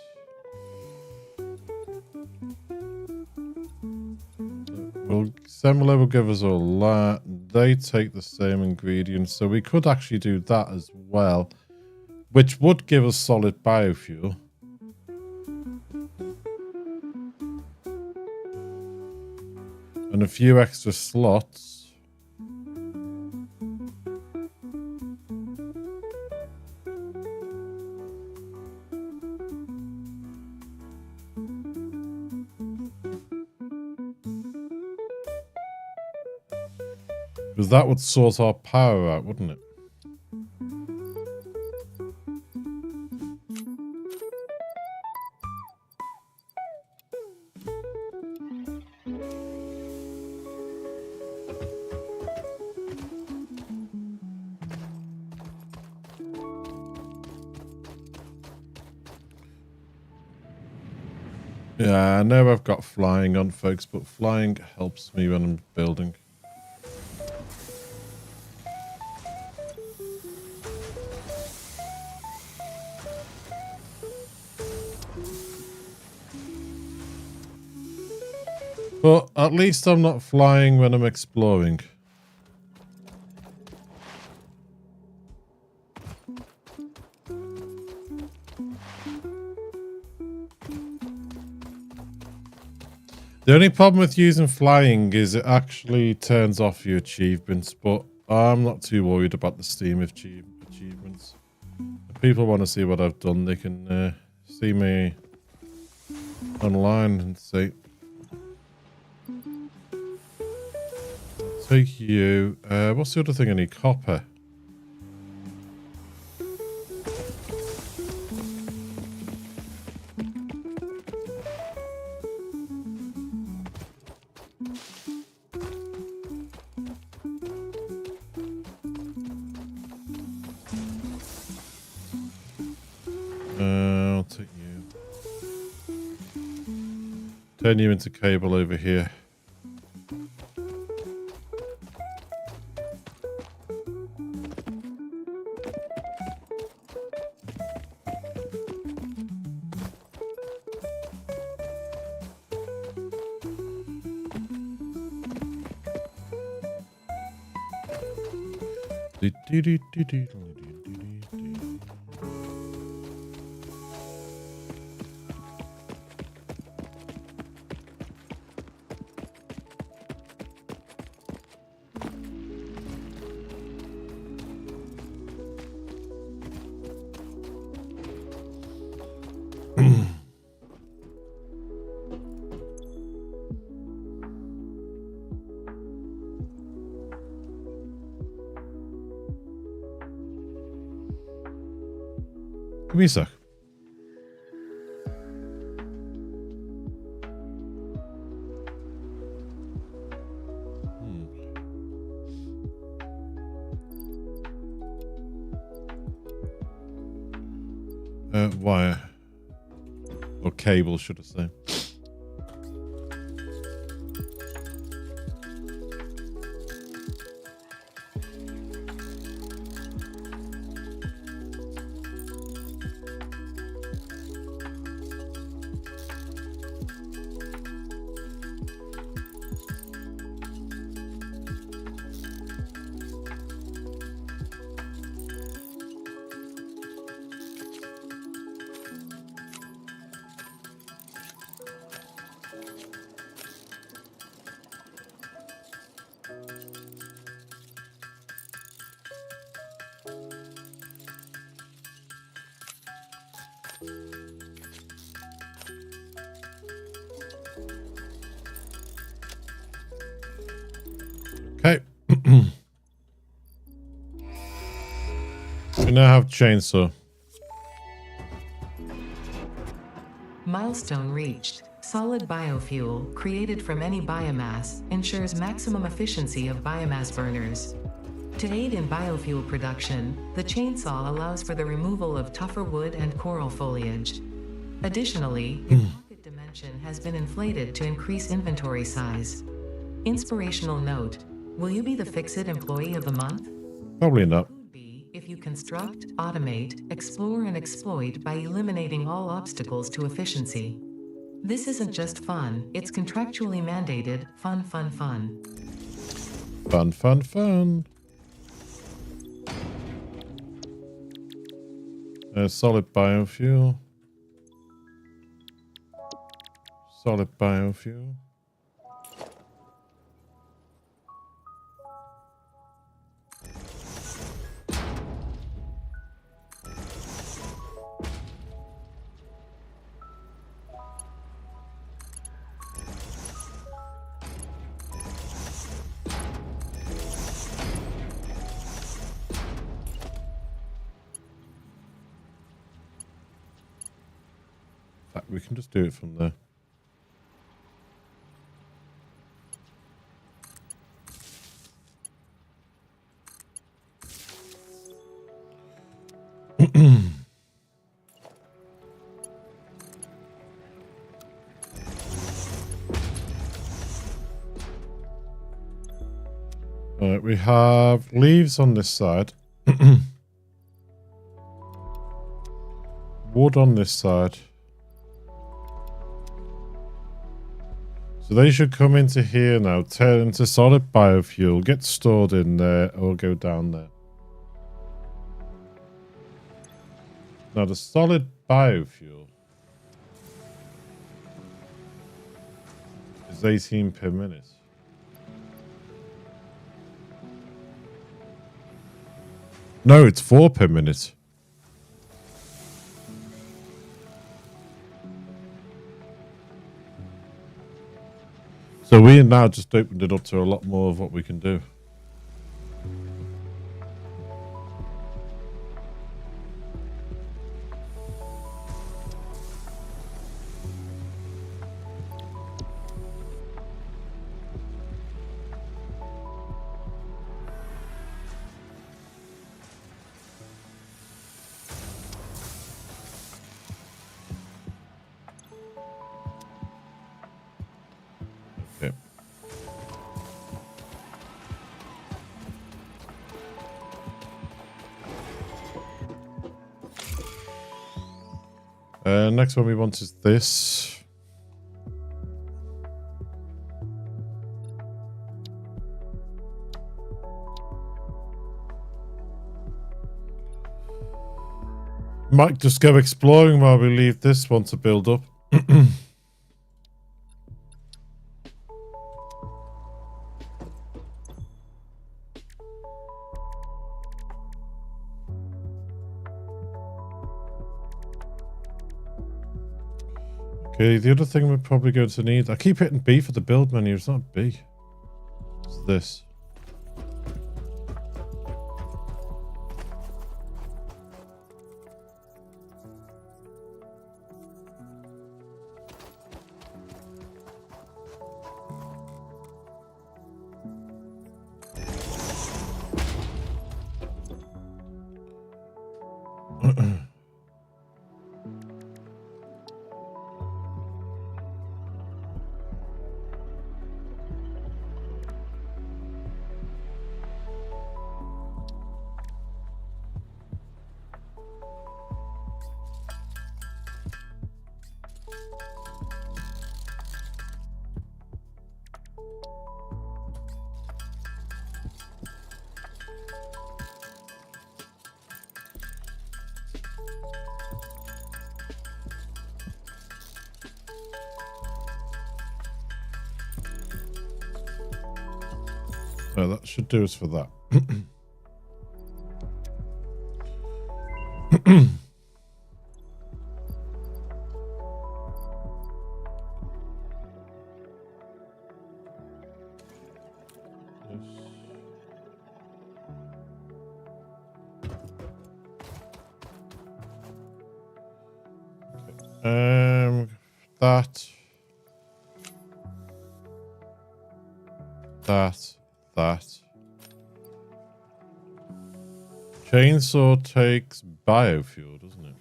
Well, assembler will give us all that. They take the same ingredients, so we could actually do that as well, which would give us solid biofuel. And a few extra slots. Because that would sort our power out, wouldn't it? Yeah, I know I've got flying on, folks, but flying helps me when I'm building. But at least I'm not flying when I'm exploring. The only problem with using flying is it actually turns off your achievements, but I'm not too worried about the Steam achievements. If people want to see what I've done, they can see me online and see. Take you. What's the other thing I need? Copper. I'll take you. Turn you into cable over here. Give me a sec. Wire. Or cable, should I say. Okay. We now have chainsaw. Milestone reached. Solid biofuel, created from any biomass, ensures maximum efficiency of biomass burners. To aid in biofuel production, the chainsaw allows for the removal of tougher wood and coral foliage. Additionally, in pocket dimensions, caption has been inflated to increase inventory size. Inspirational note. Will you be the Fix-It Employee of the Month? Probably not. Could be if you construct, automate, explore, and exploit by eliminating all obstacles to efficiency. This isn't just fun, it's contractually mandated, fun, fun, fun. Fun, fun, fun. Solid biofuel. Solid biofuel. We can just do it from there. Alright, we have leaves on this side. Wood on this side. So they should come into here now, turn into solid biofuel, get stored in there, or go down there. Now the solid biofuel is 18 per minute. No, it's 4 per minute. So we now just opened it up to a lot more of what we can do. Okay. Next one we want is this. Might just go exploring while we leave this one to build up. Okay, the other thing we're probably going to need... I keep hitting B for the build menu. It's not B. It's this. No, that should do us for that. That. Chainsaw takes biofuel, doesn't it?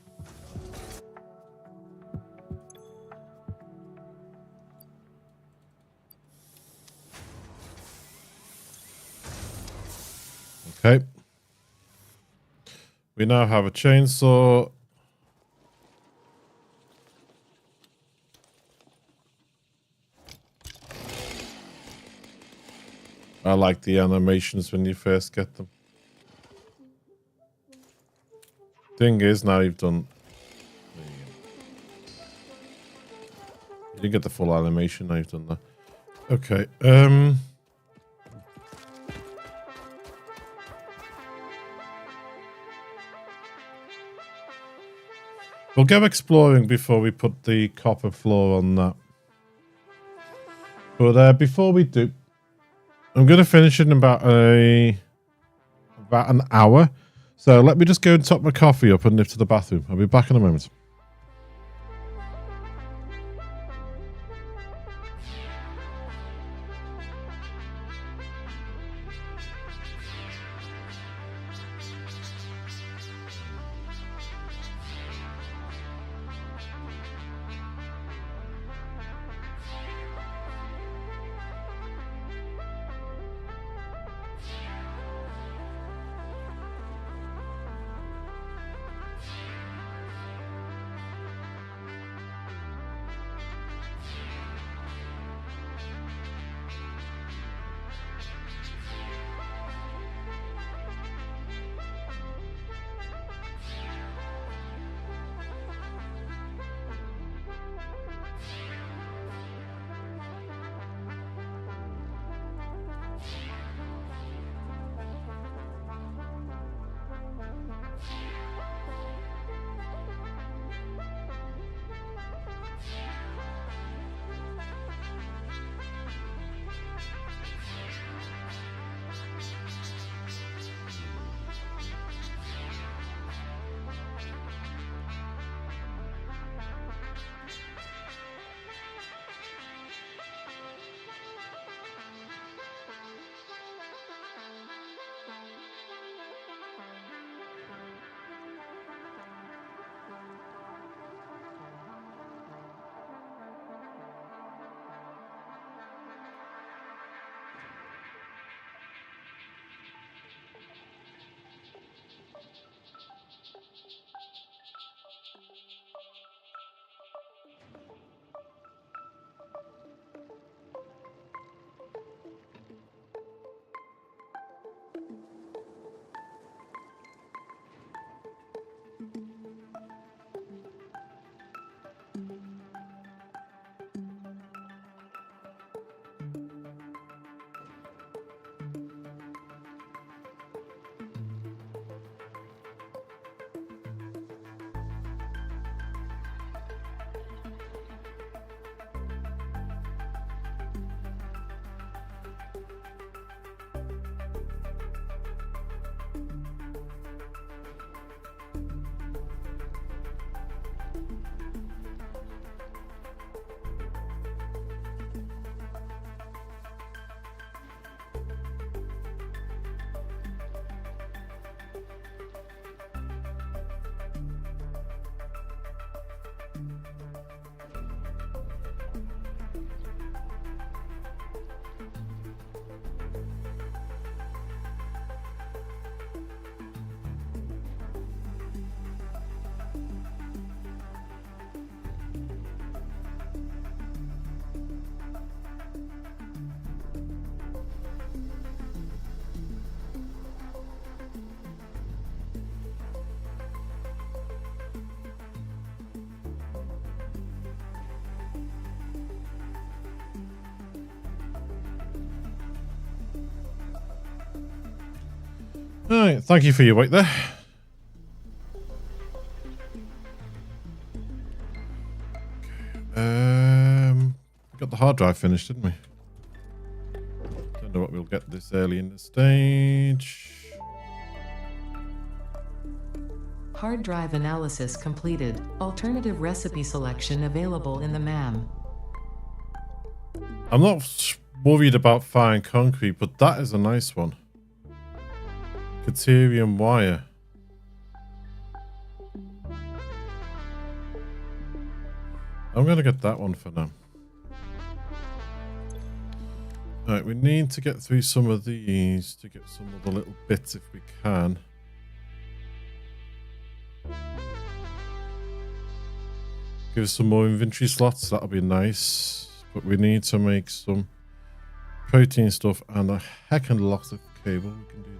We now have a chainsaw. I like the animations when you first get them. Thing is, now you've done... You didn't get the full animation, now you've done that. Okay, we'll go exploring before we put the copper floor on that. But before we do, I'm going to finish in about an hour. So let me just go and top my coffee up and nip to the bathroom. I'll be back in a moment. All right, thank you for your wait there. We got the hard drive finished, didn't we? Don't know what we'll get this early in the stage. Hard drive analysis completed. Alternative recipe selection available in the MAM. I'm not worried about fine concrete, but that is a nice one. Caterium wire. I'm going to get that one for now. Alright, we need to get through some of these to get some of the little bits if we can. Give us some more inventory slots. That'll be nice. But we need to make some protein stuff and a heck and a lot of cable. We can do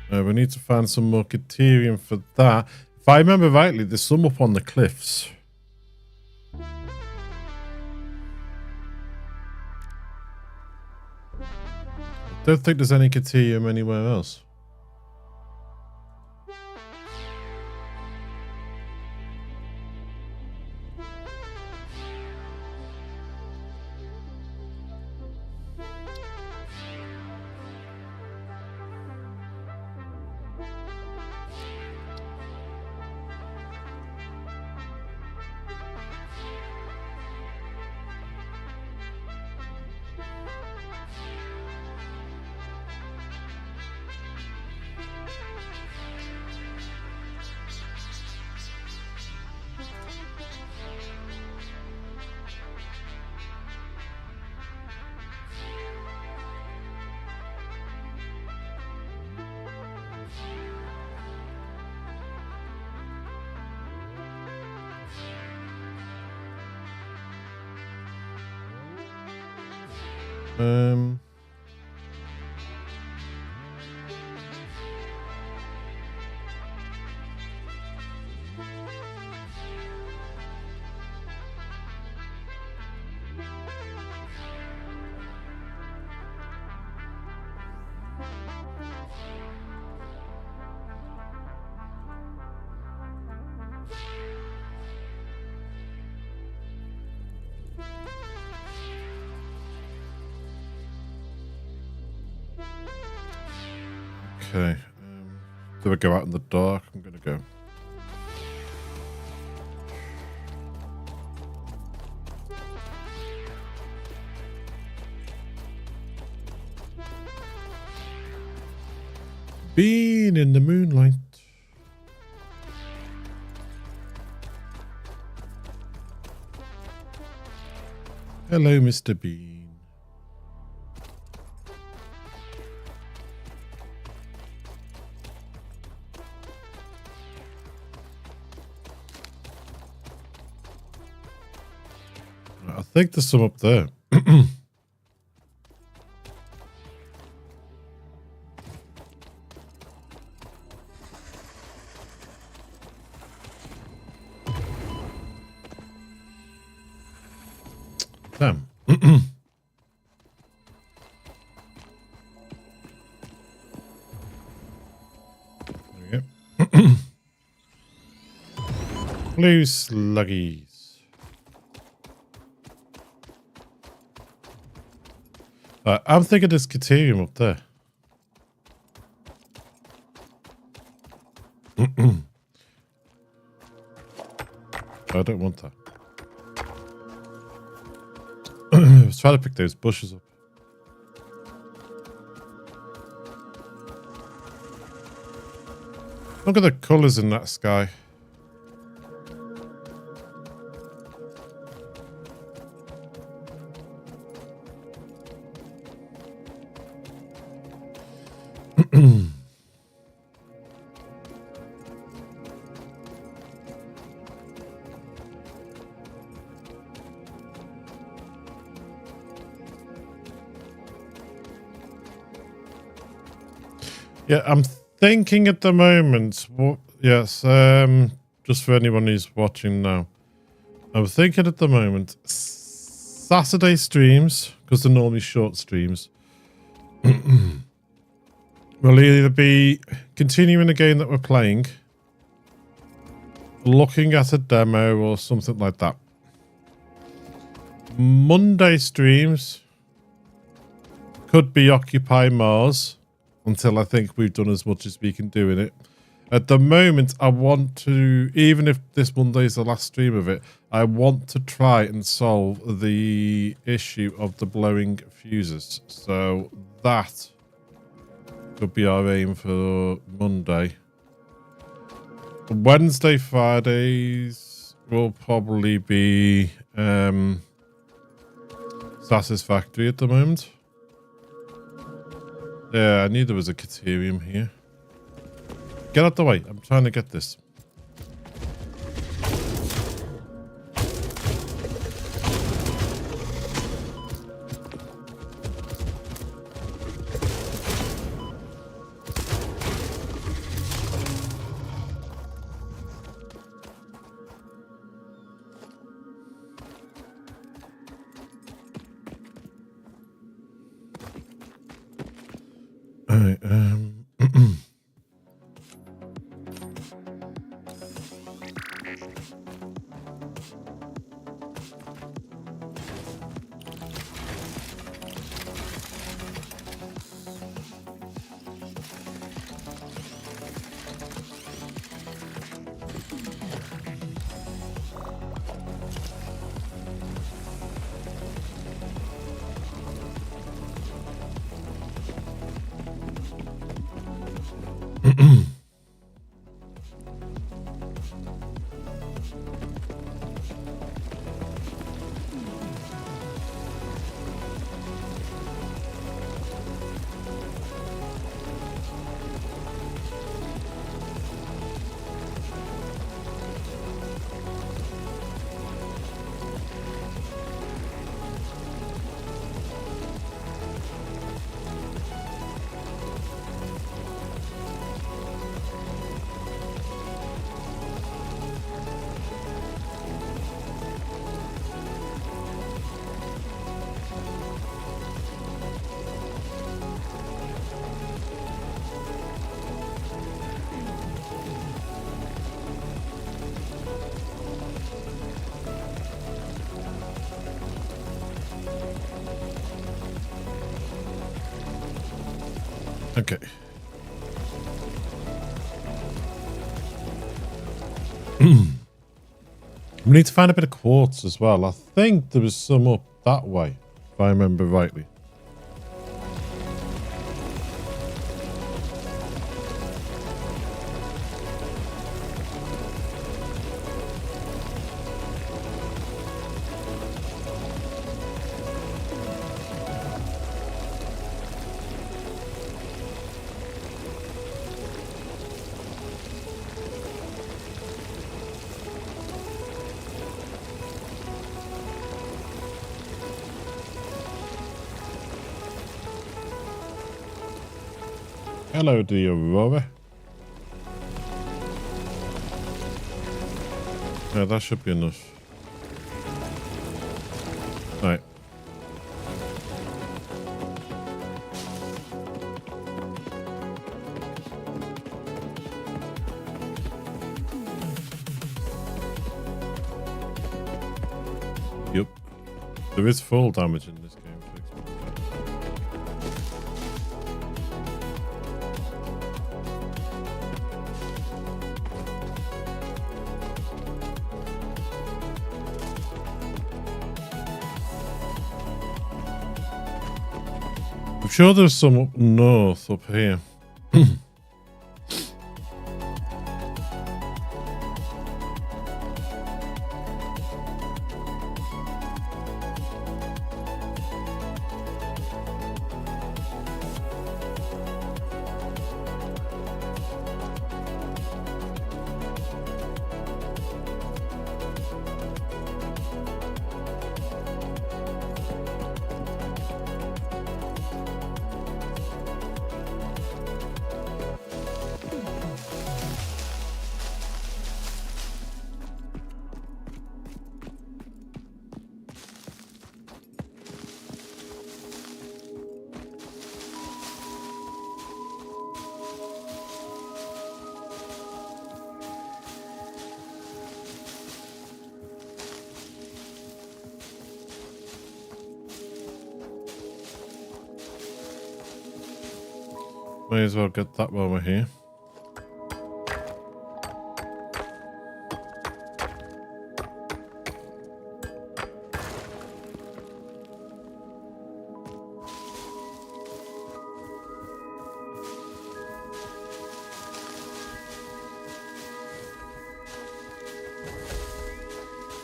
that. We need to find some more Caterium for that. If I remember rightly, there's some up on the cliffs. I don't think there's any Caterium anywhere else. Okay. Do we go out in the dark? I'm gonna go. Being in the moonlight. Hello, Mr. Bean. I think there's some up there. Damn. There we go. Blue sluggies. I'm thinking there's Caterium up there. I don't want that. I was trying to pick those bushes up. Look at the colours in that sky. Yeah, I'm thinking at the moment. Yes, just for anyone who's watching now, I'm thinking at the moment Saturday streams, because they're normally short streams, will either be continuing the game that we're playing, looking at a demo, or something like that. Monday streams could be Occupy Mars, until I think we've done as much as we can do in it. At the moment, I want to, even if this Monday is the last stream of it, I want to try and solve the issue of the blowing fuses. So that could be our aim for Monday. Wednesday, Fridays will probably be Satisfactory at the moment. Yeah, I knew there was a Caterium here. Get out the way. I'm trying to get this. All right, okay. We need to find a bit of quartz as well. I think there was some up that way, if I remember rightly. Hello, dear Aurora. Yeah, that should be enough. Right. Yep. There is full damage in this game. I'm sure there's some up north, up here. May as well get that while we're here.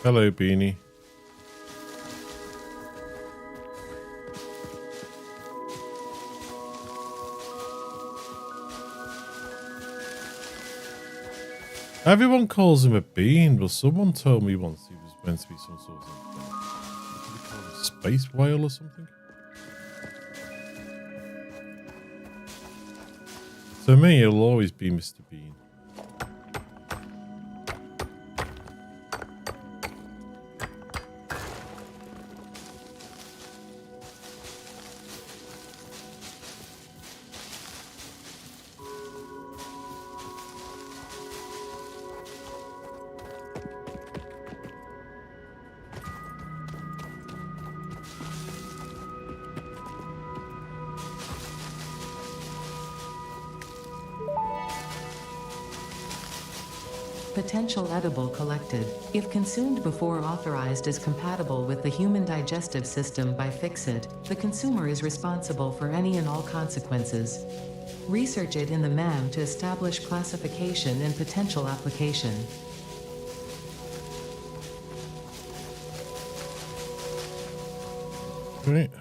Hello, Beanie. Everyone calls him a bean, but someone told me once he was meant to be some sort of space whale or something. To me, he'll always be Mr. Bean. Potential edible collected. If consumed before authorized as compatible with the human digestive system by Fixit, the consumer is responsible for any and all consequences. Research it in the MAM to establish classification and potential application. Right.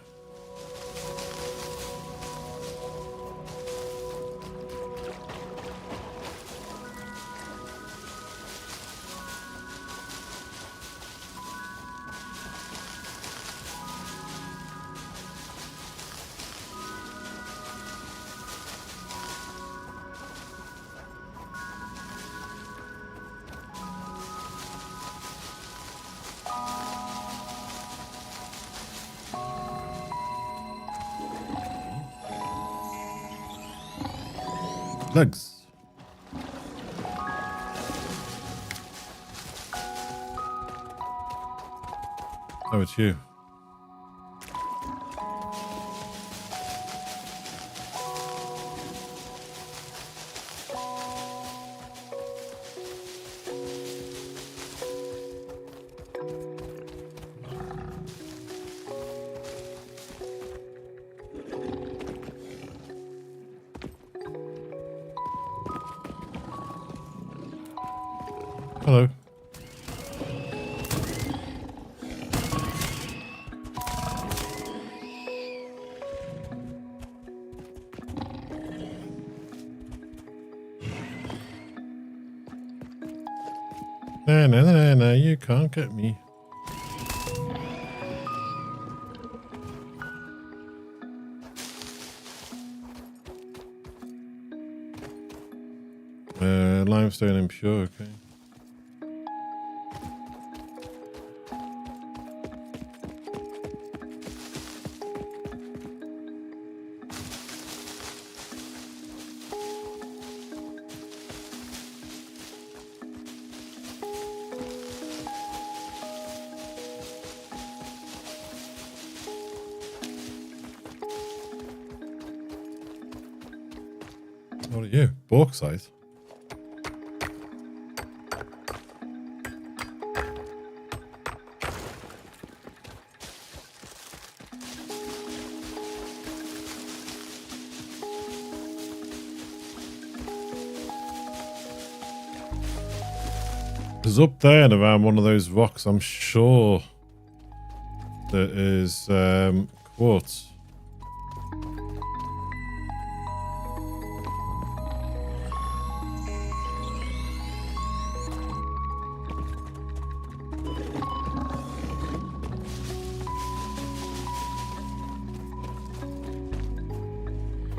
Legs. Oh, it's you. Hello. No, you can't get me. Limestone impure, okay. What are you? Bauxite? Because up there and around one of those rocks, I'm sure there is quartz.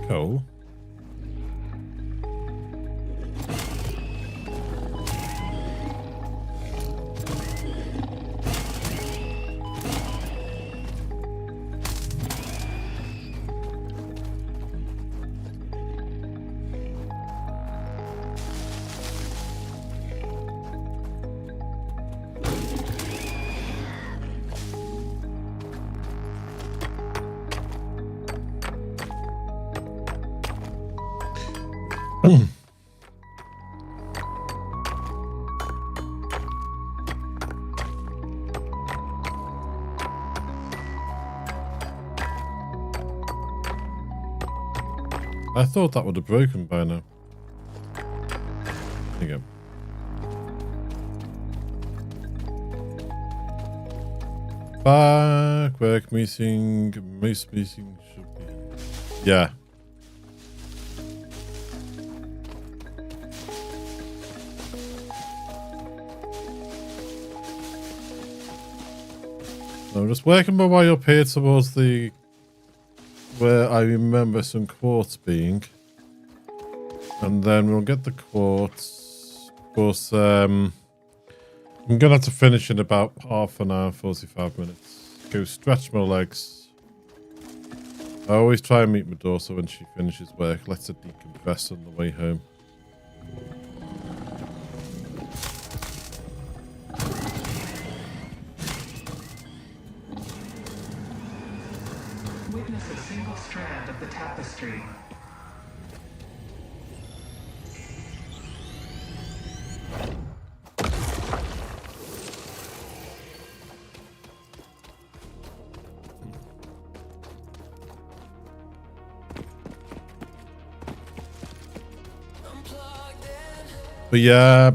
Cool. I thought that would have broken by now. There you go. Back, work meeting, most meeting should be. Yeah. I'm just working my way up here towards the where I remember some quartz being, and then we'll get the quartz. Of course, I'm gonna have to finish in about half an hour, 45 minutes. Go stretch my legs. I always try and meet my daughter when she finishes work. Lets her decompress on the way home. Witness a single strand of the tapestry. But yeah,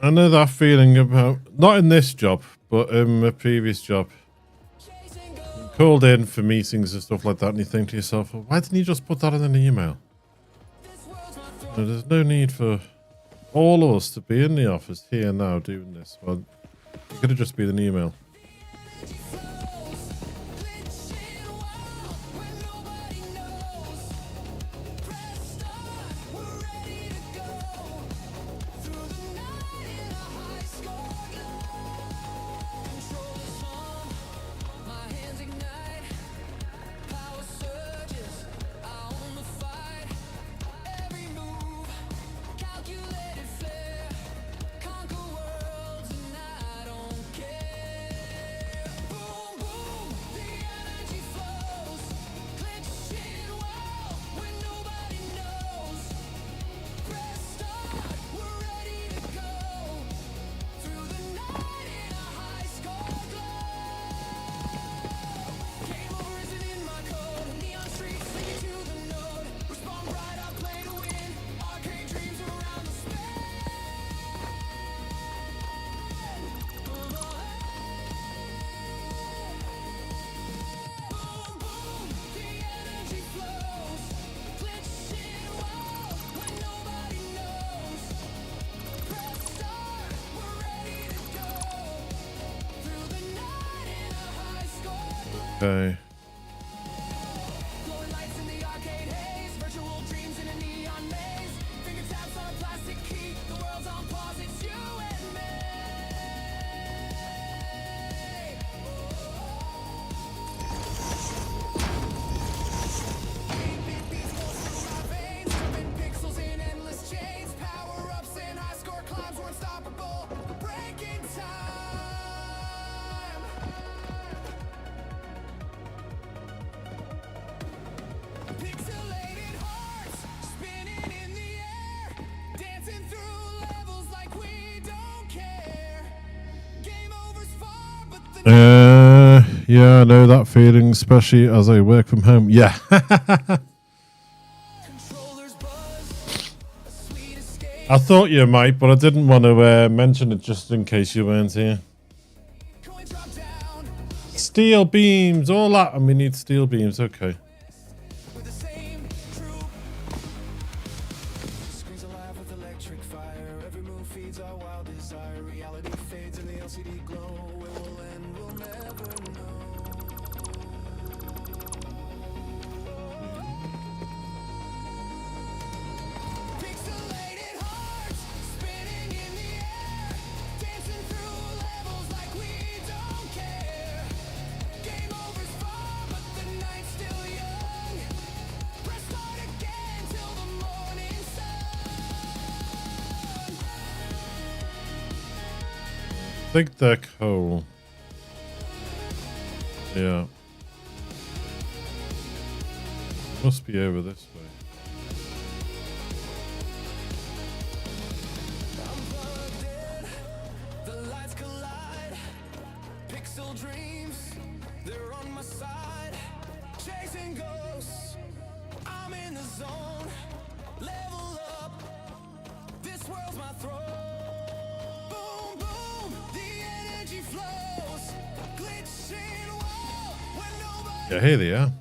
I know that feeling about, not in this job, but in my previous job. Called in for meetings and stuff like that, and you think to yourself, well, why didn't you just put that in an email? There's no need for all of us to be in the office here now doing this. Well, it could have just been an email. Okay. Yeah, I know that feeling, especially as I work from home. Yeah. I thought you might, but I didn't want to mention it just in case you weren't here. Steel beams, all that, and we need steel beams. Okay. Think they're coal. Yeah. Must be over this way. Yeah, here they are.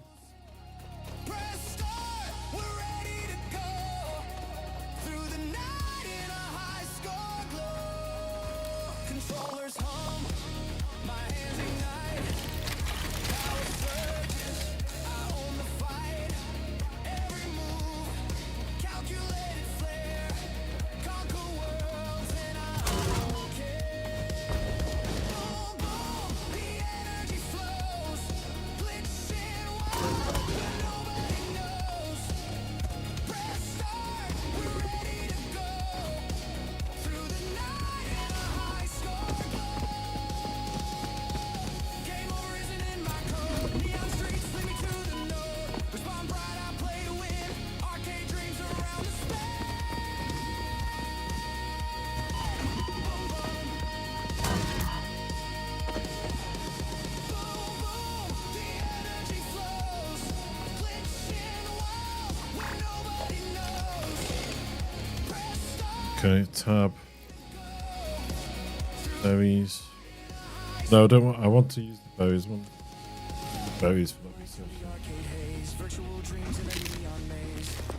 Okay, tab. Berries. No, I don't want. I want to use the berries one. Berries for that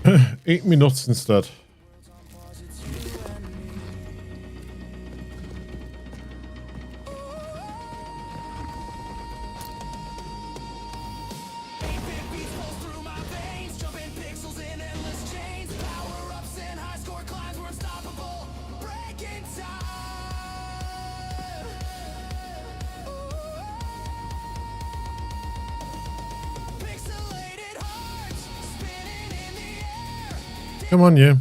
research. Eat me nuts instead. Come on, you.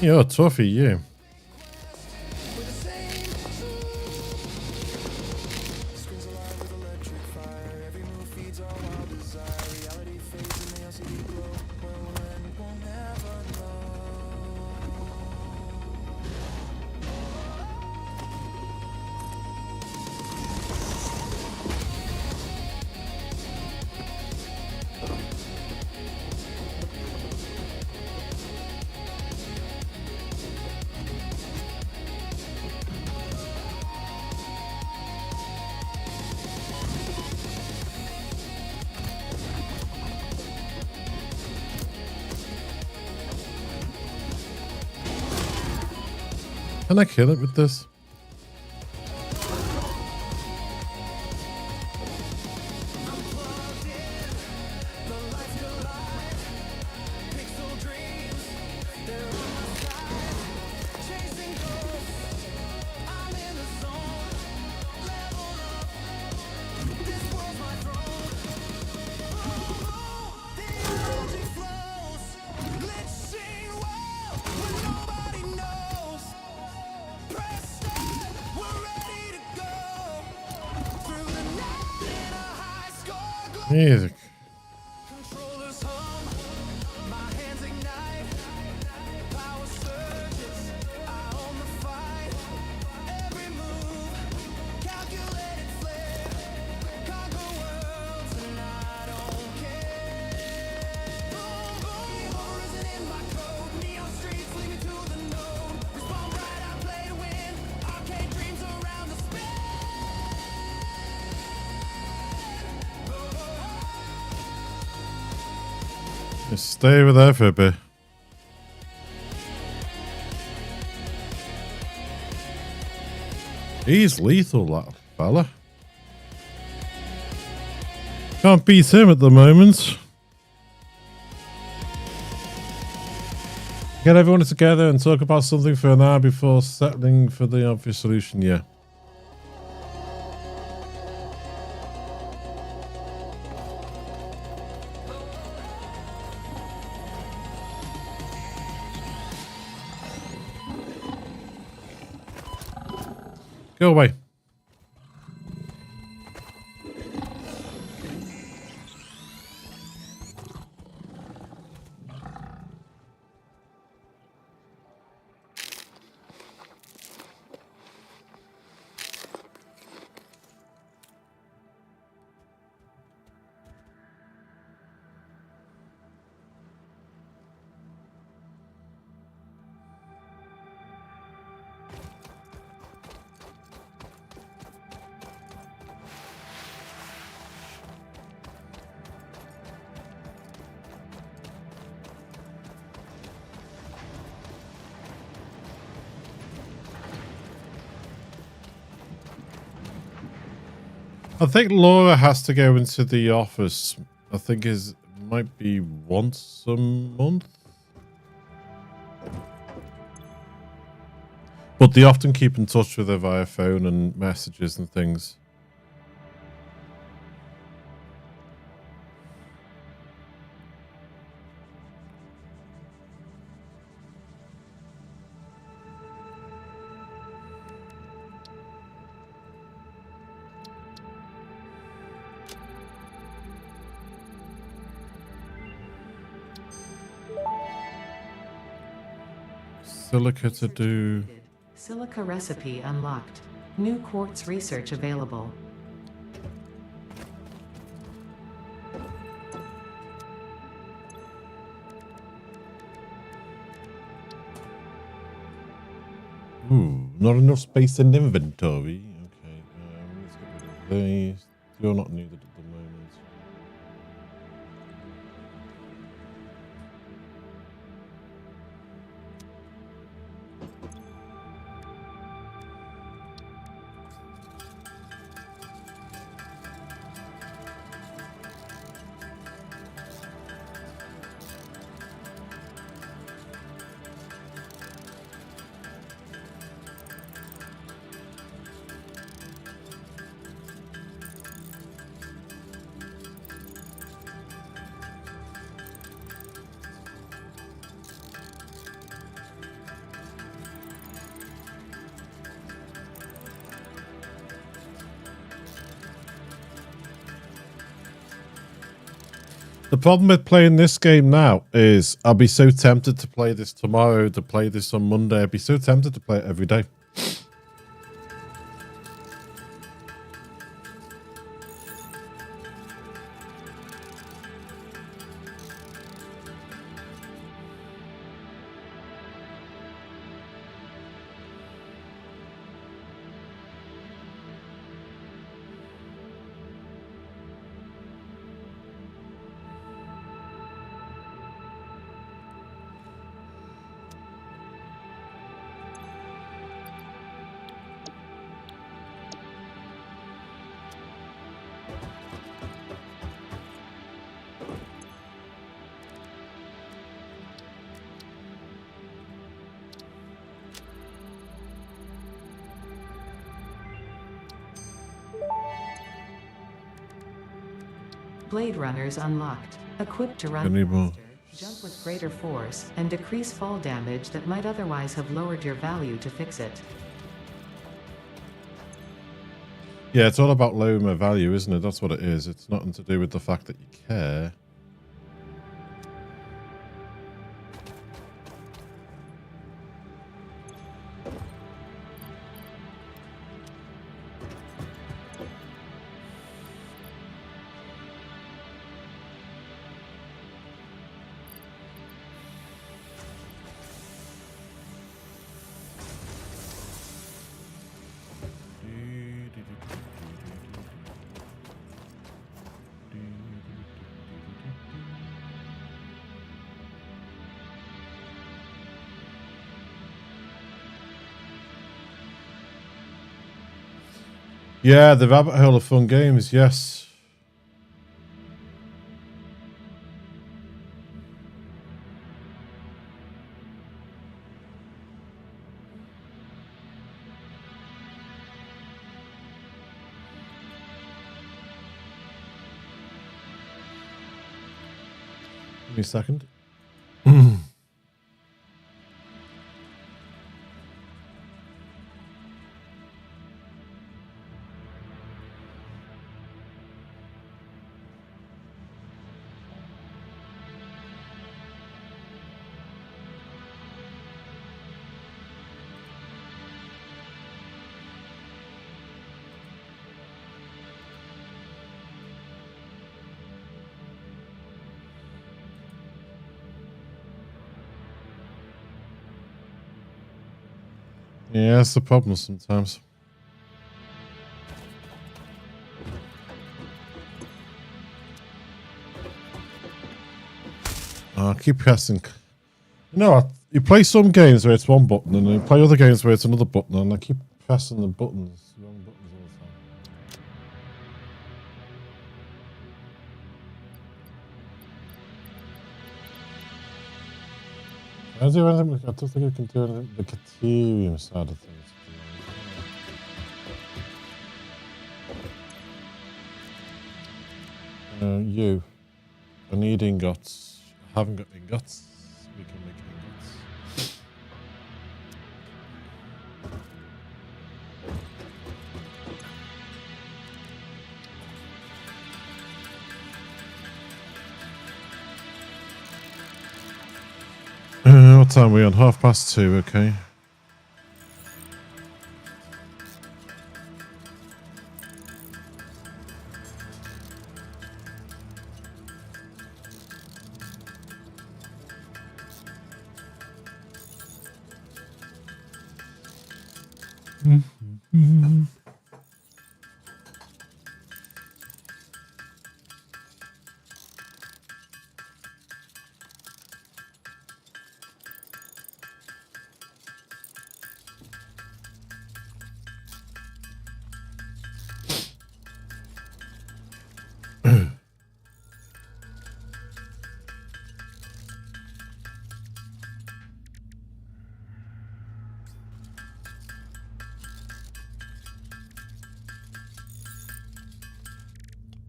You're toughy, you. Can I kill it with this? Music. Just stay over there for a bit. He's lethal, that fella. Can't beat him at the moment. Get everyone together and talk about something for an hour before settling for the obvious solution, yeah. Go away. I think Laura has to go into the office. I think it might be once a month. But they often keep in touch with her via phone and messages and things. Silica to do. Silica recipe unlocked. New quartz research available. Ooh, not enough space in inventory. Okay, let's get rid of these. You're not needed at the moment. The problem with playing this game now is I'll be so tempted to play this tomorrow, to play this on Monday. I'd be so tempted to play it every day. Blade runners unlocked. Equipped to run Anymore. faster, jump with greater force, and decrease fall damage that might otherwise have lowered your value to fix it. Yeah, it's all about lowering my value, isn't it? That's what it is. It's nothing to do with the fact that you care. Yeah, the rabbit hole of fun games, yes. Give me a second. Yeah, that's the problem sometimes. I keep pressing. You know what? You play some games where it's one button, and you play other games where it's another button, and I keep pressing the buttons, wrong buttons all the time. I don't do anything. I don't think I can do anything with the Caterium side of things. You. I need ingots. I haven't got ingots. We can make ingots. What time are we on? 2:30, okay.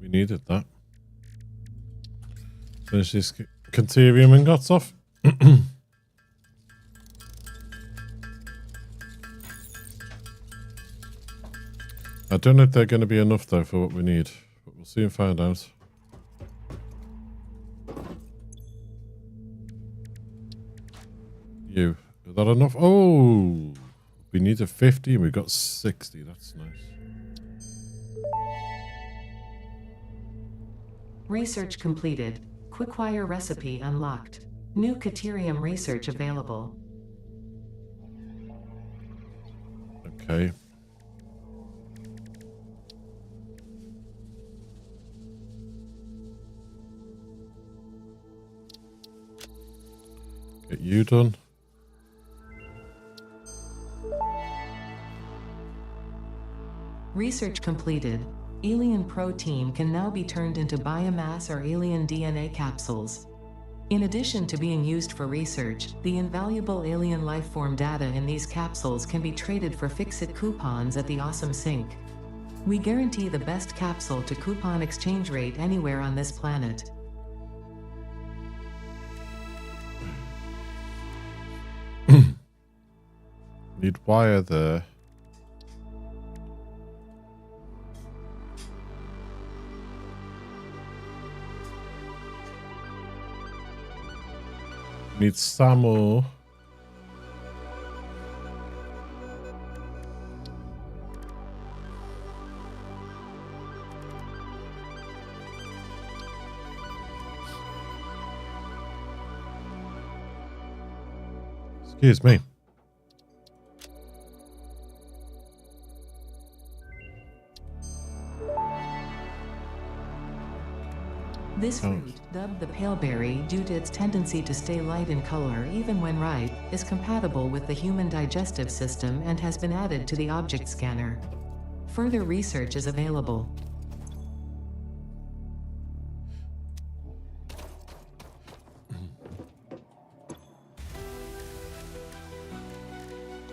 We needed that. Finish this Conterium ingots off. I don't know if they're going to be enough though for what we need, but we'll soon find out. You, is that enough? Oh, we needed 50 and we got 60. That's nice. Research completed. Quickwire recipe unlocked. New Caterium research available. Okay. Get you done. Research completed. Alien protein can now be turned into biomass or alien DNA capsules. In addition to being used for research, the invaluable alien lifeform data in these capsules can be traded for Fix-It coupons at the Awesome Sink. We guarantee the best capsule to coupon exchange rate anywhere on this planet. Need wire there. Need some more. Excuse me. This fruit, dubbed the paleberry due to its tendency to stay light in color even when ripe, is compatible with the human digestive system and has been added to the object scanner. Further research is available.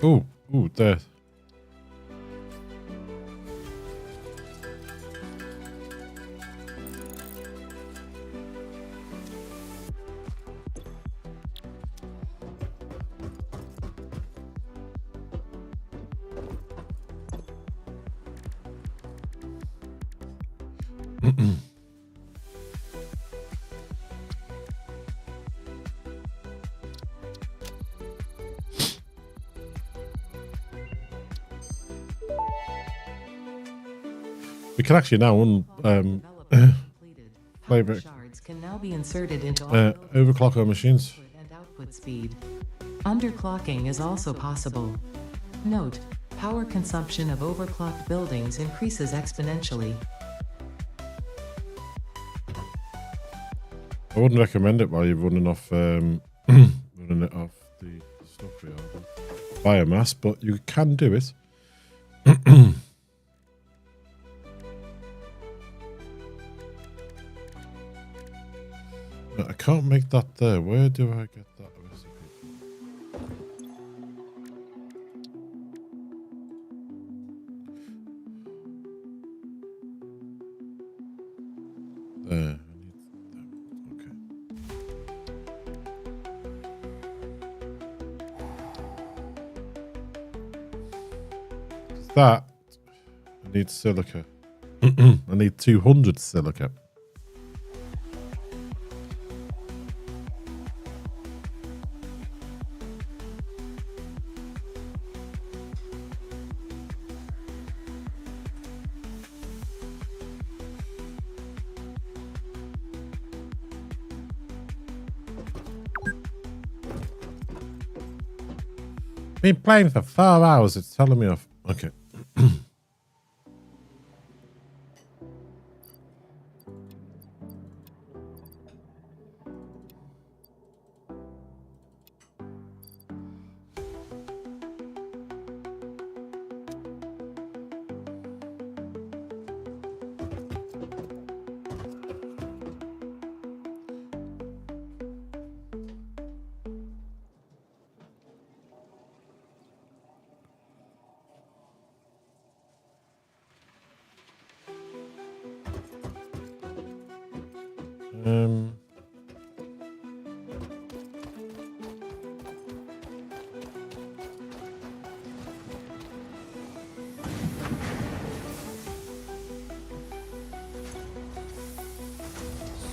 Oh, there. We can actually now Power shards can now be inserted into overclock our machines. and output speed. Underclocking is also possible. Note: power consumption of overclocked buildings increases exponentially. I wouldn't recommend it while you're running off running it off the stuff we have biomass, but you can do it. I can't make that there. Where do I get that recipe? There. I need that. Okay. That. I need silica. I need 200 silica. Been playing for 4 hours. It's telling me off. Okay.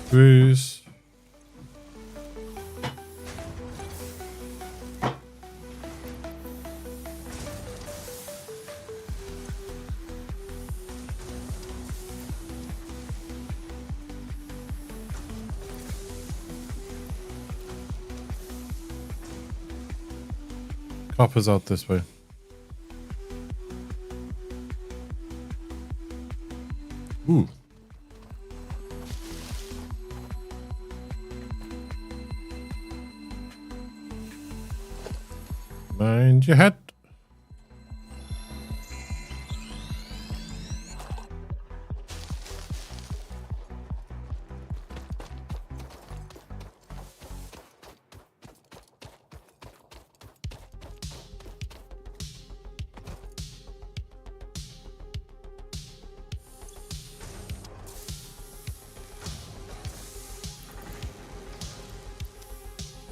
Screws. Copper's out this way. Ooh. Mind your head.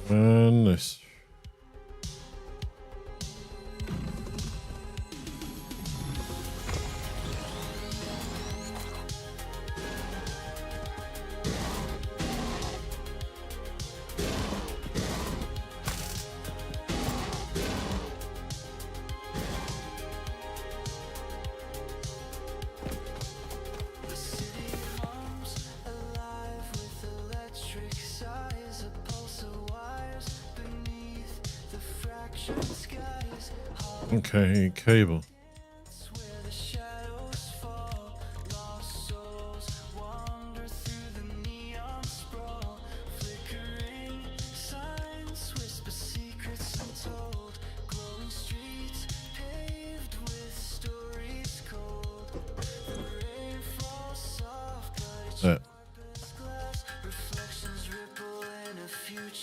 And this. Okay, cable. There.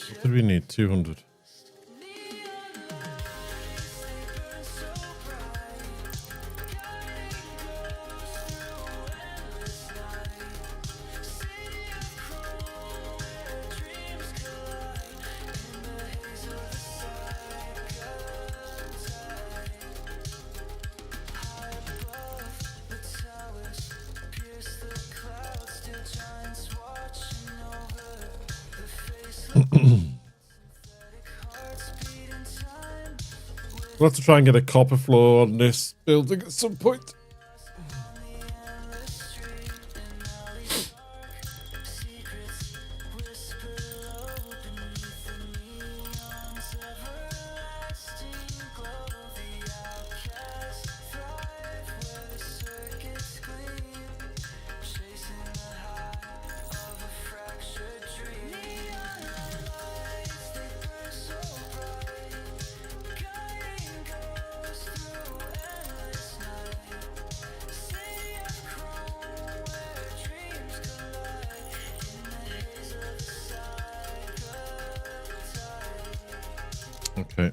What did we need? 200. We'll have to try and get a copper floor on this building at some point. Okay.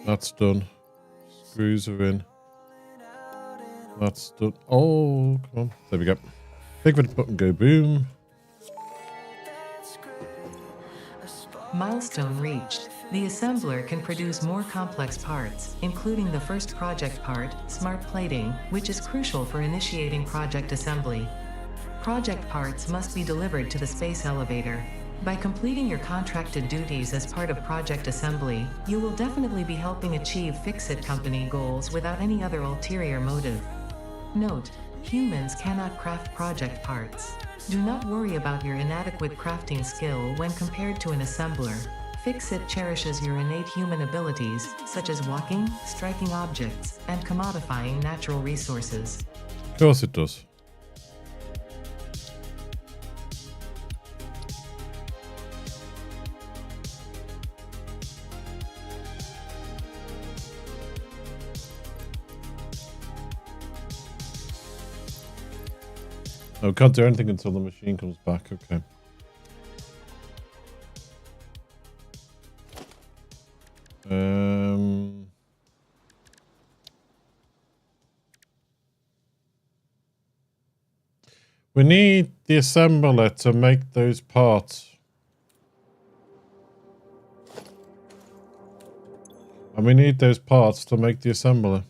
That's done. Screws are in. That's done. Oh, come on. There we go. Big red button, go boom. Milestone reached. The assembler can produce more complex parts, including the first project part, smart plating, which is crucial for initiating project assembly. Project parts must be delivered to the space elevator. By completing your contracted duties as part of project assembly, you will definitely be helping achieve Fix-It Company goals without any other ulterior motive. Note: humans cannot craft project parts. Do not worry about your inadequate crafting skill when compared to an assembler. Fixit cherishes your innate human abilities, such as walking, striking objects, and commodifying natural resources. Of course it does. Oh, can't do anything until the machine comes back. Okay. We need the assembler to make those parts. And we need those parts to make the assembler.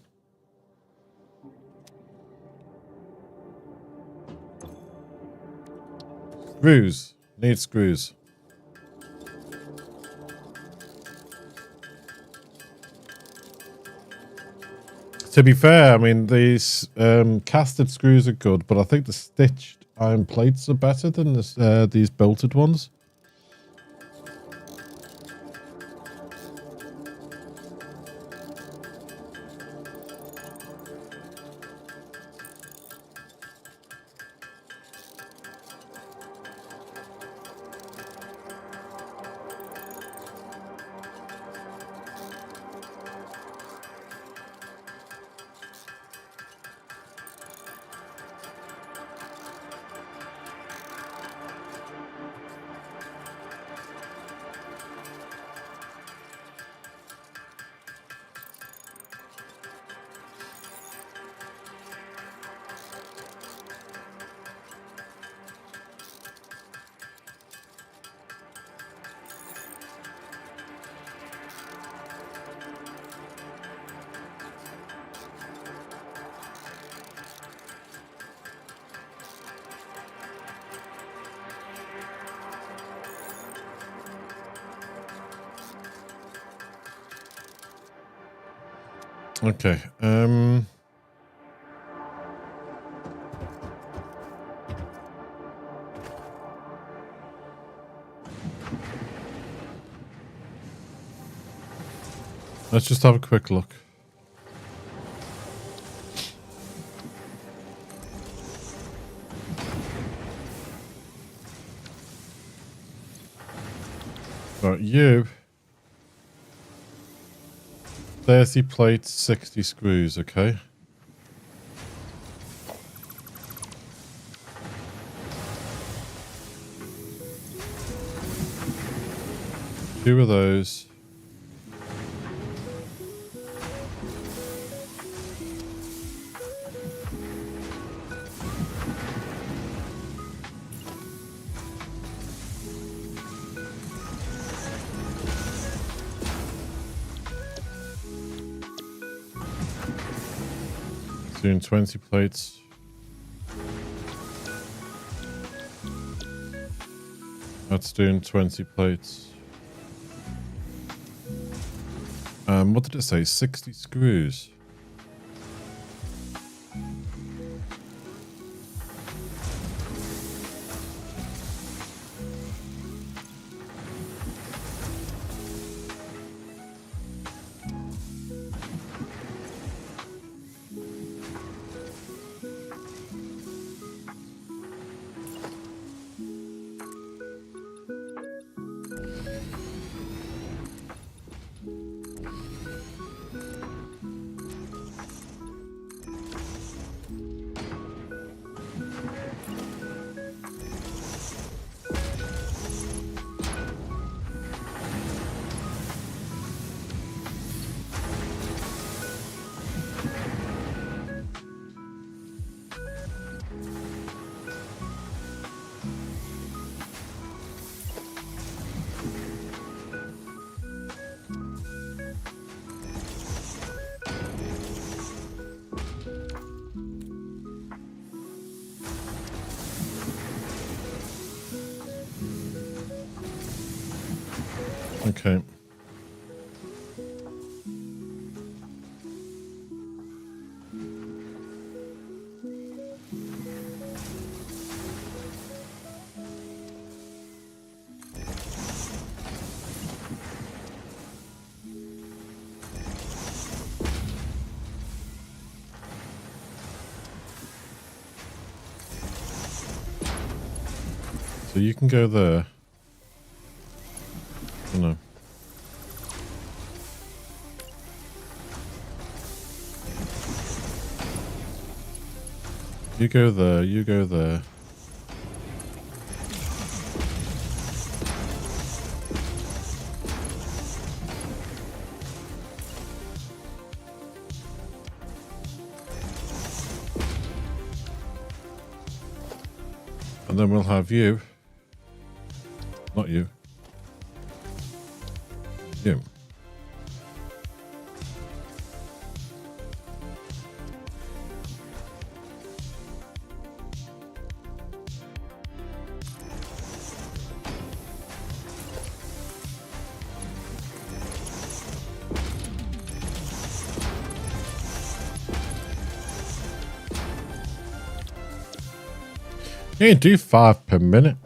Screws. Need screws. To be fair, I mean, these casted screws are good, but I think the stitched iron plates are better than this, these bolted ones. Okay. Let's just have a quick look. Right, you. 30 plates, 60 screws, okay? Two of those. Doing 20 plates. That's doing 20 plates. What did it say? 60 screws. Okay. So you can go there. Oh, no. You go there, you go there. And then we'll have you. Not you. You. You can do 5 per minute.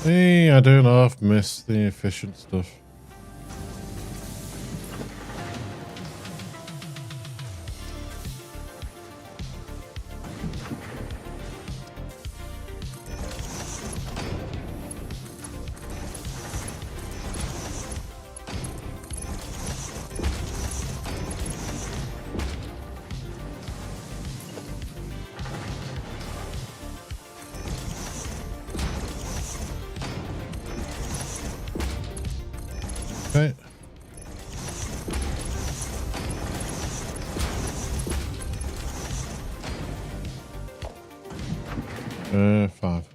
Hey, I don't know, I've missed the efficient stuff. Okay. 5.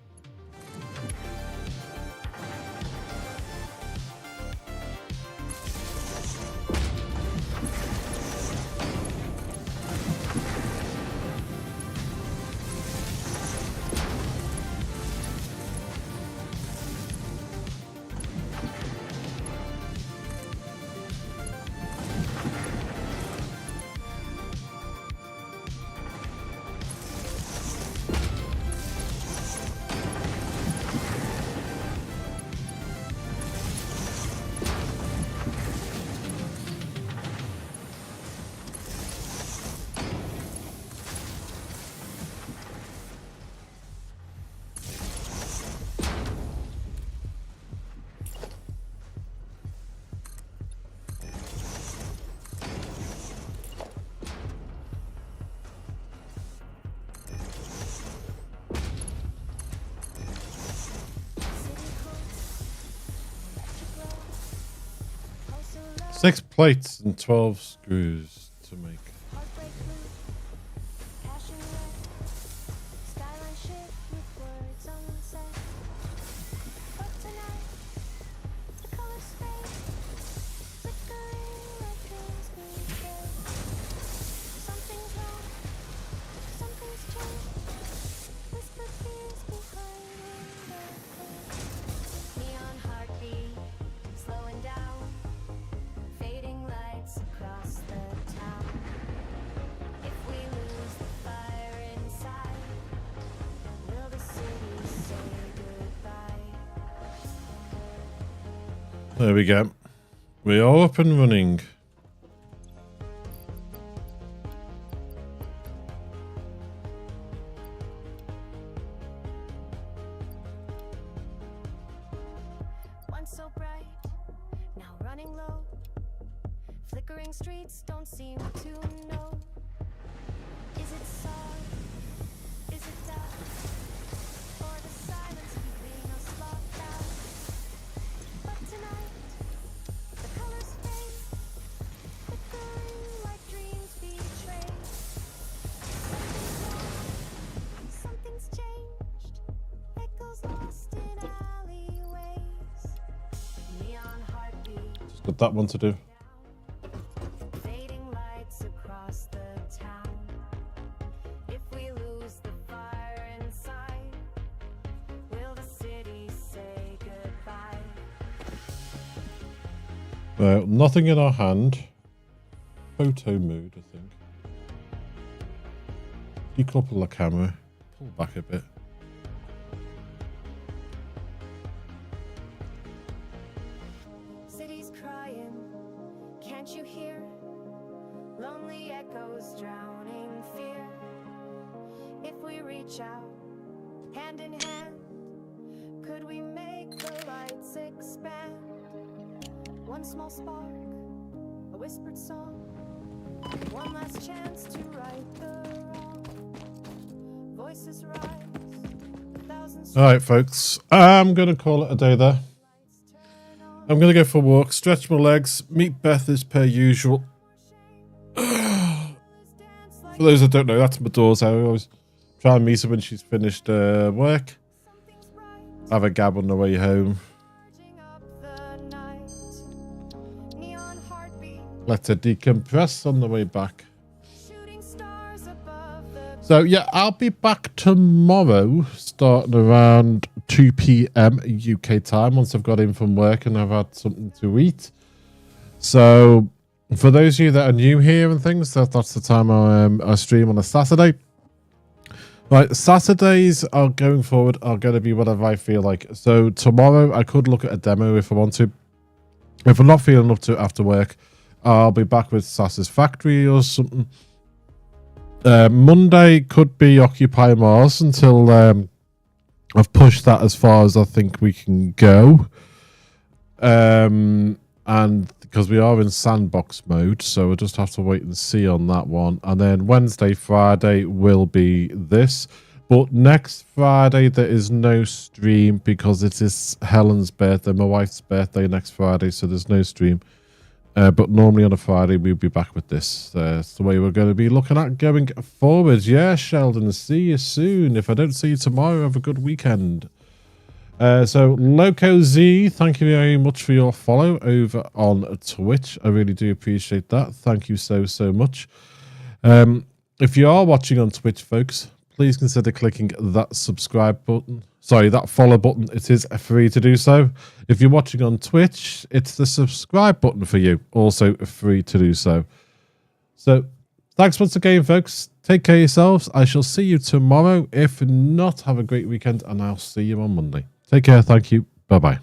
Six plates and 12 screws to make. There we go. We're all up and running. Once so bright, now running low. Flickering streets don't seem to know. Is it sorrow? Is it doubt? Or the silence keeping us locked out? Just got that one to do. Fading lights across the town. If we lose the fire inside, will the city say goodbye? Nothing in our hand. Photo mode, I think. Decouple the camera. Pull back a bit. City's crying, can't you hear? Lonely echoes drowning fear. If we reach out, hand in hand, could we make the lights expand? One small spark, a whispered song, one last chance to right the wrong. Voices rise, a thousand All right, folks. I'm going to call it a day there. I'm going to go for a walk, stretch my legs, meet Beth as per usual. For those that don't know, that's my daughter. I always try and meet her when she's finished work. Have a gab on the way home. Let her decompress on the way back. So yeah, I'll be back tomorrow, starting around 2 p.m. UK time, once I've got in from work and I've had something to eat. So for those of you that are new here and things, that's the time I stream on a Saturday. Right, Saturdays are going forward are going to be whatever I feel like. So tomorrow I could look at a demo if I want to. If I'm not feeling up to it after work, I'll be back with Satisfactory or something. Monday could be Occupy Mars until I've pushed that as far as I think we can go. And because we are in sandbox mode, so we'll just have to wait and see on that one. And then Wednesday, Friday will be this. But next Friday, there is no stream because it is Helen's birthday, my wife's birthday next Friday, so there's no stream. But normally on a Friday, we'll be back with this. That's the way we're going to be looking at going forward. Yeah, Sheldon, see you soon. If I don't see you tomorrow, have a good weekend. So, Loco Z, thank you very much for your follow over on Twitch. I really do appreciate that. Thank you so, so much. If you are watching on Twitch, folks, please consider clicking that subscribe button. Sorry, that follow button. It is free to do so. If you're watching on Twitch, it's the subscribe button for you. Also free to do so. So, thanks once again, folks. Take care of yourselves. I shall see you tomorrow. If not, have a great weekend, and I'll see you on Monday. Take care. Thank you. Bye-bye.